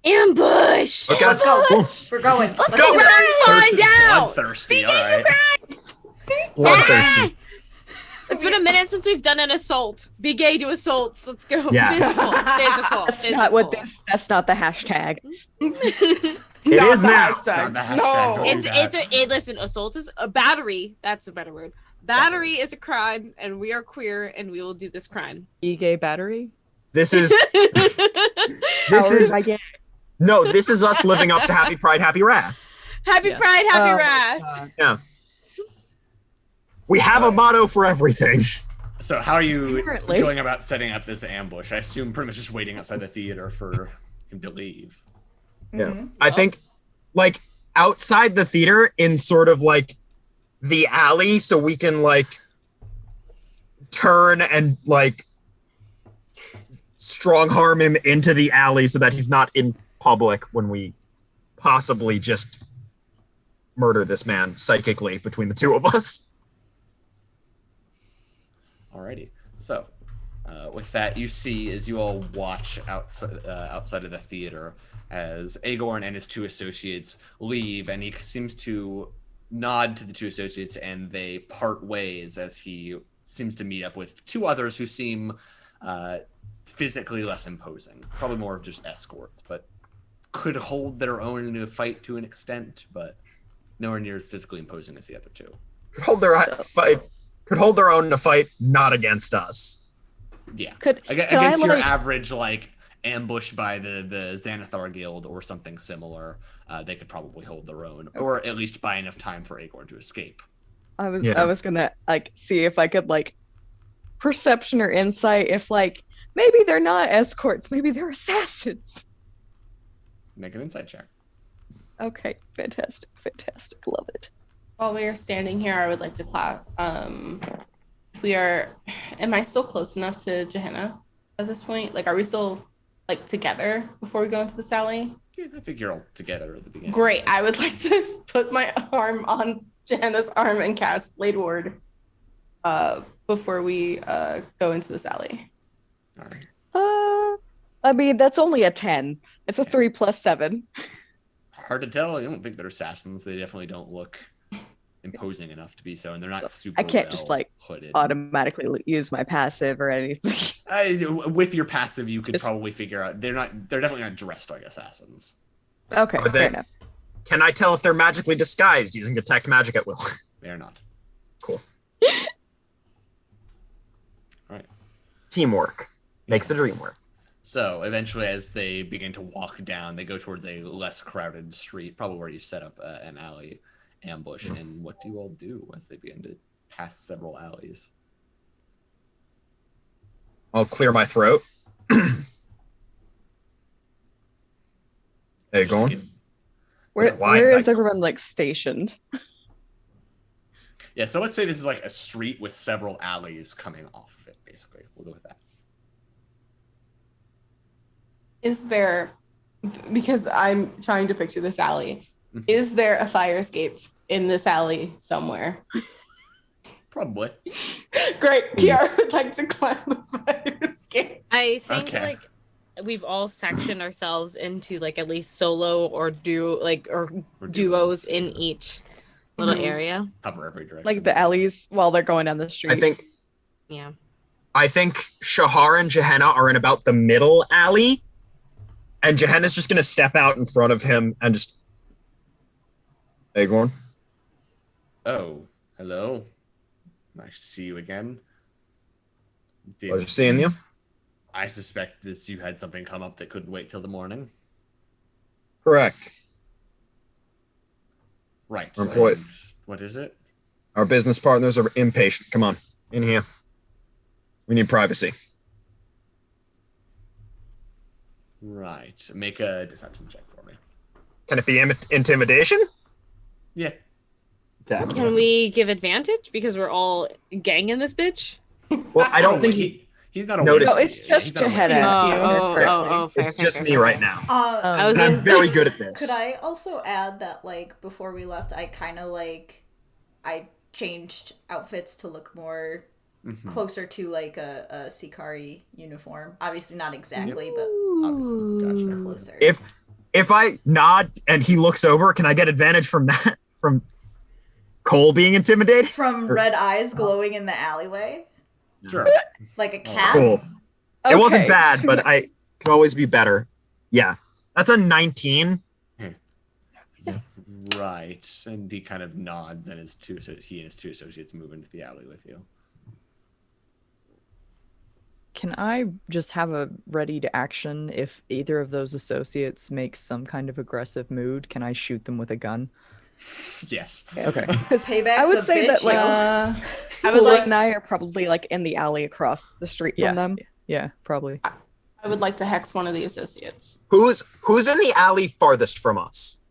Ambush! Okay. Let's go. Cool. We're going. Let's go. Find out! Bloodthirsty, all right. Bloodthirsty. It's been a minute since we've done an assault. Be gay to assaults. Let's go. Yes. Physical. That's not what this. That's not the hashtag. It Not is the now. hashtag. Not the hashtag, No. don't do that. Listen, assault is a battery. That's a better word. Battery is a crime, and we are queer, and we will do this crime. E-gay battery. This is I get. no. This is us living up to Happy Pride, Happy Wrath. Happy Yes. Pride, Happy Oh, Wrath. Yeah. We have a motto for everything. So how are you Apparently. going about setting up this ambush? I assume pretty much just waiting outside the theater for him to leave. Yeah. I think like outside the theater in sort of like the alley so we can like turn and like strong harm him into the alley so that he's not in public when we possibly just murder this man psychically between the two of us. Alrighty. So, with that, you see as you all watch outside of the theater as Agorn and his two associates leave, and he seems to nod to the two associates, and they part ways as he seems to meet up with two others who seem physically less imposing, probably more of just escorts, but could hold their own in a fight to an extent, but nowhere near as physically imposing as the other two. Could hold their own in a fight, not against us. Yeah. Could Against I, your like- average, like, ambush by the Xanathar Guild or something similar, they could probably hold their own, or at least buy enough time for Agorn to escape. I was Yeah. gonna like see if I could like perception or insight if like maybe they're not escorts, maybe they're assassins. Make an insight check. Okay, fantastic, love it. While we are standing here, I would like to clap. Am I still close enough to Gehenna at this point? Like, are we still like together before we go into the alley? Yeah, I think you're all together at the beginning. Great. I would like to put my arm on Gehenna's arm and cast Blade Ward before we go into this alley. All right. I mean that's only a 10. It's a 3 + 7. Hard to tell. I don't think they're assassins. They definitely don't look imposing enough to be so, and they're not super. I can't just well like hooded. automatically use my passive or anything. With your passive, you could Just- probably figure out they're definitely not dressed like assassins. Okay, But fair then- enough. Can I tell if they're magically disguised using detect magic at will? They're not. Cool. Right. Teamwork makes the dream work. So eventually, as they begin to walk down, they go towards a less crowded street, probably where you set up an alley ambush. And what do you all do as they begin to pass several alleys? I'll clear my throat. Hey, going? Where Why- where like- is everyone like stationed? Yeah, so let's say this is like a street with several alleys coming off of it, basically. We'll go with that. Is there, because I'm trying to picture this alley, Mhm. is there a fire escape in this alley somewhere? Probably. Great. Kiahra would like to climb the fire escape. I think Okay. like we've all sectioned ourselves into like at least solo or Or duos in each little Mhm. area. Cover every direction. Like the alleys while they're going down the street. Yeah. I think Shahar and Gehenna are in about the middle alley, and Gehenna's just gonna step out in front of him and just. Hey, Gorn. Oh, hello. Nice to see you again. Pleasure seeing you. I suspect this you had something come up that couldn't wait till the morning. Correct. Right. We're employed. and What is it? Our business partners are impatient. Come on, in here. We need privacy. Right. Make a deception check for me. Can it be intimidation? Yeah. Can we give advantage because we're all gang in this bitch? Well, I don't think he's not a noticed- No, it's just Gehenna. Fair, It's fair, just fair, me fair, right fair. now. I was And I'm in- very good at this. Could I also add that, like, before we left, I kind of, like, I changed outfits to look more Mhm. closer to like a Sikari uniform. Obviously not exactly, but Obviously. Gotcha. closer. If I nod and he looks over, can I get advantage from that? From Cole being intimidated? From red eyes glowing in the alleyway, Sure. like a cat. Cool. It wasn't Okay. bad, but I can always be better. Yeah. That's a 19. Right. And he kind of nods, and he and his two associates move into the alley with you. Can I just have a ready to action if either of those associates makes some kind of aggressive mood? Can I shoot them with a gun? Yes. Okay. Payback's I would a say bitch, that like yo. I would Fula like and I are probably like in the alley across the street Yeah. from them. Yeah, probably. I would like to hex one of the associates. Who's in the alley farthest from us?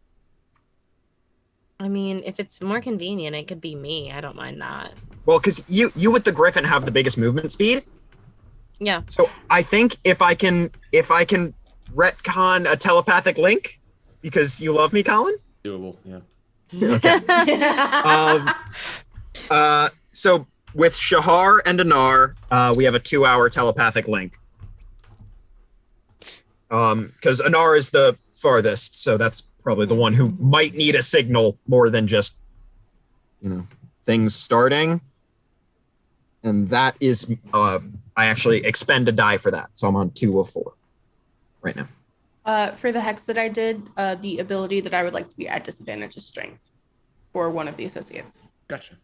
I mean, if it's more convenient, it could be me. I don't mind that. Well, because you with the Griffin have the biggest movement speed. Yeah. So I think if I can retcon a telepathic link, because you love me, Colin. Doable. Yeah. So with Shahar and Anar, we have a 2-hour telepathic link. Because Anar is the farthest, so that's probably the one who might need a signal more than just, things starting. And that is, I actually expend a die for that, so I'm on 2 of 4 right now. For the hex that I did, the ability that I would like to be at disadvantage is strength for one of the associates. Gotcha.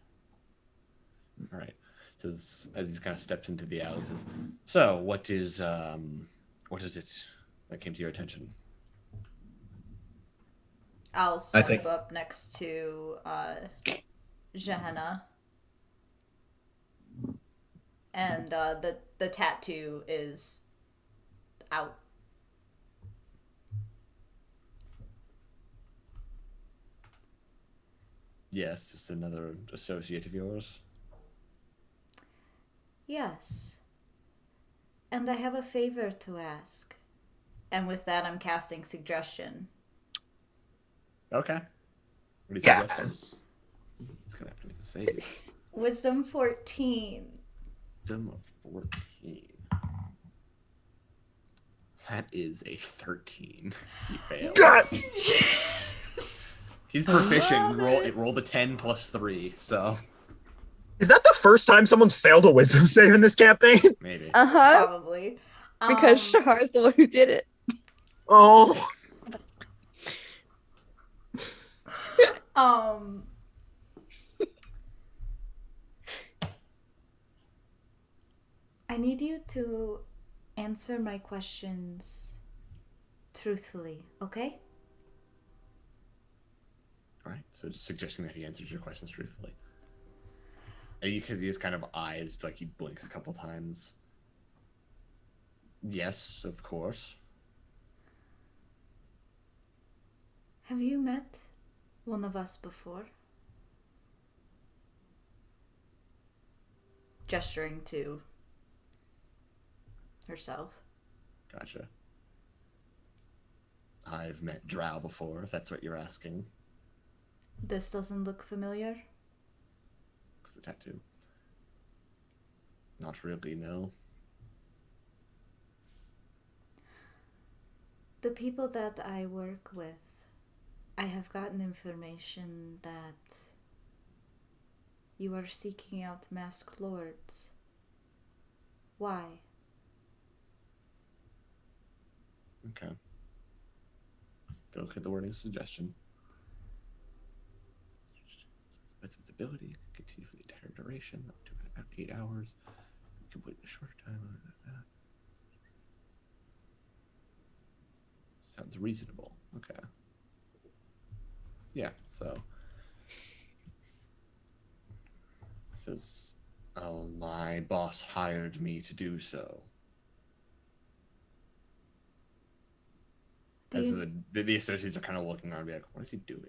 All right. Says as he kind of steps into the alley, says, "So, what is it that came to your attention?" I'll step think- up next to Gehenna. And the tattoo is out. Yes, just another associate of yours. Yes. And I have a favor to ask. And with that, I'm casting suggestion. Okay. What do you suggest? Yes. It's gonna have to make a save. Wisdom 14. Wisdom of 14. That is a 13. He fails. Yes. He's proficient. Roll the 10 plus 3, so Is that the first time someone's failed a wisdom save in this campaign? maybe. Probably. Because Shahar's the one who did it. Oh. I need you to answer my questions truthfully, okay? All right. So just suggesting that he answers your questions truthfully. Because he has kind of eyes, like he blinks a couple times. Yes, of course. Have you met one of us before? Gesturing to herself. Gotcha. I've met Drow before, if that's what you're asking. This doesn't look familiar. It's the tattoo. Not really, no. The people that I work with, I have gotten information that you are seeking out masked lords. Why? Okay. Go look at the wording suggestion. That's its ability. Continue for the entire duration, up to about 8 hours. You can put in a shorter time. Sounds reasonable. Okay. Yeah, so. Says, oh, my boss hired me to do so. Do As you, the associates are kind of looking around, be like, what is he doing?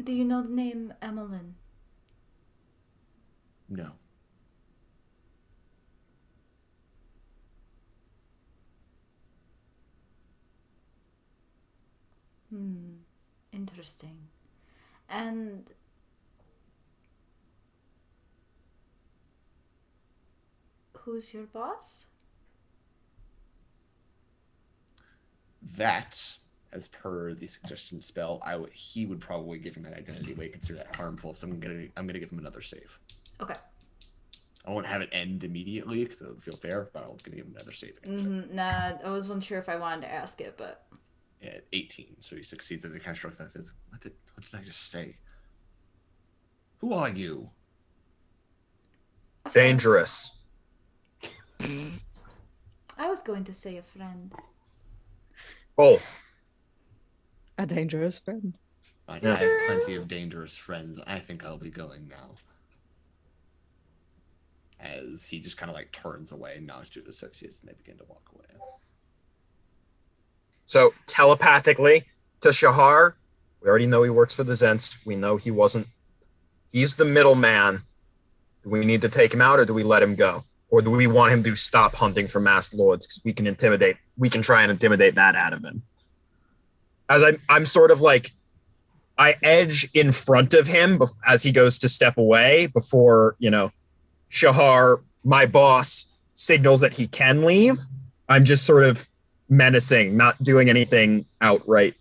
do you know the name Emmeline? No. Interesting. And who's your boss? That, as per the suggestion spell, he would probably give him that identity away, consider that harmful. So I'm gonna give him another save. Okay. I won't have it end immediately because it doesn't feel fair, but I'm gonna give him another save. Nah, I wasn't sure if I wanted to ask it, but Yeah, 18, so he succeeds as he kind of shrugs that. What did I just say? Who are you? a friend. Dangerous. I was going to say a friend. Both. A dangerous friend. I Yeah. have plenty of dangerous friends. I think I'll be going now. As he just kind of like turns away and nods to his associates, and they begin to walk away. So telepathically to Shahar, we already know he works for the Zents. We know he's the middleman. Do we need to take him out, or do we let him go? Or do we want him to stop hunting for masked lords? Because we can try and intimidate that out of him. As I'm sort of like, I edge in front of him as he goes to step away before, Shahar, my boss, signals that he can leave. I'm just sort of menacing, not doing anything outright.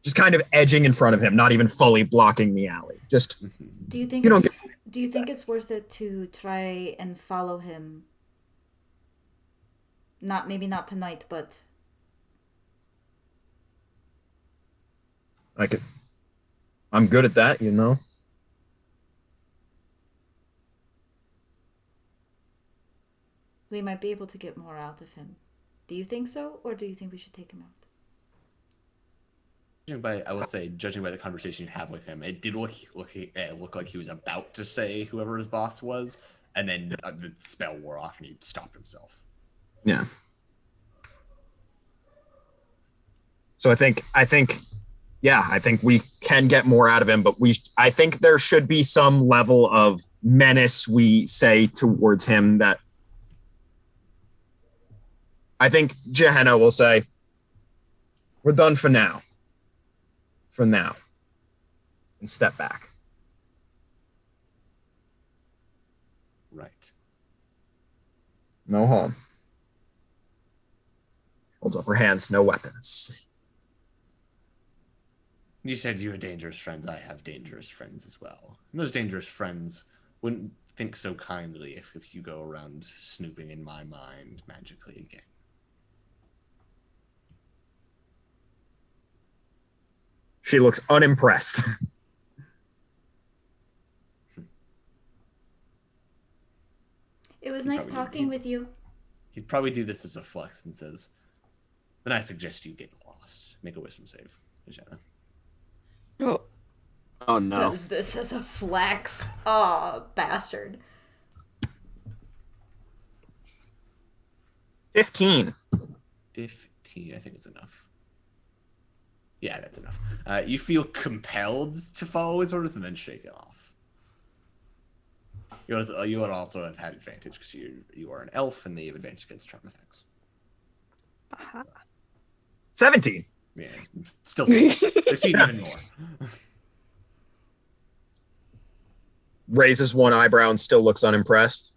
Just kind of edging in front of him, not even fully blocking the alley. Just, Do you think You don't do you think it's worth it to try and follow him? Maybe not tonight, but I'm good at that, we might be able to get more out of him. Do you think so, or do you think we should take him out? Judging by the conversation you have with him, it did look like he was about to say whoever his boss was, and then the spell wore off and he stopped himself. Yeah. So I think we can get more out of him, but I think there should be some level of menace we say towards him that I think Gehenna will say, we're done for now. And step back. Right. No harm. Holds up her hands, no weapons. You said you were dangerous friends. I have dangerous friends as well. And those dangerous friends wouldn't think so kindly if you go around snooping in my mind magically again. She looks unimpressed. It was nice talking with you. He'd probably do this as a flex and says, then I suggest you get lost. Make a wisdom save, Jenna. Oh no. Does this as a flex. Oh, bastard. 15. 15, I think it's enough. Yeah, that's enough. You feel compelled to follow his orders and then shake it off. You would also have had advantage because you are an elf and they have advantage against charm effects. 17. Yeah, still succeed even more. Raises one eyebrow and still looks unimpressed.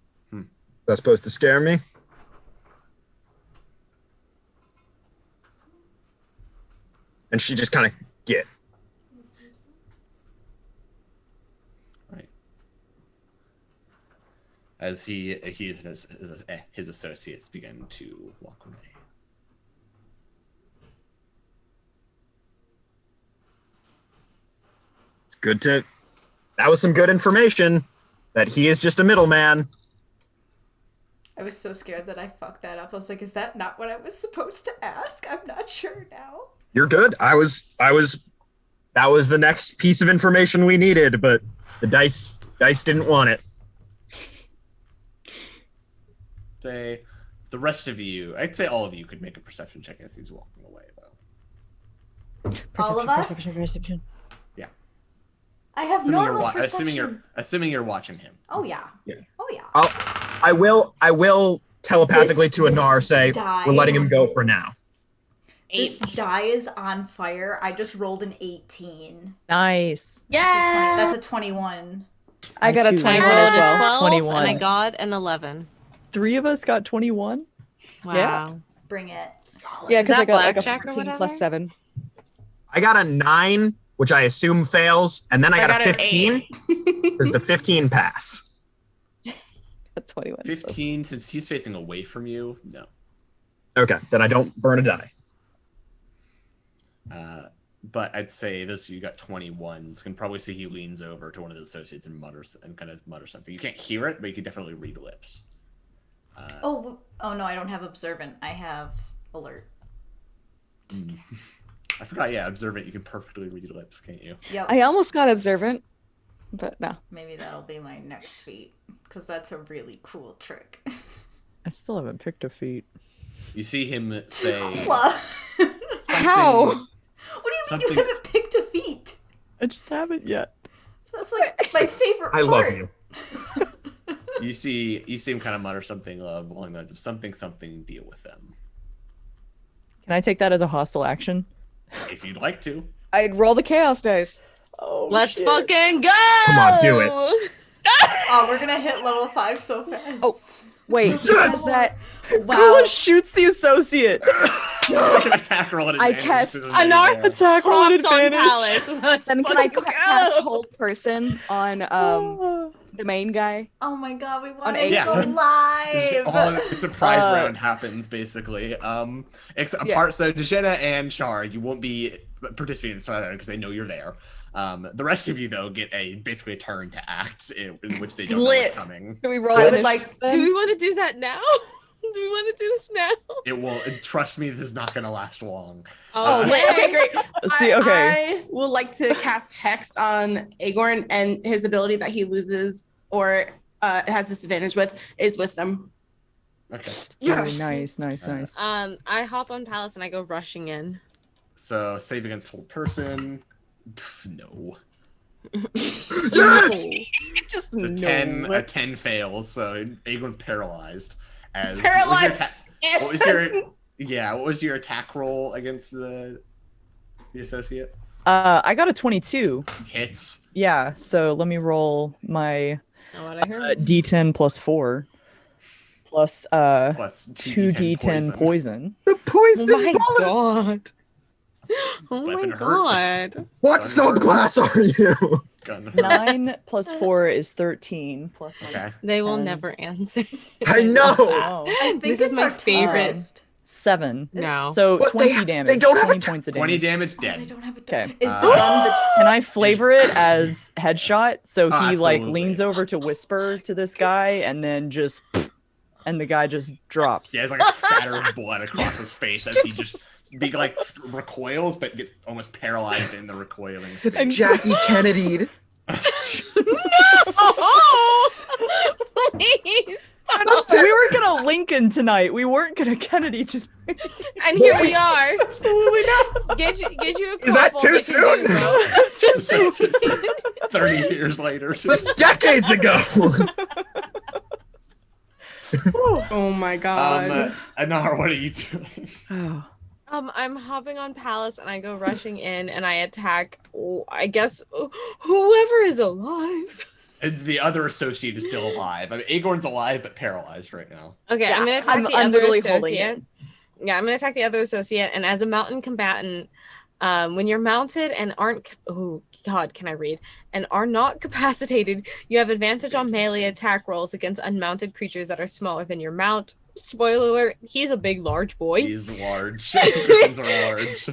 That's supposed to scare me? And she just kind of get. Right. As he and his associates begin to walk away. It's good to. That was some good information. That he is just a middleman. I was so scared that I fucked that up. I was like, is that not what I was supposed to ask? I'm not sure now. You're good. That was the next piece of information we needed, but the dice didn't want it. Say the rest of you, I'd say all of you could make a perception check as he's walking away, though. All of us? Perception. Yeah. I have normal perception. Assuming you're watching him. Oh yeah. Yeah. Oh yeah. I will telepathically This to Anar say die. we're letting him go for now. This 8. die is on fire. I just rolled an 18. Nice. Yeah. That's a 21. I got a too. 21 I rolled as a well. 12 and I 21. got an 11. 3 of us got 21. Wow. Yeah. Bring it. Yeah, Is because I that got like a blackjack or 14 whatever? plus 7. I got a 9, which I assume fails, and then I got a an 15. 8. Does the 15 pass? A 21. so- 15, since he's facing away from you, no. Okay, then I don't burn a die. But I'd say this, you got 21s. Can probably see he leans over to one of his associates and mutters and kind of mutters something. You can't hear it, but you can definitely read lips. Oh no, I don't have observant. I have alert. I forgot, yeah, observant, you can perfectly read lips, can't you? Yep. I almost got observant, but no. Maybe that'll be my next feat, because that's a really cool trick. I still haven't picked a feat. You see him say How? What do you mean you Something- haven't picked a feat? I just haven't yet. That's like my favorite I part. love you. You see him kind of mutter something along the lines of something, deal with them. Can I take that as a hostile action? If you'd like to. I'd roll the chaos dice. Oh, Let's shit. fucking go! Come on, do it. Oh, we're gonna hit level 5 so fast. Oh, Wait, Yes! is that wow. Kula shoots the associate. Make an attack roll at I advantage. cast This is Anar amazing. Attack roll at props on advantage. Palace. Let's then can I fucking cast go! hold person on the main guy? Oh my god, we On want to eight. go live! All the surprise round happens basically. Apart so Dejena and Char, you won't be participating in the surprise round because they know you're there. The rest of you though get basically a turn to act in which they don't know what's coming. Can we roll I would initiative like- then? Do we want to do that now? Do we want to do this now? It will. Trust me, this is not going to last long. Oh, Wait, okay, great. See, okay. I would like to cast Hex on Agorn, and his ability that he loses or has disadvantage with is Wisdom. Okay. Very nice. I hop on Palace and I go rushing in. So save against hold person. Pff, no. Yes! Just So no. a 10 fails. So Agorn's paralyzed. As Paralyzed. What was your attack roll against the associate? I got a 22. Hits. Yeah, so let me roll my Know what I heard? D10 plus 4 plus Plus 2d10 poison. The poison Oh my bullets! god. Oh Weapon my hurt. god. What subclass are you? Gun. 9 plus 4 is 13 plus my Okay. They will And- never answer. I know. Oh, I think This it's is my our favorite. toughest. 7. No. So What, 20 damage. they don't have 20 a points of 20 damage. damage, Oh, they dead. don't have a Okay. Is Uh, the gun the Can I flavor it as headshot? So he like Absolutely. leans over to whisper to this guy and then just and the guy just drops. Yeah, it's like a spatter of blood across his face as he just recoils, but gets almost paralyzed in the recoiling. It's state. Jackie Kennedy. Please. We were gonna Lincoln tonight. We weren't gonna Kennedy tonight. And here we are. Absolutely not. Get you a Is that couple too we can do, soon? bro. 30 years later. That's decades ago. Oh my god. Anar, what are you doing? Oh. I'm hopping on Palace and I go rushing in and I attack. I guess whoever is alive. And the other associate is still alive. I mean, Agorn's alive but paralyzed right now. Okay, Yeah, I'm gonna attack I'm the other literally holding associate. Yeah, I'm gonna attack the other associate. And as a mountain combatant, when you're mounted and aren't can I read? And are not capacitated, you have advantage on melee attack rolls against unmounted creatures that are smaller than your mount. Spoiler alert, he's a big, large boy. He's large. Griffins are large.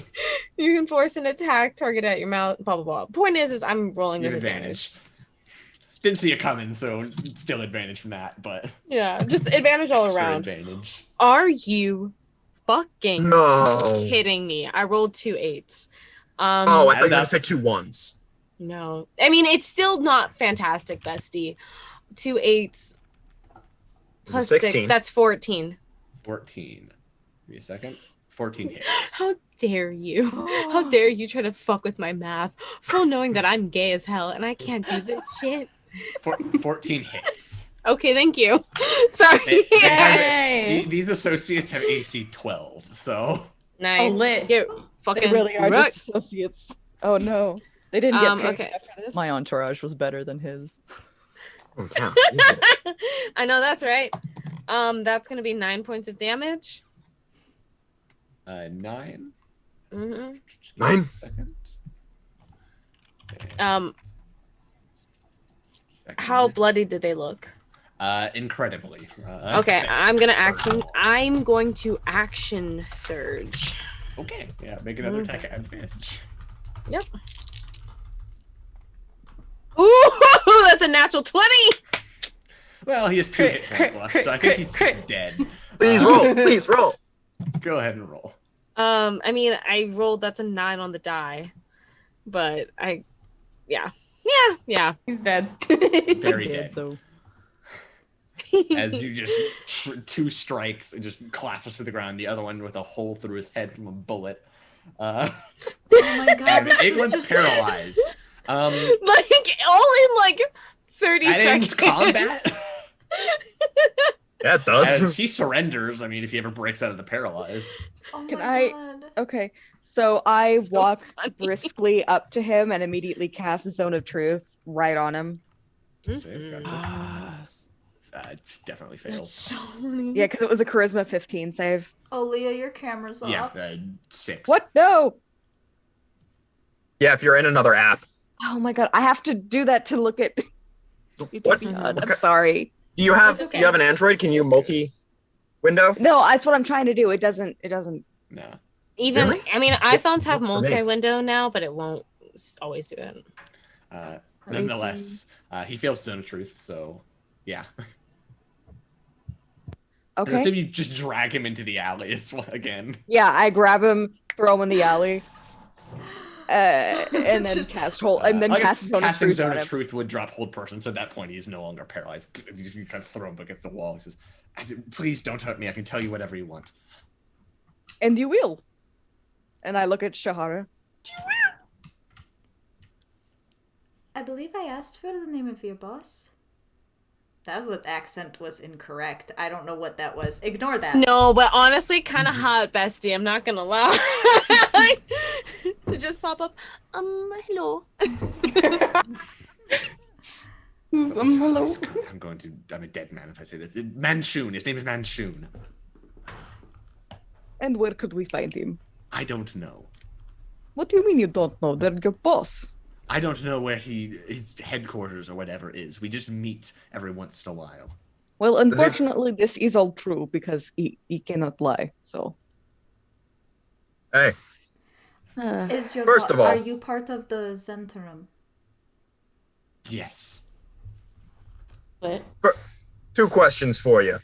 You can force an attack target at your mount, blah blah blah. Point is I'm rolling You with have advantage. Didn't see it coming, so still advantage from that, but Yeah, just advantage all extra around. advantage. Are you fucking No. kidding me? I rolled 2 8s. Oh, I thought you were gonna that's- say 2 1s. No. I mean, it's still not fantastic, bestie. 2 8s It's a plus 16. 6, that's 14. 14. Give me a second. 14 hits. How dare you? How dare you try to fuck with my math, full knowing that I'm gay as hell and I can't do this shit. 14 hits. Okay, thank you. Sorry. They have- Yay. these associates have AC 12, so Nice. lit. Get They fucking really are wrecked. just associates. Oh no. They didn't get paid Okay. enough for this. My entourage was better than his. Oh, cow. I know that's right. That's gonna be 9 points of damage. 9. hmm 9. Second. Um, Second how miss. bloody did they look? Incredibly. Okay, I'm going to action surge. Okay, yeah, make another attack advantage. Yep. Ooh, that's a natural 20. Well, he has 2 hit points left, so I think he's just dead. Please roll. Please roll. Go ahead and roll. I mean, I rolled that's a 9 on the die, but yeah. He's dead. Very Dead, dead. so As you just 2 strikes and just collapses to the ground. The other one with a hole through his head from a bullet. Oh my god, And this is Agorn's just paralyzed. Like all in like 30 That ends seconds. combat. Yeah, it does. As he surrenders, I mean, if he ever breaks out of the paralyze. Oh Can my I- god. Okay, so I So walk funny. briskly up to him and immediately cast a Zone of Truth right on him. Save, gotcha. Definitely fails. That's so funny. Yeah, because it was a Charisma 15 save. Oh, Leah, your camera's off. Yeah, 6. What? No! Yeah, if you're in another app. Oh my god, I have to do that to look at. What? I'm Okay. sorry. Do you have It's do you have an Android? Can you multi-window? No, that's what I'm trying to do. It doesn't. No. Even Really? I mean, iPhones have works for me. multi-window now, but it won't always do it. Nonetheless, he fails Zone of Truth, so yeah. Okay. So you just drag him into the alley again. Yeah, I grab him, throw him in the alley, and then cast hold, and then I guess cast Zone of casting Truth Zone on of him. Truth would drop hold person, so at that point he's no longer paralyzed. You kind of throw him against the wall. He says, "Please don't hurt me. I can tell you whatever you want." And you will. And I look at Shahara. I believe I asked for the name of your boss. That accent was incorrect. I don't know what that was. Ignore that. No, but honestly, kind of hot, bestie. I'm not gonna lie. To just pop up. Hello. Hello. I'm a dead man if I say this. Manchun. His name is Manchun. And where could we find him? I don't know. What do you mean you don't know? They're your boss. I don't know where his headquarters or whatever is. We just meet every once in a while. Well, unfortunately, this is all true because he cannot lie. So. Hey, Is your First of all- are you part of the Zentarum? Yes. Lit. 2 questions for you.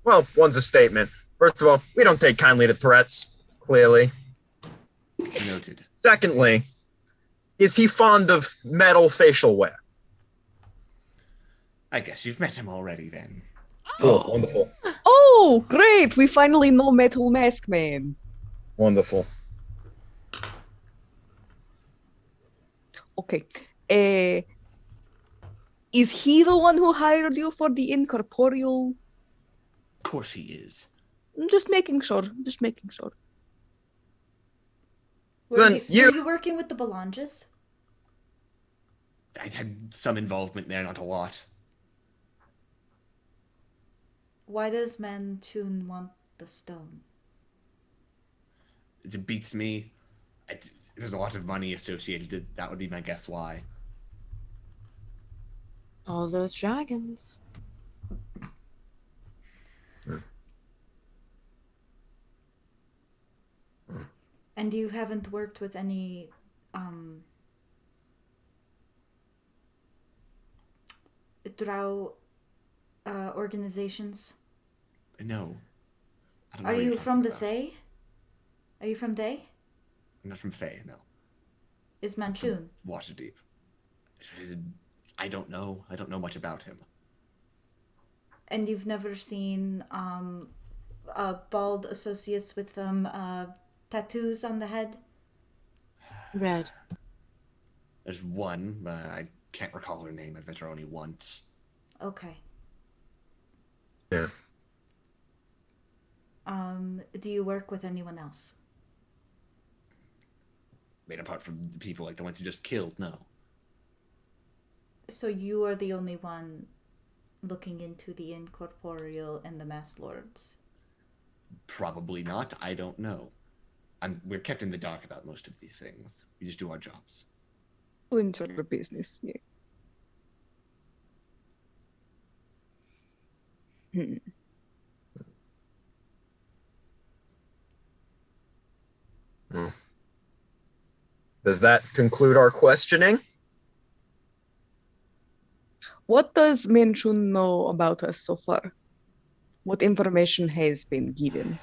Well, one's a statement. First of all, we don't take kindly to threats, clearly. Noted. Secondly, is he fond of metal facial wear? I guess you've met him already then. Cool, wonderful. Oh, great! We finally know Metal Mask Man. Wonderful. Okay. Is he the one who hired you for the incorporeal? Of course he is. I'm just making sure. Just making sure. So then Were you working with the Belanges? I had some involvement there, not a lot. Why does Manchun want the stone? It beats me. There's a lot of money associated. That would be my guess why. All those dragons. And you haven't worked with any drow organizations? No. I don't know Are what you're you from the talking about. Thay? Are you from Thay? I'm not from Fae, no. Is Manchun? Waterdeep. I don't know. I don't know much about him. And you've never seen bald associates with tattoos on the head? Red. There's one, I can't recall her name. I've met her only once. Okay. Yeah. Do you work with anyone else? Made apart from the people like the ones you just killed, no. So you are the only one looking into the incorporeal and the mass lords. Probably not. I don't know. We're kept in the dark about most of these things. We just do our jobs. Into the business, yeah. Does that conclude our questioning? What does Menchun know about us so far? What information has been given?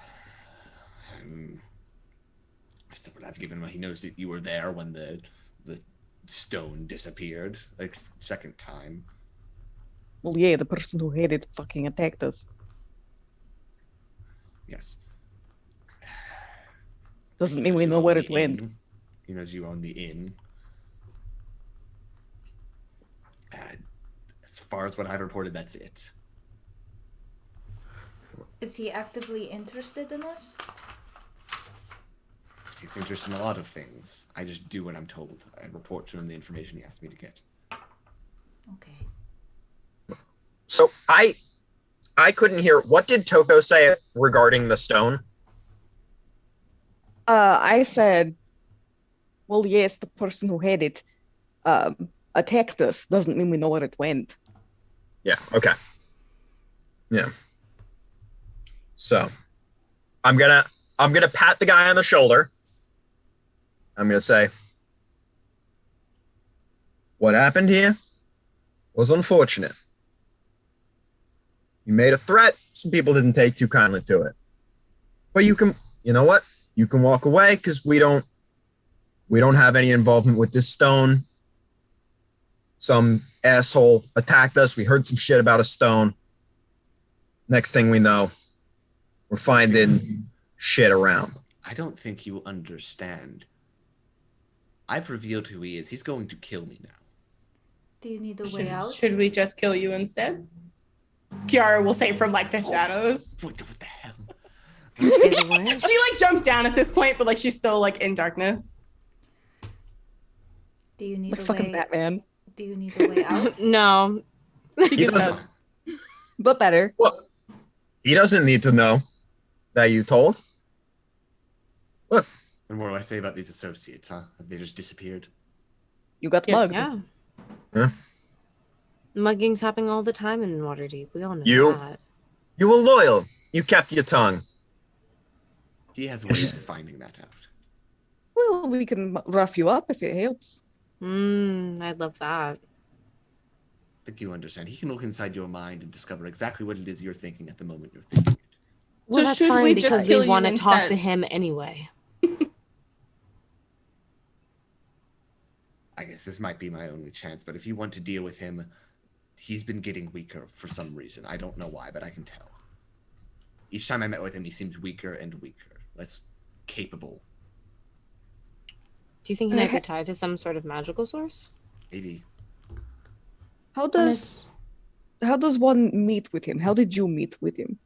That's what I've given him. He knows that you were there when the stone disappeared, like second time. Well, yeah, the person who had it fucking attacked us. Yes. Doesn't mean we know where it went. He knows you own the inn. As far as what I've reported, that's it. Is he actively interested in us? He takes interest in a lot of things. I just do what I'm told. I report to him the information he asked me to get. Okay. So I couldn't hear. What did Toko say regarding the stone? I said, well, yes, the person who had it attacked us. Doesn't mean we know where it went. Yeah, okay. Yeah. So I'm gonna pat the guy on the shoulder. I'm gonna say, what happened here was unfortunate. You made a threat. Some people didn't take too kindly to it. But you know what? You can walk away because we don't have any involvement with this stone. Some asshole attacked us. We heard some shit about a stone. Next thing we know, we're finding shit around. I don't think you understand. I've revealed who he is. He's going to kill me now. Do you need a way out? Should we just kill you instead? Kiahra will say from like the shadows. What the hell? She like jumped down at this point, but like she's still like in darkness. Do you need Like a fucking way? Batman. Do you need a way out? No. He doesn't. But better. Well, he doesn't need to know that you told. Look. And what do I say about these associates, huh? Have they just disappeared? You got Yes. mugged. Yeah. Huh? Mugging's happening all the time in Waterdeep. We all know You- that. You were loyal. You kept your tongue. He has ways of finding that out. Well, we can rough you up if it helps. I'd love that. I think you understand. He can look inside your mind and discover exactly what it is you're thinking at the moment you're thinking it. Well, So that's should fine we just because kill we you want to talk to instead? him anyway. I guess this might be my only chance, but if you want to deal with him, he's been getting weaker for some reason. I don't know why, but I can tell. Each time I met with him, he seems weaker and weaker, less capable. Do you think he might be tied to some sort of magical source? Maybe. How does one meet with him? How did you meet with him?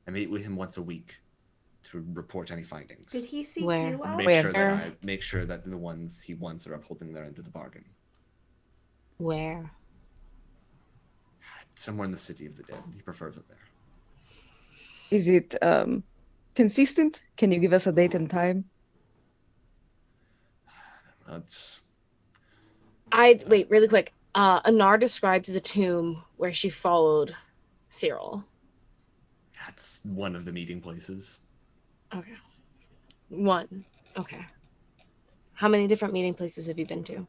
I meet with him once a week to report any findings. Did he seek Where? you And out? make sure that the ones he wants are upholding their end of the bargain. Where? Somewhere in the city of the dead. He prefers it there. Is it consistent? Can you give us a date and time? That's Wait really quick. Anar described the tomb where she followed Cyril. one of the meeting places. Okay. One. Okay. How many different meeting places have you been to?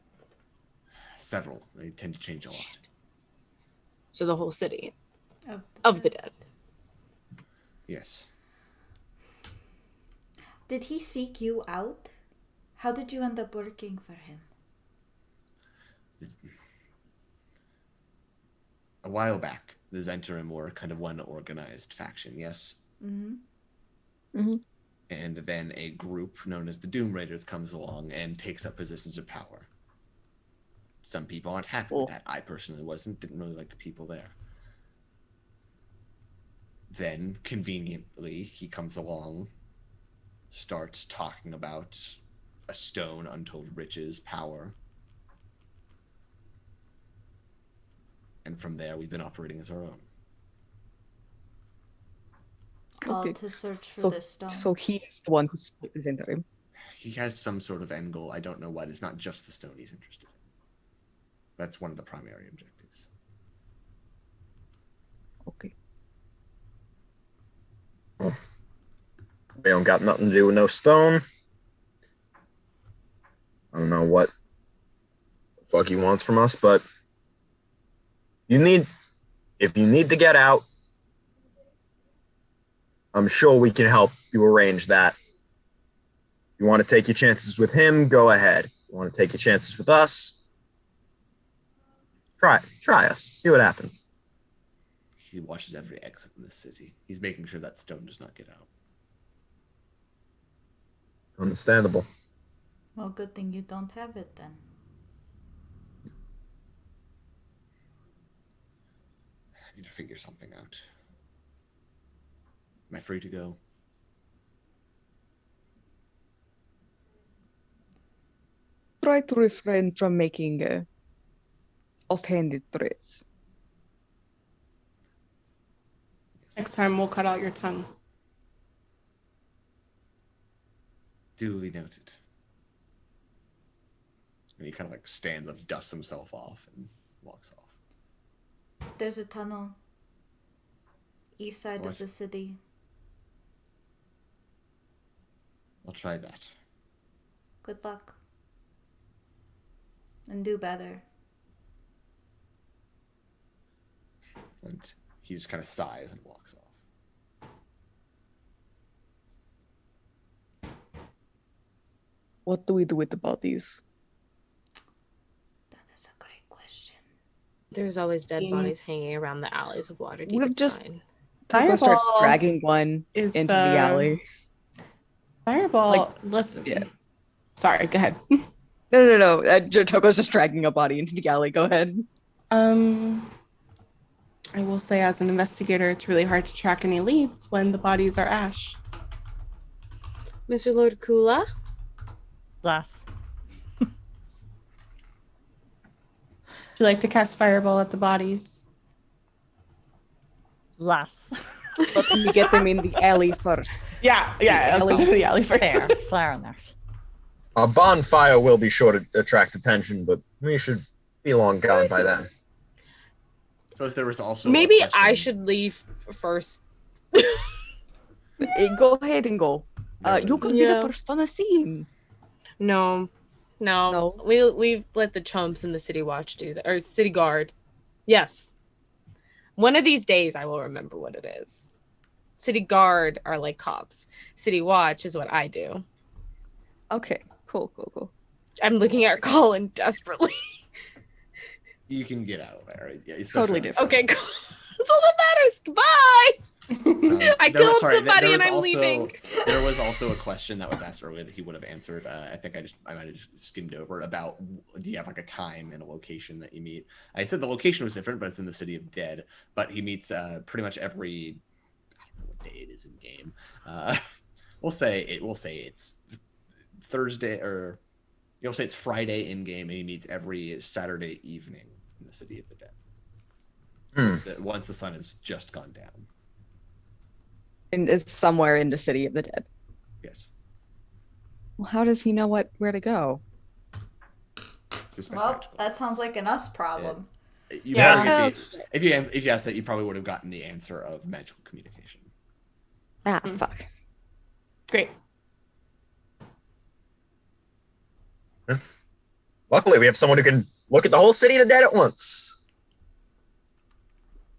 Several. They tend to change a lot. So the whole city Of of the dead. Yes. Did he seek you out? How did you end up working for him? A while back, the Zentarim were kind of one organized faction, yes? Mm-hmm. And then a group known as the Doom Raiders comes along and takes up positions of power. Some people aren't happy with that. I personally didn't really like the people there. Then, conveniently, he comes along, starts talking about a stone, untold riches, power. And from there, we've been operating as our own. All Okay. to search for So, this stone. so he is the one who split his interim. He has some sort of end goal. I don't know what. It's not just the stone he's interested in. That's one of the primary objectives. Okay. They don't got nothing to do with no stone. I don't know what the fuck he wants from us, but if you need to get out, I'm sure we can help you arrange that. You want to take your chances with him, go ahead. You want to take your chances with us? Try us. See what happens. He watches every exit in this city. He's making sure that stone does not get out. Understandable. Well, good thing you don't have it then. I need to figure something out. Am I free to go? Try to refrain from making offhanded threats. Next time we'll cut out your tongue. Duly noted. And he kind of like stands up, dusts himself off, and walks off. There's a tunnel east side What? of the city. I'll try that. Good luck. And do better. And he just kind of sighs and walks off. What do we do with the bodies? That is a great question. There's always dead Mm. bodies hanging around the alleys of Waterdeep. We're It's just- fine. Toko starts Fireball dragging one is, into the alley. Fireball, Like, listen. yeah. Sorry, go ahead. No. Toko's just dragging a body into the alley. Go ahead. I will say, as an investigator, it's really hard to track any leads when the bodies are ash. Mr. Lord Kula? Bless. Would you like to cast fireball at the bodies? Less. But we get them in the alley first. Yeah. Let's go to the alley first. Fair. Fair enough. A bonfire will be sure to attract attention, but we should be long gone by then. Suppose there was also Maybe a I question- should leave first. Go ahead and go. You could be Yeah. the first on the scene. No. No. We've let the chumps in the city watch do that, or city guard. Yes. One of these days I will remember what it is. City guard are like cops. City watch is what I do. Okay, cool. I'm looking at Colin desperately. You can get out of there. Yeah, especially Totally on- different. Okay, cool. That's all that matters. Goodbye. I there was- killed sorry, somebody there and was I'm also- leaving. There was also a question that was asked earlier that he would have answered. I think I might have just skimmed over about, do you have like a time and a location that you meet? I said the location was different, but it's in the City of Dead. But he meets pretty much every, I don't know what day it is in game. We'll say it's Thursday, or you'll say it's Friday in game, and he meets every Saturday evening in the City of the Dead. Once the sun has just gone down. And it's somewhere in the City of the Dead. Yes. Well, how does he know where to go? It's just my Well, practical that sounds advice. like an us problem. You Yeah. probably, if you asked that, you probably would have gotten the answer of magical communication. Fuck. Great. Luckily, we have someone who can look at the whole city of the dead at once.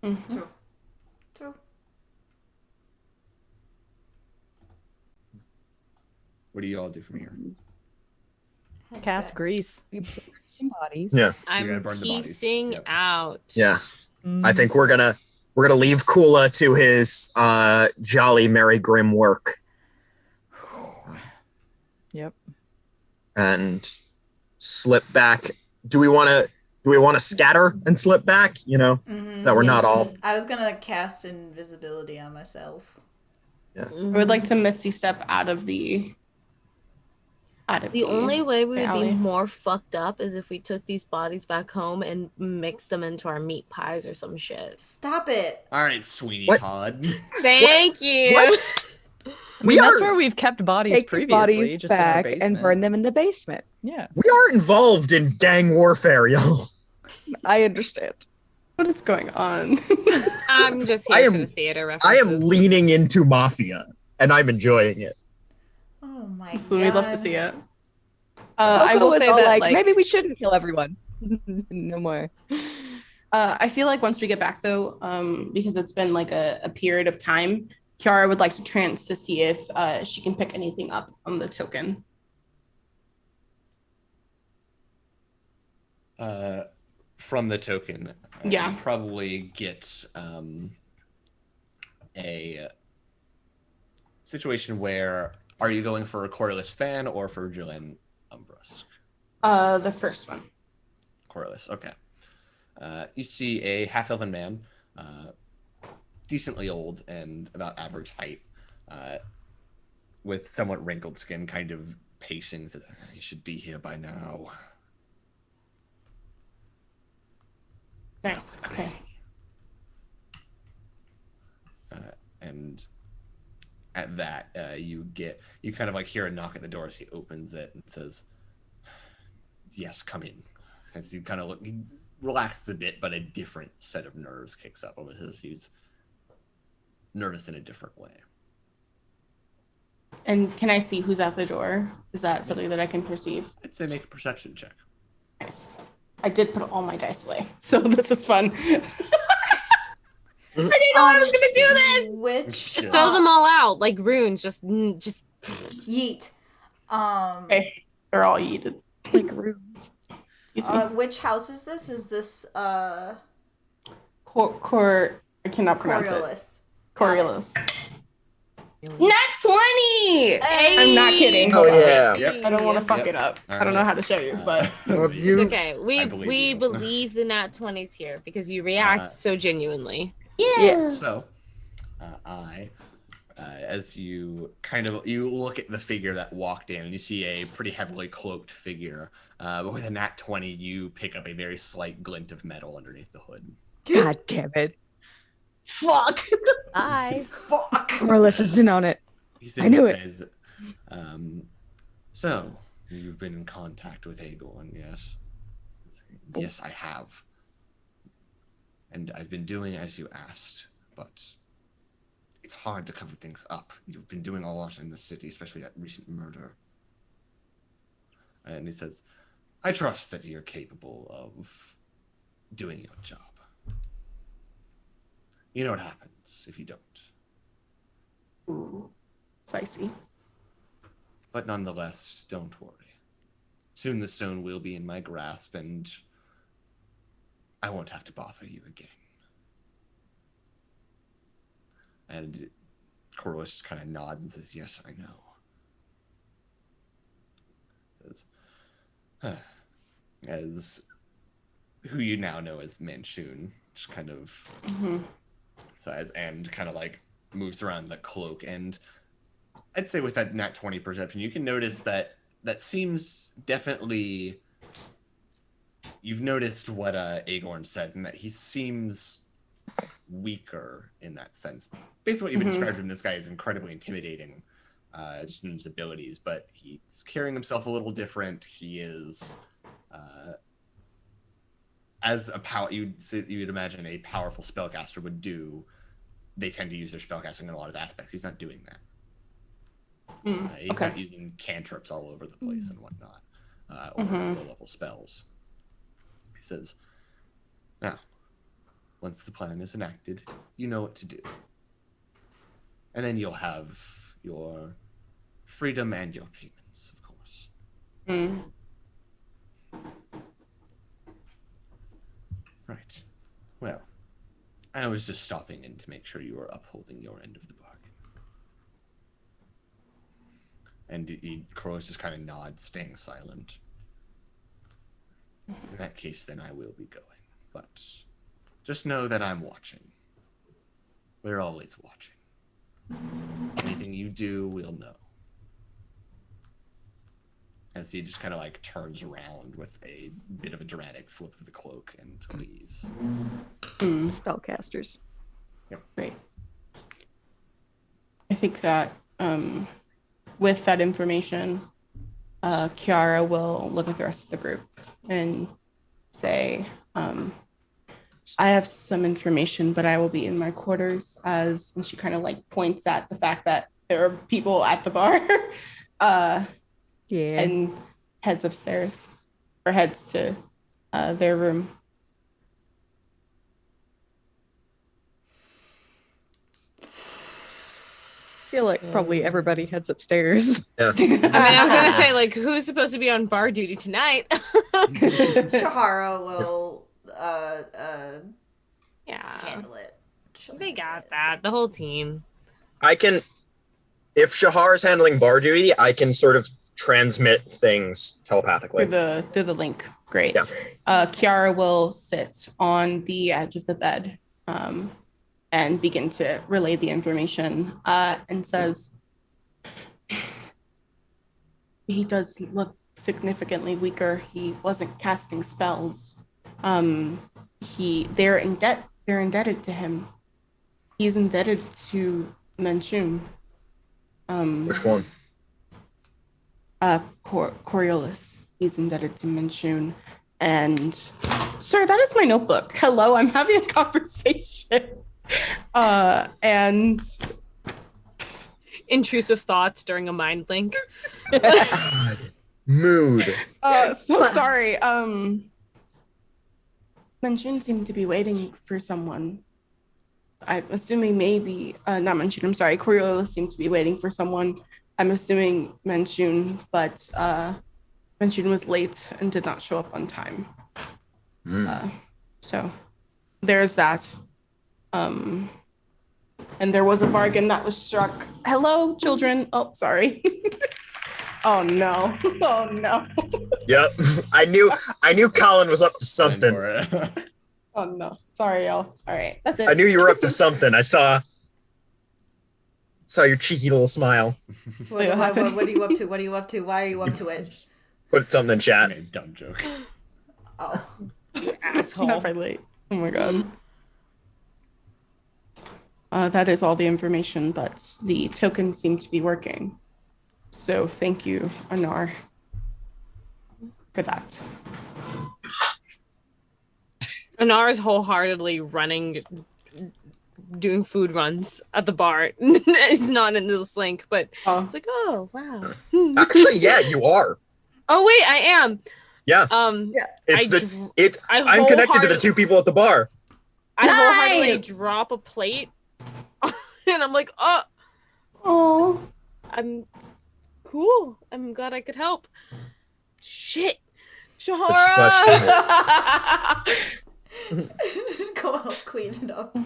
Mhm. True. What do you all do from here? Head Cast back. grease. We burn some bodies. Yeah, gonna I'm burn the bodies. piecing Yep. out. yeah. Mm. I think we're gonna leave Kula to his jolly, merry, grim work, Yep. and slip back. Do we want to scatter and slip back? You know, Mhm. so that we're not all. I was gonna cast invisibility on myself. I would like to misty step out of the out of The only way we would be alley. more fucked up is if we took these bodies back home and mixed them into our meat pies or some shit. Stop it. All right, Sweeney What? Todd. Thank you. What? I mean, that's are- where we've kept bodies Take the previously, bodies just in our back basement. and burn them in the basement. Yeah. We are involved in gang warfare, yo. I understand. What is going on? I'm just here for the theater references. I am leaning into Mafia, and I'm enjoying it. Oh my So god. we'd love to see it. Loco I will was say all that like, maybe we shouldn't kill everyone. No more. I feel like once we get back though, because it's been like a period of time, Kiahra would like to trance to see if she can pick anything up on the token. From the token, Yeah. you probably get a situation where are you going for a Corliss fan or for Julian Umbrusk? The first one. Corliss, okay. You see a half-elven man, decently old and about average height, with somewhat wrinkled skin, kind of pacing. Says, "He should be here by now." Nice. Okay. And at that, you kind of like hear a knock at the door as he opens it and says, "Yes, come in." As you kind of look, he relaxes a bit, but a different set of nerves kicks up over his. He's nervous in a different way. And can I see who's at the door? Is that something that I can perceive? I'd say make a perception check. Nice. I did put all my dice away, so this is fun. I didn't know I was gonna do this. Which Just throw them all out like runes. Just yeet. Okay, they're all yeeted. Like runes. Excuse me. Which house is this? Is this I cannot pronounce Coriolis? it. Coriolis. Nat 20! Hey! I'm not kidding. Oh, Hold on. yeah. Yep. I don't want to fuck Yep. it up. All I don't know right. how to show you, but Well, It's you, okay. We believe we you. believe the nat 20s here because you react so genuinely. Yeah. So, as you you look at the figure that walked in, and you see a pretty heavily cloaked figure, but with a nat 20, you pick up a very slight glint of metal underneath the hood. God damn it. fuck. Hi. Fuck. Corliss is in on it. He I knew it. says, "So, you've been in contact with Agorn, yes?" "Yes, I have. And I've been doing as you asked, but it's hard to cover things up. You've been doing a lot in the city, especially that recent murder." And he says, "I trust that you're capable of doing your job. You know what happens if you don't. Ooh, spicy. But nonetheless, don't worry. Soon the stone will be in my grasp, and I won't have to bother you again." And Corliss kind of nods and says, "Yes, I know." Says, as who you now know as Manchun, just kind of sighs and kind of like moves around the cloak. And I'd say with that nat 20 perception, you can notice that seems definitely. You've noticed what Agorn said, and that he seems weaker in that sense. Based on what you've been described him, this guy is incredibly intimidating, just in his abilities, but he's carrying himself a little different. He is, as a you'd imagine a powerful spellcaster would do. They tend to use their spellcasting in a lot of aspects. He's not doing that. He's not using cantrips all over the place and whatnot, or low-level spells. He says, "Now, once the plan is enacted, you know what to do. And then you'll have your freedom and your payments, of course." Right. Well, I was just stopping in to make sure you were upholding your end of the bargain. And Crows just kind of nods, staying silent. "In that case, then I will be going. But just know that I'm watching. We're always watching. Anything you do, we'll know." as he just kind of like turns around with a bit of a dramatic flip of the cloak and leaves. Spellcasters. Great. I think that with that information, Kiahra will look at the rest of the group and say, I have some information, but I will be in my quarters and she kind of like points at the fact that there are people at the bar and heads upstairs or heads to their room. I feel like probably everybody heads upstairs. Yeah. I mean, I was gonna say, like, who's supposed to be on bar duty tonight? Shahara will Yeah, handle it. they got that. The whole team. I can, if Shahar's handling bar duty, I can sort of transmit things telepathically. Through the link. Great. Yeah. Kiahra will sit on the edge of the bed and begin to relay the information and says, he does look significantly weaker. He wasn't casting spells. They're indebted to him. He's indebted to Menchun. Which one? Coriolis. He's indebted to Menchun. And sir, that is my notebook. Hello, I'm having a conversation. And Intrusive thoughts during a mind link. God. Mood. so sorry. Menchun seemed to be waiting for someone. I'm assuming maybe not Menchun, I'm sorry. Coriolis seemed to be waiting for someone. I'm assuming Menchun, but Menchun was late and did not show up on time. So there's that. And there was a bargain that was struck. Hello, children. Oh, sorry. Oh no. Oh no. Yep. I knew Colin was up to something. Oh no. Sorry, y'all. All right. That's it. I knew you were up to something. I saw your cheeky little smile. What are you up to? What are you up to? Why are you up to it? Put something in chat. Okay, dumb joke. Oh, You asshole. Not by late. Oh my god. That is all the information, but the tokens seem to be working. So thank you, Anar, for that. Anar is wholeheartedly doing food runs at the bar. He's not in this link, but it's like, oh wow. Actually, yeah, you are. Oh wait, I am. Yeah. I'm connected to the two people at the bar. I wholeheartedly Nice! drop a plate, and I'm like, Oh. I'm cool. I'm glad I could help. Shit, Just Shahara. go help clean it up.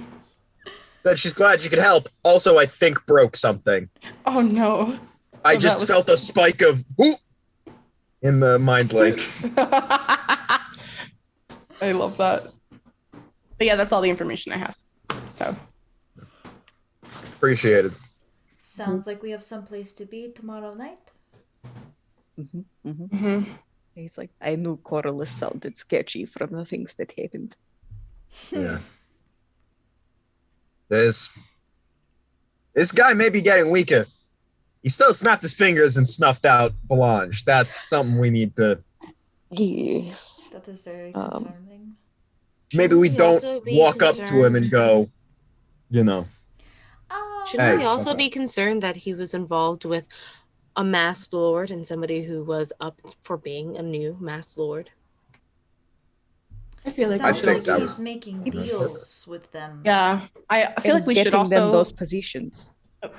That she's glad she could help. Also, I think broke something. Oh no. I just felt a spike of whoop in the mind link. I love that. But yeah, that's all the information I have. So Appreciated. Sounds like we have some place to be tomorrow night. He's like, I knew Corliss sounded sketchy from the things that happened. Yeah. This guy may be getting weaker. He still snapped his fingers and snuffed out Belange. That's something we need to. Yes. That is very concerning. Maybe we Shouldn't we also don't be walk up to him and go, you know. Shouldn't we Hey, also okay. be concerned that he was involved with a masked lord and somebody who was up for being a new masked lord? I feel like Sounds think like that he's was- making deals with them. yeah, I feel like we should getting them also those positions.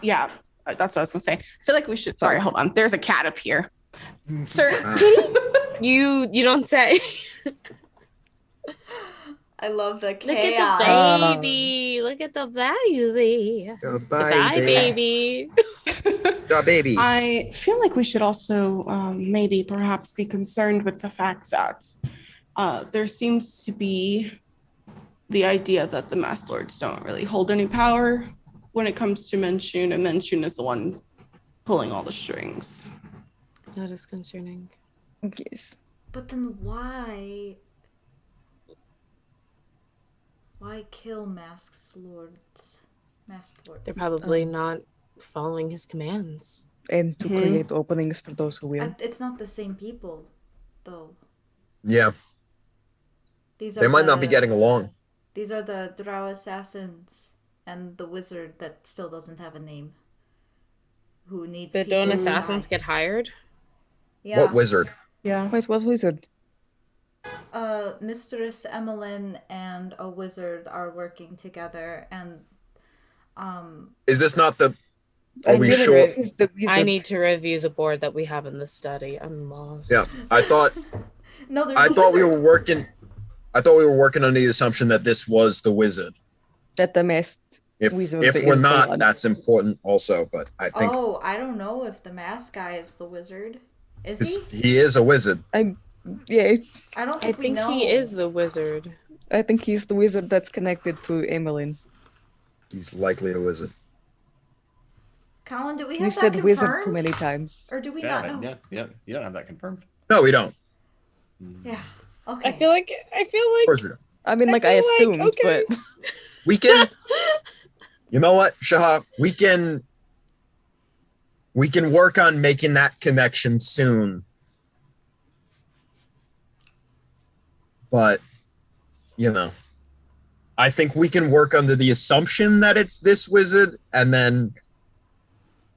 yeah, that's what I was gonna say. I feel like we should. Sorry, hold on. There's a cat up here, sir. You don't say. I love the Look chaos. at the baby. Look at the baby. Goodbye, baby. Baby. I feel like we should also maybe perhaps be concerned with the fact that there seems to be the idea that the Masked Lords don't really hold any power when it comes to Menchun, and Menchun is the one pulling all the strings. That is concerning. Yes. But then why? Why kill masked lords? Masked lords. They're probably not following his commands. And to Mhm. create openings for those who will. It's not the same people, though. Yeah, These are they might not be the- getting along. These are the drow assassins and the wizard that still doesn't have a name. Who needs But people don't to assassins die. get hired? Yeah. What wizard? Yeah. Wait, what wizard? Mistress Emmeline and a wizard are working together, and Is this not the? I Are we feel like sure? this is the wizard. I need to review the board that we have in this study. I'm lost. Yeah, I thought no, there's I a thought we wizard. were working. I thought we were working under the assumption that this was the wizard. That the masked If wizard if is we're the not, one. that's important also. But I think Oh, I don't know if the mask guy is the wizard. Is 'cause he? he is a wizard. Yeah, I don't I think we think know. he is the wizard. I think he's the wizard that's connected to Emmeline. He's likely a wizard. Colin, do we You have that said confirmed? wizard too many times. Or do we Yeah, not know? yeah. You don't have that confirmed. No, we don't. Yeah. Okay. I feel like Of course we don't. I mean, I like, I feel like, assumed, okay. but We can. You know what, Shahar? We can work on making that connection soon. But I think we can work under the assumption that it's this wizard, and then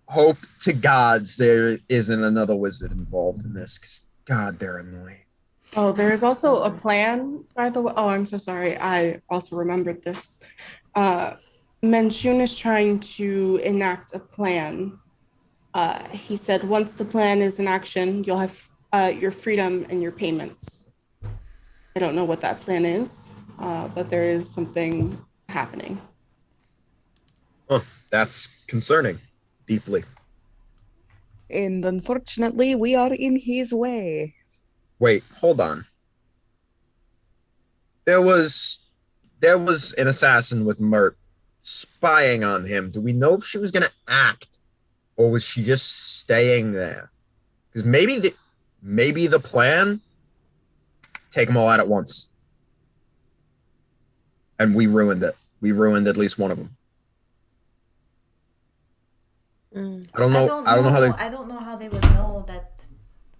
hope to gods there isn't another wizard involved in this. 'Cause God, they're annoying. Oh, there's also a plan, by the way. Oh, I'm so sorry. I also remembered this. Menchun is trying to enact a plan. He said once the plan is in action, you'll have your freedom and your payments. I don't know what that plan is, but there is something happening. Oh, that's concerning, deeply. and unfortunately, we are in his way. Wait, hold on. There was an assassin with Mert spying on him. Do we know if she was gonna act, or was she just staying there? Because maybe the plan, take them all out at once, and we ruined it. We ruined at least one of them. I don't know. I don't know how they. I don't know how they would know that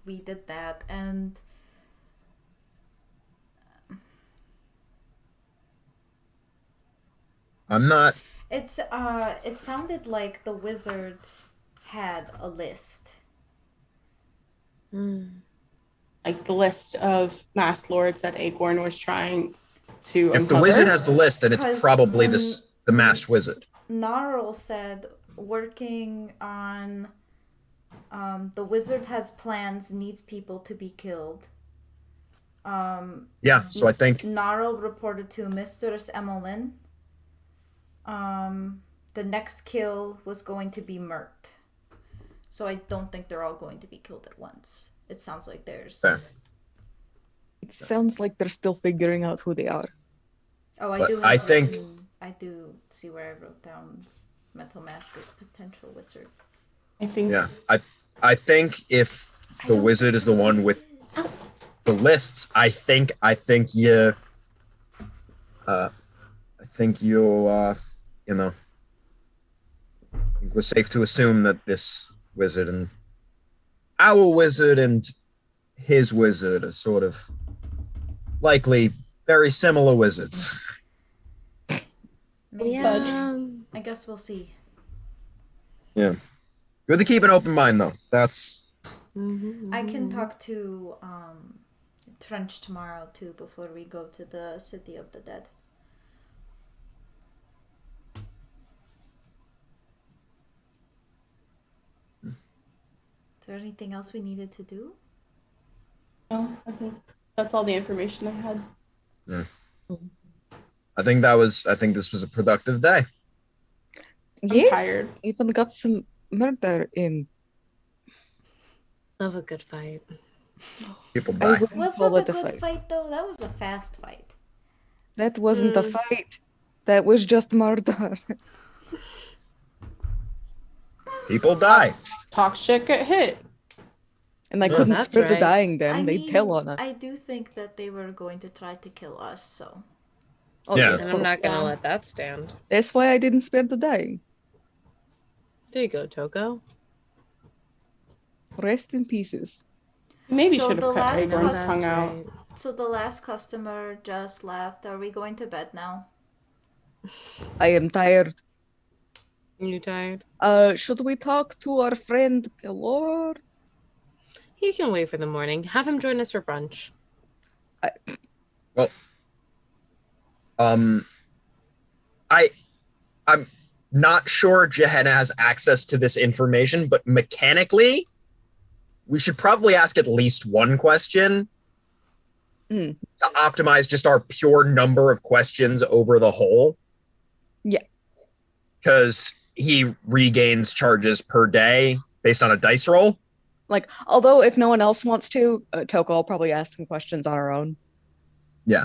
we did that, and I'm not. it's it sounded like the wizard had a list. Like the list of mass lords that Agorn was trying to If the uncover. wizard has the list, then it's 'Cause probably when- the masked wizard. Gnarl said working on the wizard has plans, needs people to be killed. Yeah, so I think Gnarl reported to Mistress Emmeline. The next kill was going to be Mert. So I don't think they're all going to be killed at once. It sounds like there's Fair. It sounds like they're still figuring out who they are. Oh, I But do. I think- I do see where I wrote down Mental Mask as potential wizard. I think yeah. I think if the wizard is the one with the lists, I think you know, I think we're safe to assume that this wizard and our wizard and his wizard are sort of likely very similar wizards. Maybe. Yeah. I guess we'll see. Yeah. Good to keep an open mind though. That's I can talk to Trench tomorrow too before we go to the City of the Dead. Is there anything else we needed to do? no, I think that's all the information I had. I think this was a productive day. Yes, tired. even got some murder in. Love a good fight. People I die. wouldn't Was call that it a a good fight. fight though? That was a fast fight. That wasn't a fight. That was just murder. People die. Talk shit, get hit. And I Yeah. couldn't That's spare the right. dying them. I They'd tell mean, on us. I do think that they were going to try to kill us, so. Oh, Yeah. And I'm not gonna Yeah. let that stand. That's why I didn't spare the dying. There you go, Toko. Rest in pieces. Maybe So should the have cut last Agorn's cus- tongue out. So the last customer just left. Are we going to bed now? I am tired. You tired? Should we talk to our friend Galore? He can wait for the morning. Have him join us for brunch. I'm not sure Gehenna has access to this information, but mechanically, we should probably ask at least one question to optimize just our pure number of questions over the whole. Yeah. Because he regains charges per day based on a dice roll. Like, although if no one else wants to, Toko will probably ask some questions on her own. Yeah.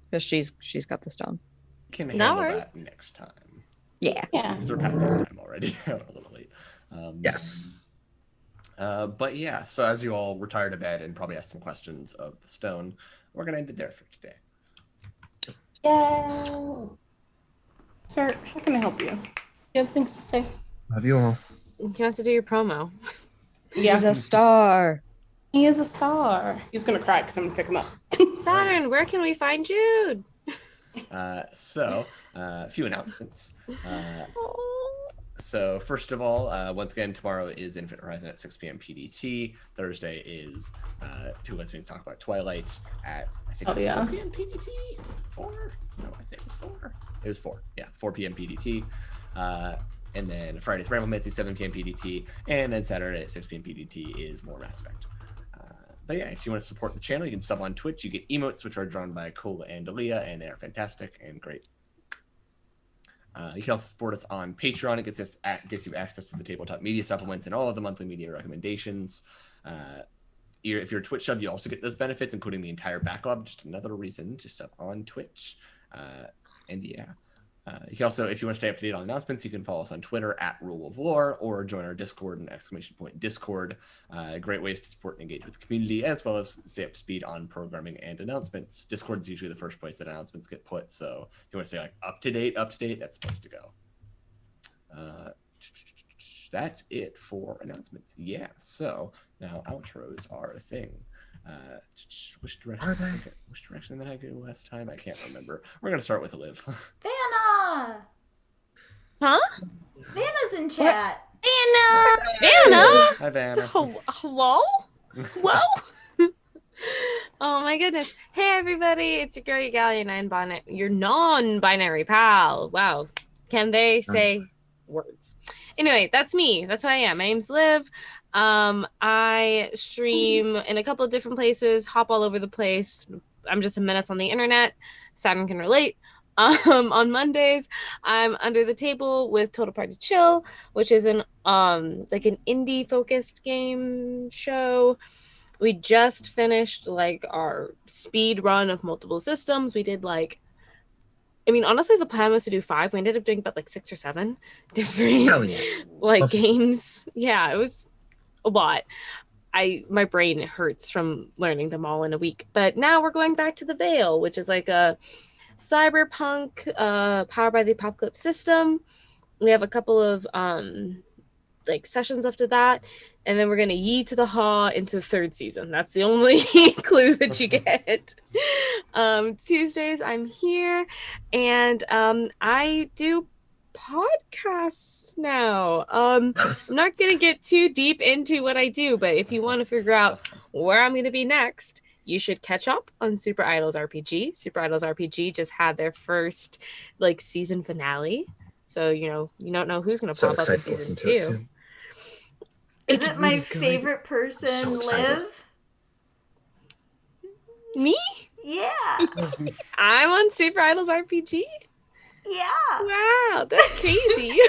Because she's got this down. Can That handle works. that next time. Yeah. Yeah. Because we're past that time already. A little late. Yes. But yeah, so as you all retire to bed and probably ask some questions of the stone, we're going to end it there for today. Yeah. Sir, how can I help you? You have things to say? Love you all. He wants to do your promo. Yeah. He's a star. He is a star. He's gonna cry because I'm gonna pick him up. Saturn, where can we find Jude? So, a few announcements. So, first of all, once again, tomorrow is Infinite Horizon at 6 p.m. PDT. Thursday is Two Lesbians Talk About Twilight at, I think, it was 4 p.m. PDT? 4? No, I think it was 4. It was 4. Yeah, 4 p.m. PDT. And then Friday's Ramble Mitzi, 7 p.m. PDT. And then Saturday at 6 p.m. PDT is more Mass Effect. But yeah, if you want to support the channel, you can sub on Twitch. You get emotes, which are drawn by Cola and Aaliyah, and they are fantastic and great. You can also support us on Patreon. It gets you access to the tabletop media supplements and all of the monthly media recommendations. If you're a Twitch sub, you also get those benefits, including the entire backlog. Just another reason to sub on Twitch. And yeah. You can also, if you want to stay up to date on announcements, you can follow us on Twitter at Rule of Lore or join our Discord and !Discord. Great ways to support and engage with the community, as well as stay up to speed on programming and announcements. Discord is usually the first place that announcements get put, so if you want to stay like up to date, that's the place to go. That's it for announcements. Yeah, so now outros are a thing. Which direction did I go last time? I can't remember. We're gonna start with Liv. Vanna! Huh? Vanna's in chat. Anna! Hi, Vanna. Hello? Whoa! Oh my goodness. Hey everybody, it's your girl, your non-binary pal. Wow. Can they say words? Anyway, that's me. That's who I am. My name's Liv. I stream in a couple of different places, hop all over the place. I'm just a menace on the internet. Saturn can relate. On Mondays, I'm under the table with Total Party Chill, which is an like an indie focused game show. We just finished like our speed run of multiple systems. We did honestly, the plan was to do 5. We ended up doing about like 6 or 7 different games. Yeah, it was a lot. My brain hurts from learning them all in a week. But now we're going back to the Veil, which is like a cyberpunk powered by the apocalypse system. We have a couple of sessions after that, and then we're gonna yeet to the haw into the 3rd season. That's the only clue that you get. Tuesdays I'm here, and I do podcasts now. I'm not gonna get too deep into what I do, but if you want to figure out where I'm gonna be next, you should catch up on Super Idols RPG. Super Idols RPG just had their first season finale, so you don't know who's gonna pop up in season 2. Is it my favorite person, Liv? Me? Yeah. I'm on Super Idols RPG. Yeah. Wow, that's crazy.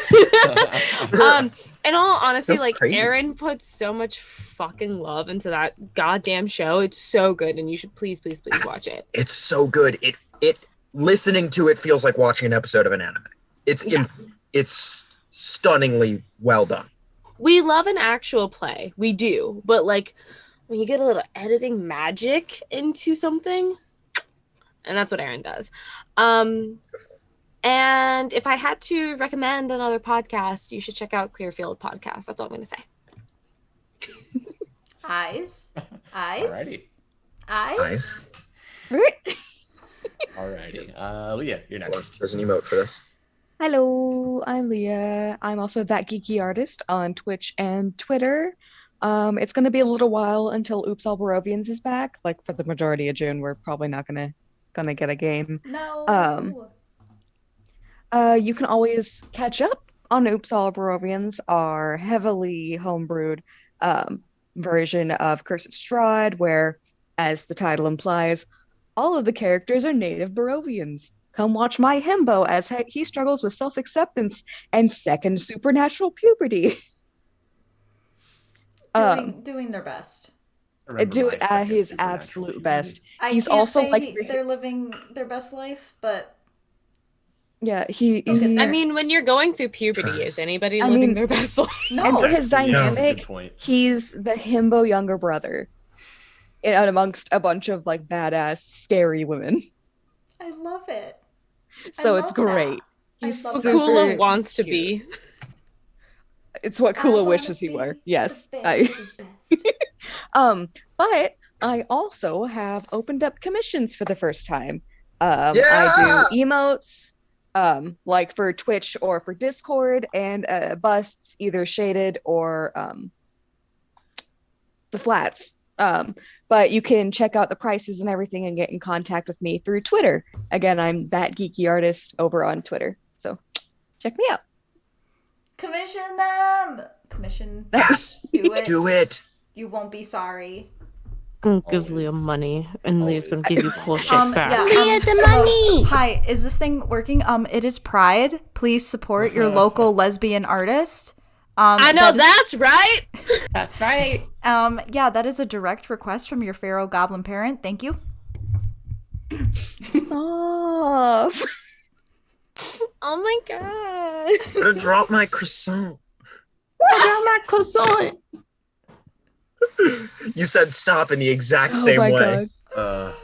In all honesty, Aaron puts so much fucking love into that goddamn show. It's so good, and you should please watch it. It's so good. It listening to it feels like watching an episode of an anime. It's stunningly well done. We love an actual play. We do. But like when you get a little editing magic into something, and that's what Aaron does. And if I had to recommend another podcast, you should check out Clearfield Podcast. That's all I'm going to say. Eyes. Alrighty. Nice. Alrighty. Leah, you're next. There's an emote for this. Hello, I'm Leah. I'm also that geeky artist on Twitch and Twitter. It's gonna be a little while until Oops All Barovians is back. Like for the majority of June, we're probably not gonna get a game. No. You can always catch up on Oops All Barovians, our heavily homebrewed version of Curse of Strahd, where, as the title implies, all of the characters are native Barovians. Come watch my himbo as he struggles with self-acceptance and second supernatural puberty. Doing their best. Do it at his absolute best. He's can't also say like they're living their best life, but yeah, I mean, when you're going through puberty, is anybody living their best life? no. And for his dynamic, Good point. he's the himbo younger brother, and amongst a bunch of like badass, scary women. I love it. So I it's love great. that. He's I love What that. Kula super wants to cute. be. It's what I Kula wanna wishes he be were. the Yes. very best. But I also have opened up commissions for the first time. I Yeah! do emotes, like for Twitch or for Discord, and busts, either shaded or the flats. But you can check out the prices and everything and get in contact with me through Twitter. Again, I'm that geeky artist over on Twitter. So check me out. Commission them. Commission. Yes. Do it. Do it. You won't be sorry. Gonna give Leah money, and Leah's gonna give you cool shit Leah, the hello. money! Hi, is this thing working? It is Pride. Please support your local lesbian artist. I know that's right. That's right. Yeah, that is a direct request from your pharaoh goblin parent. Thank you. Stop. Oh my god. I'm gonna drop my croissant. my croissant. You said stop in the exact Oh same my way. god.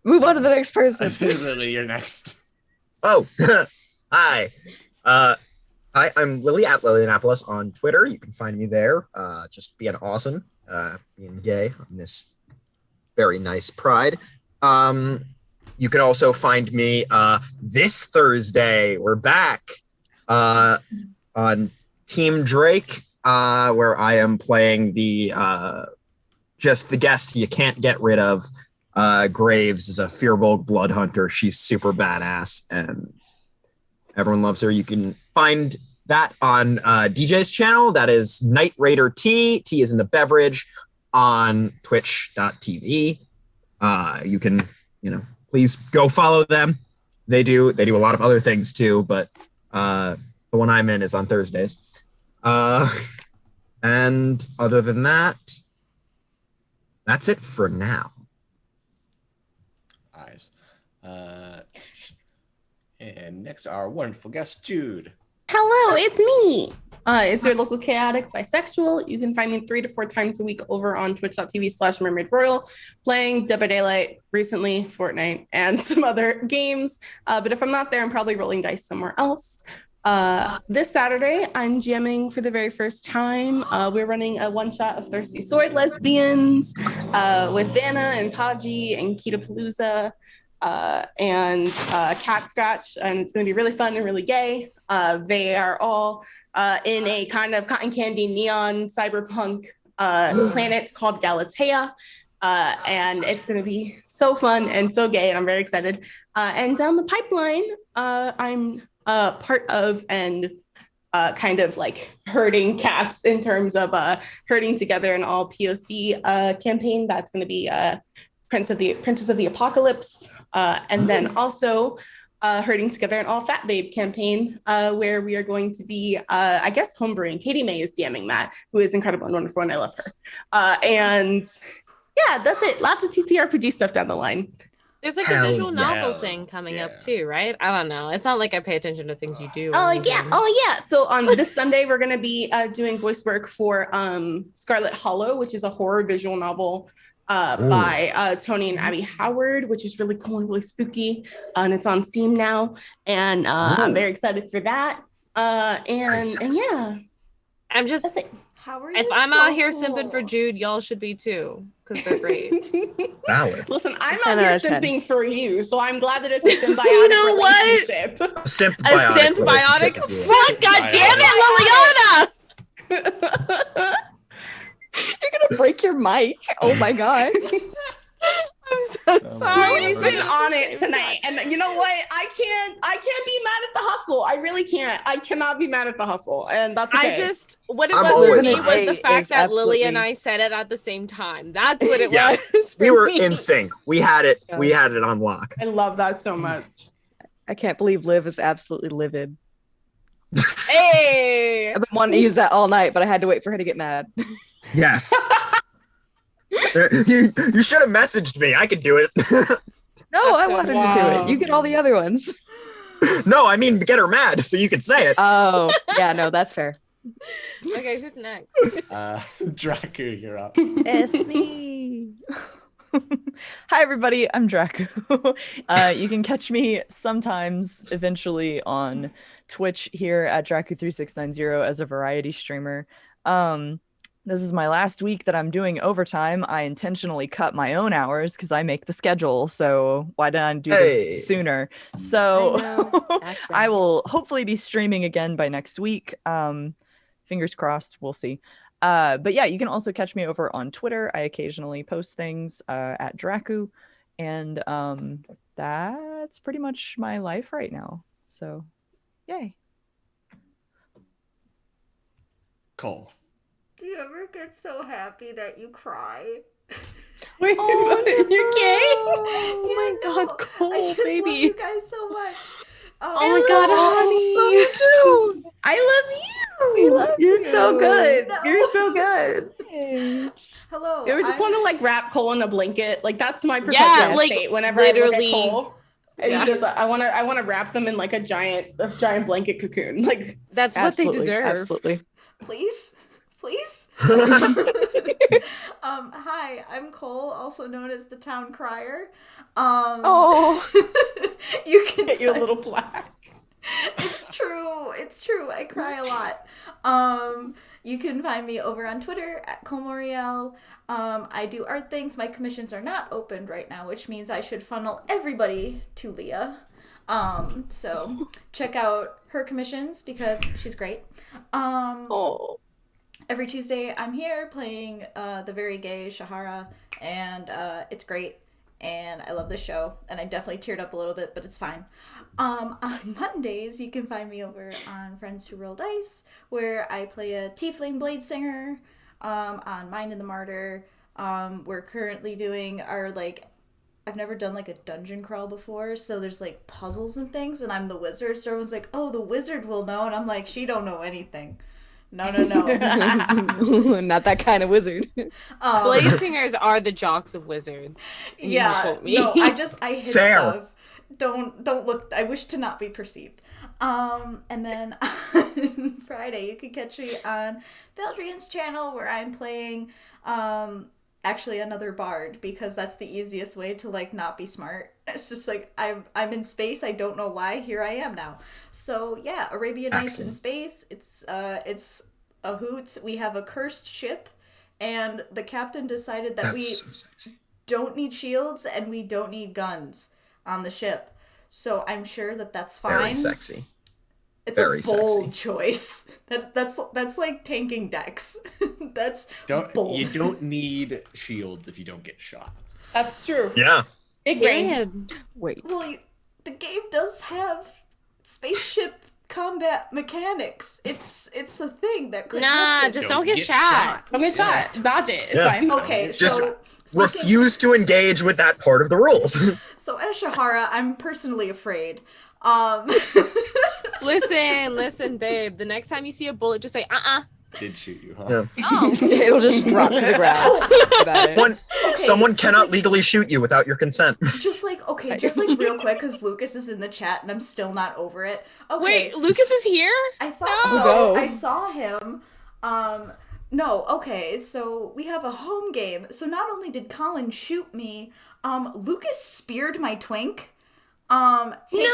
Move on to the next person. Lily, you're next. Oh, hi. Hi, I'm Lily at Lilyannapolis on Twitter. You can find me there. Just being awesome, being gay on this very nice Pride. You can also find me this Thursday. We're back on Team Drake, where I am playing the just the guest you can't get rid of. Graves is a Fearbolg blood hunter. She's super badass and everyone loves her. You can find that on DJ's channel. That is Night Raider T. T is in the beverage on twitch.tv. You can, please go follow them. They do a lot of other things too, but the one I'm in is on Thursdays. And other than that, that's it for now. Eyes. And next, our wonderful guest, Jude. Hello, it's me. It's your local chaotic bisexual. You can find me 3 to 4 times a week over on twitch.tv/Mermaid Royal, playing Dead by Daylight, recently Fortnite, and some other games. But if I'm not there, I'm probably rolling dice somewhere else. This Saturday, I'm jamming for the very first time. We're running a one-shot of Thirsty Sword Lesbians with Vanna and Podgy and Kita Palooza. And Cat Scratch, and it's going to be really fun and really gay. They are all in a kind of cotton candy neon cyberpunk planet called Galatea, and it's going to be so fun and so gay, and I'm very excited. And down the pipeline, I'm part of and kind of like herding cats in terms of herding together an all POC campaign that's going to be Princess of the Apocalypse. And then also herding together an all fat babe campaign where we are going to be, I guess, homebrewing. Katie May is DMing that, who is incredible and wonderful, and I love her. And yeah, that's it. Lots of TTRPG stuff down the line. There's like Hell a visual novel yes. thing coming up Yeah. too, right? I don't know. It's not like I pay attention to things you do. or Oh yeah, anything. oh yeah. So on this Sunday, we're gonna be doing voice work for Scarlet Hollow, which is a horror visual novel by Tony and Abby Howard, which is really cool and really spooky. And it's on Steam now. And I'm very excited for that. And yeah, I'm just that's it. Howard if is I'm so out here cool. simping for Jude, y'all should be too, because they're great. Valid. Listen, I'm 10 out here out of 10. simping for you, so I'm glad that it's a symbiotic You know what? relationship. A A symbiotic. Fuck! God damn it, Liliana! You're gonna break your mic. Oh my god. I'm so Oh, sorry. Lily's been on it tonight, and you know what? I can't be mad at the hustle. I really can't. I cannot be mad at the hustle, and that's okay. I just what it I'm was for always me on was it. the fact Is that Lily and absolutely- I said it at the same time. That's what it Yeah. was. For We were me. in sync. We had it. We had it on lock. I love that so much. I can't believe Liv is absolutely livid. Hey. I've been wanting to use that all night, but I had to wait for her to get mad. Yes. you should have messaged me. I could do it. No, I That's so wanted to do wow. it. You get all the other ones. No, I mean get her mad so you could say it. Oh, yeah, no, that's fair. Okay, who's next? Draku, you're up. It's me. Hi, everybody. I'm Draco. You can catch me sometimes, eventually, on Twitch here at Draku3690 as a variety streamer. This is my last week that I'm doing overtime. I intentionally cut my own hours because I make the schedule. So why didn't I do Hey. this sooner? So I know. That's right. I will hopefully be streaming again by next week. Fingers crossed. We'll see. But yeah, you can also catch me over on Twitter. I occasionally post things at Draku, and that's pretty much my life right now. So, yay! Cole. Do you ever get so happy that you cry? Wait, you okay? Oh my God, Cole, I just love baby! you guys so much. Oh my God, honey. Love you too. I love you. You're so you. good. No. You're so good. Hello. You ever just want to like wrap Cole in a blanket? Like that's my Yeah, perpetual like, state whenever I literally. look at Cole. And Yes. just I want to wrap them in like a giant blanket cocoon. Like That's what they deserve. Absolutely. Please? Please? Hi, I'm Cole, also known as the Town Crier. Oh. You can get you a find- little plaque. It's true. It's true. I cry a lot. You can find me over on Twitter at Colmoriel. I do art things. My commissions are not opened right now, which means I should funnel everybody to Leah. So check out her commissions because she's great. Oh. Every Tuesday I'm here playing the very gay Kiahra, and it's great. And I love the show, and I definitely teared up a little bit, but it's fine. On Mondays, you can find me over on Friends Who Roll Dice, where I play a Tiefling Blade Singer on Mind and the Martyr. We're currently doing our, like, I've never done, like, a dungeon crawl before, so there's, like, puzzles and things, and I'm the wizard, so everyone's like, oh, the wizard will know, and I'm like, she don't know anything. No. Not that kind of wizard. Blade singers are the jocks of wizards. You Yeah, quote me. no, I hit Fair. stuff. Don't look. I wish to not be perceived. And then on Friday you can catch me on Valdrian's channel where I'm playing actually another bard because that's the easiest way to like not be smart. It's just like I'm in space. I don't know why. Here I am now. So yeah, Arabian Nights in space. It's a hoot. We have a cursed ship, and the captain decided that we so sexy. don't need shields and we don't need guns on the ship. So I'm sure that that's fine. Very sexy. It's very a bold sexy. choice. That's like tanking decks. That's bold. You don't need shields if you don't get shot. That's true. Yeah. Big brain. Period. Wait. Well, the game does have spaceship combat mechanics. It's a thing that could Nah, happen. just don't get shot. I'm gonna shot. Dodge it. It's Yeah. fine. Okay, Just so Refuse to engage with that part of the rules. So as Kiahra, I'm personally afraid. Listen, babe. The next time you see a bullet, just say, Did shoot you, huh? Yeah. Oh. It'll just drop to the ground. About it. Someone just cannot like- legally shoot you without your consent. Just like real quick, because Lucas is in the chat and I'm still not over it. Okay. Wait, Lucas is here? I thought No. so. Oh, no. I saw him. No, okay, so we have a home game. So not only did Colin shoot me, Lucas speared my twink. Hate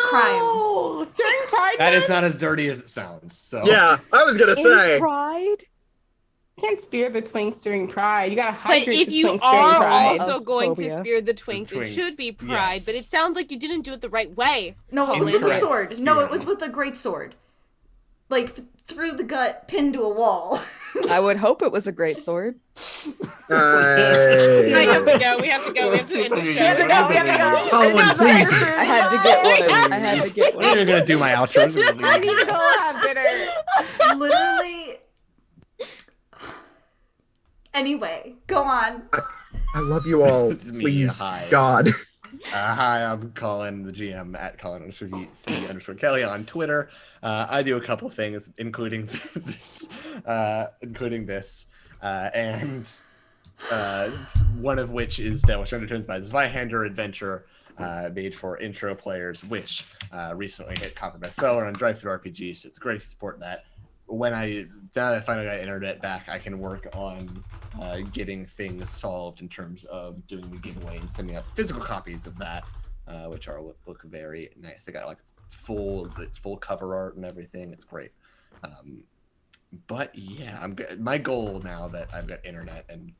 crime. No, during Pride That is Month? not as dirty as it sounds. So Yeah, I was gonna say. In Pride? You can't spear the twinks during Pride. You gotta But hydrate if the you twinks during are Pride. also Of going to phobia. spear the twinks, it twinks, should be pride. But it yes. sounds like you didn't do it the right way. No, it was with a Incorrect. sword. No, it was Spearing. with a great sword. Like through the gut, pinned to a wall. I would hope it was a great sword. I have to go. We have to go. We have to end the show. We have to go, we have to go. Colin, please. I had to get one. I had to get I'm not even one. gonna do my outro. I need to go have dinner. Literally. Anyway, go on. I love you all. It's me, Please, hi. God. Hi, I'm Colin, the GM at Colin_C_Kelly on Twitter. I do a couple things, including this, and one of which is Devilish Undertones by Zweihander Adventure, made for intro players, which recently hit Copper bestseller on Drive-Thru RPG. So it's great to support that. Now that I finally got internet back, I can work on getting things solved in terms of doing the giveaway and sending out physical copies of that, which look very nice. They got like full cover art and everything. It's great. But yeah, my goal now that I've got internet and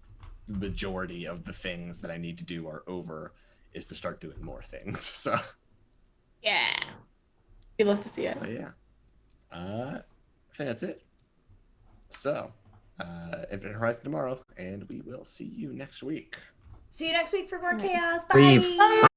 the majority of the things that I need to do are over is to start doing more things. So Yeah. We'd love to see it. but yeah. I think that's it. So, Infinite Horizon tomorrow, and we will see you next week. See you next week for more chaos. Bye. Leave.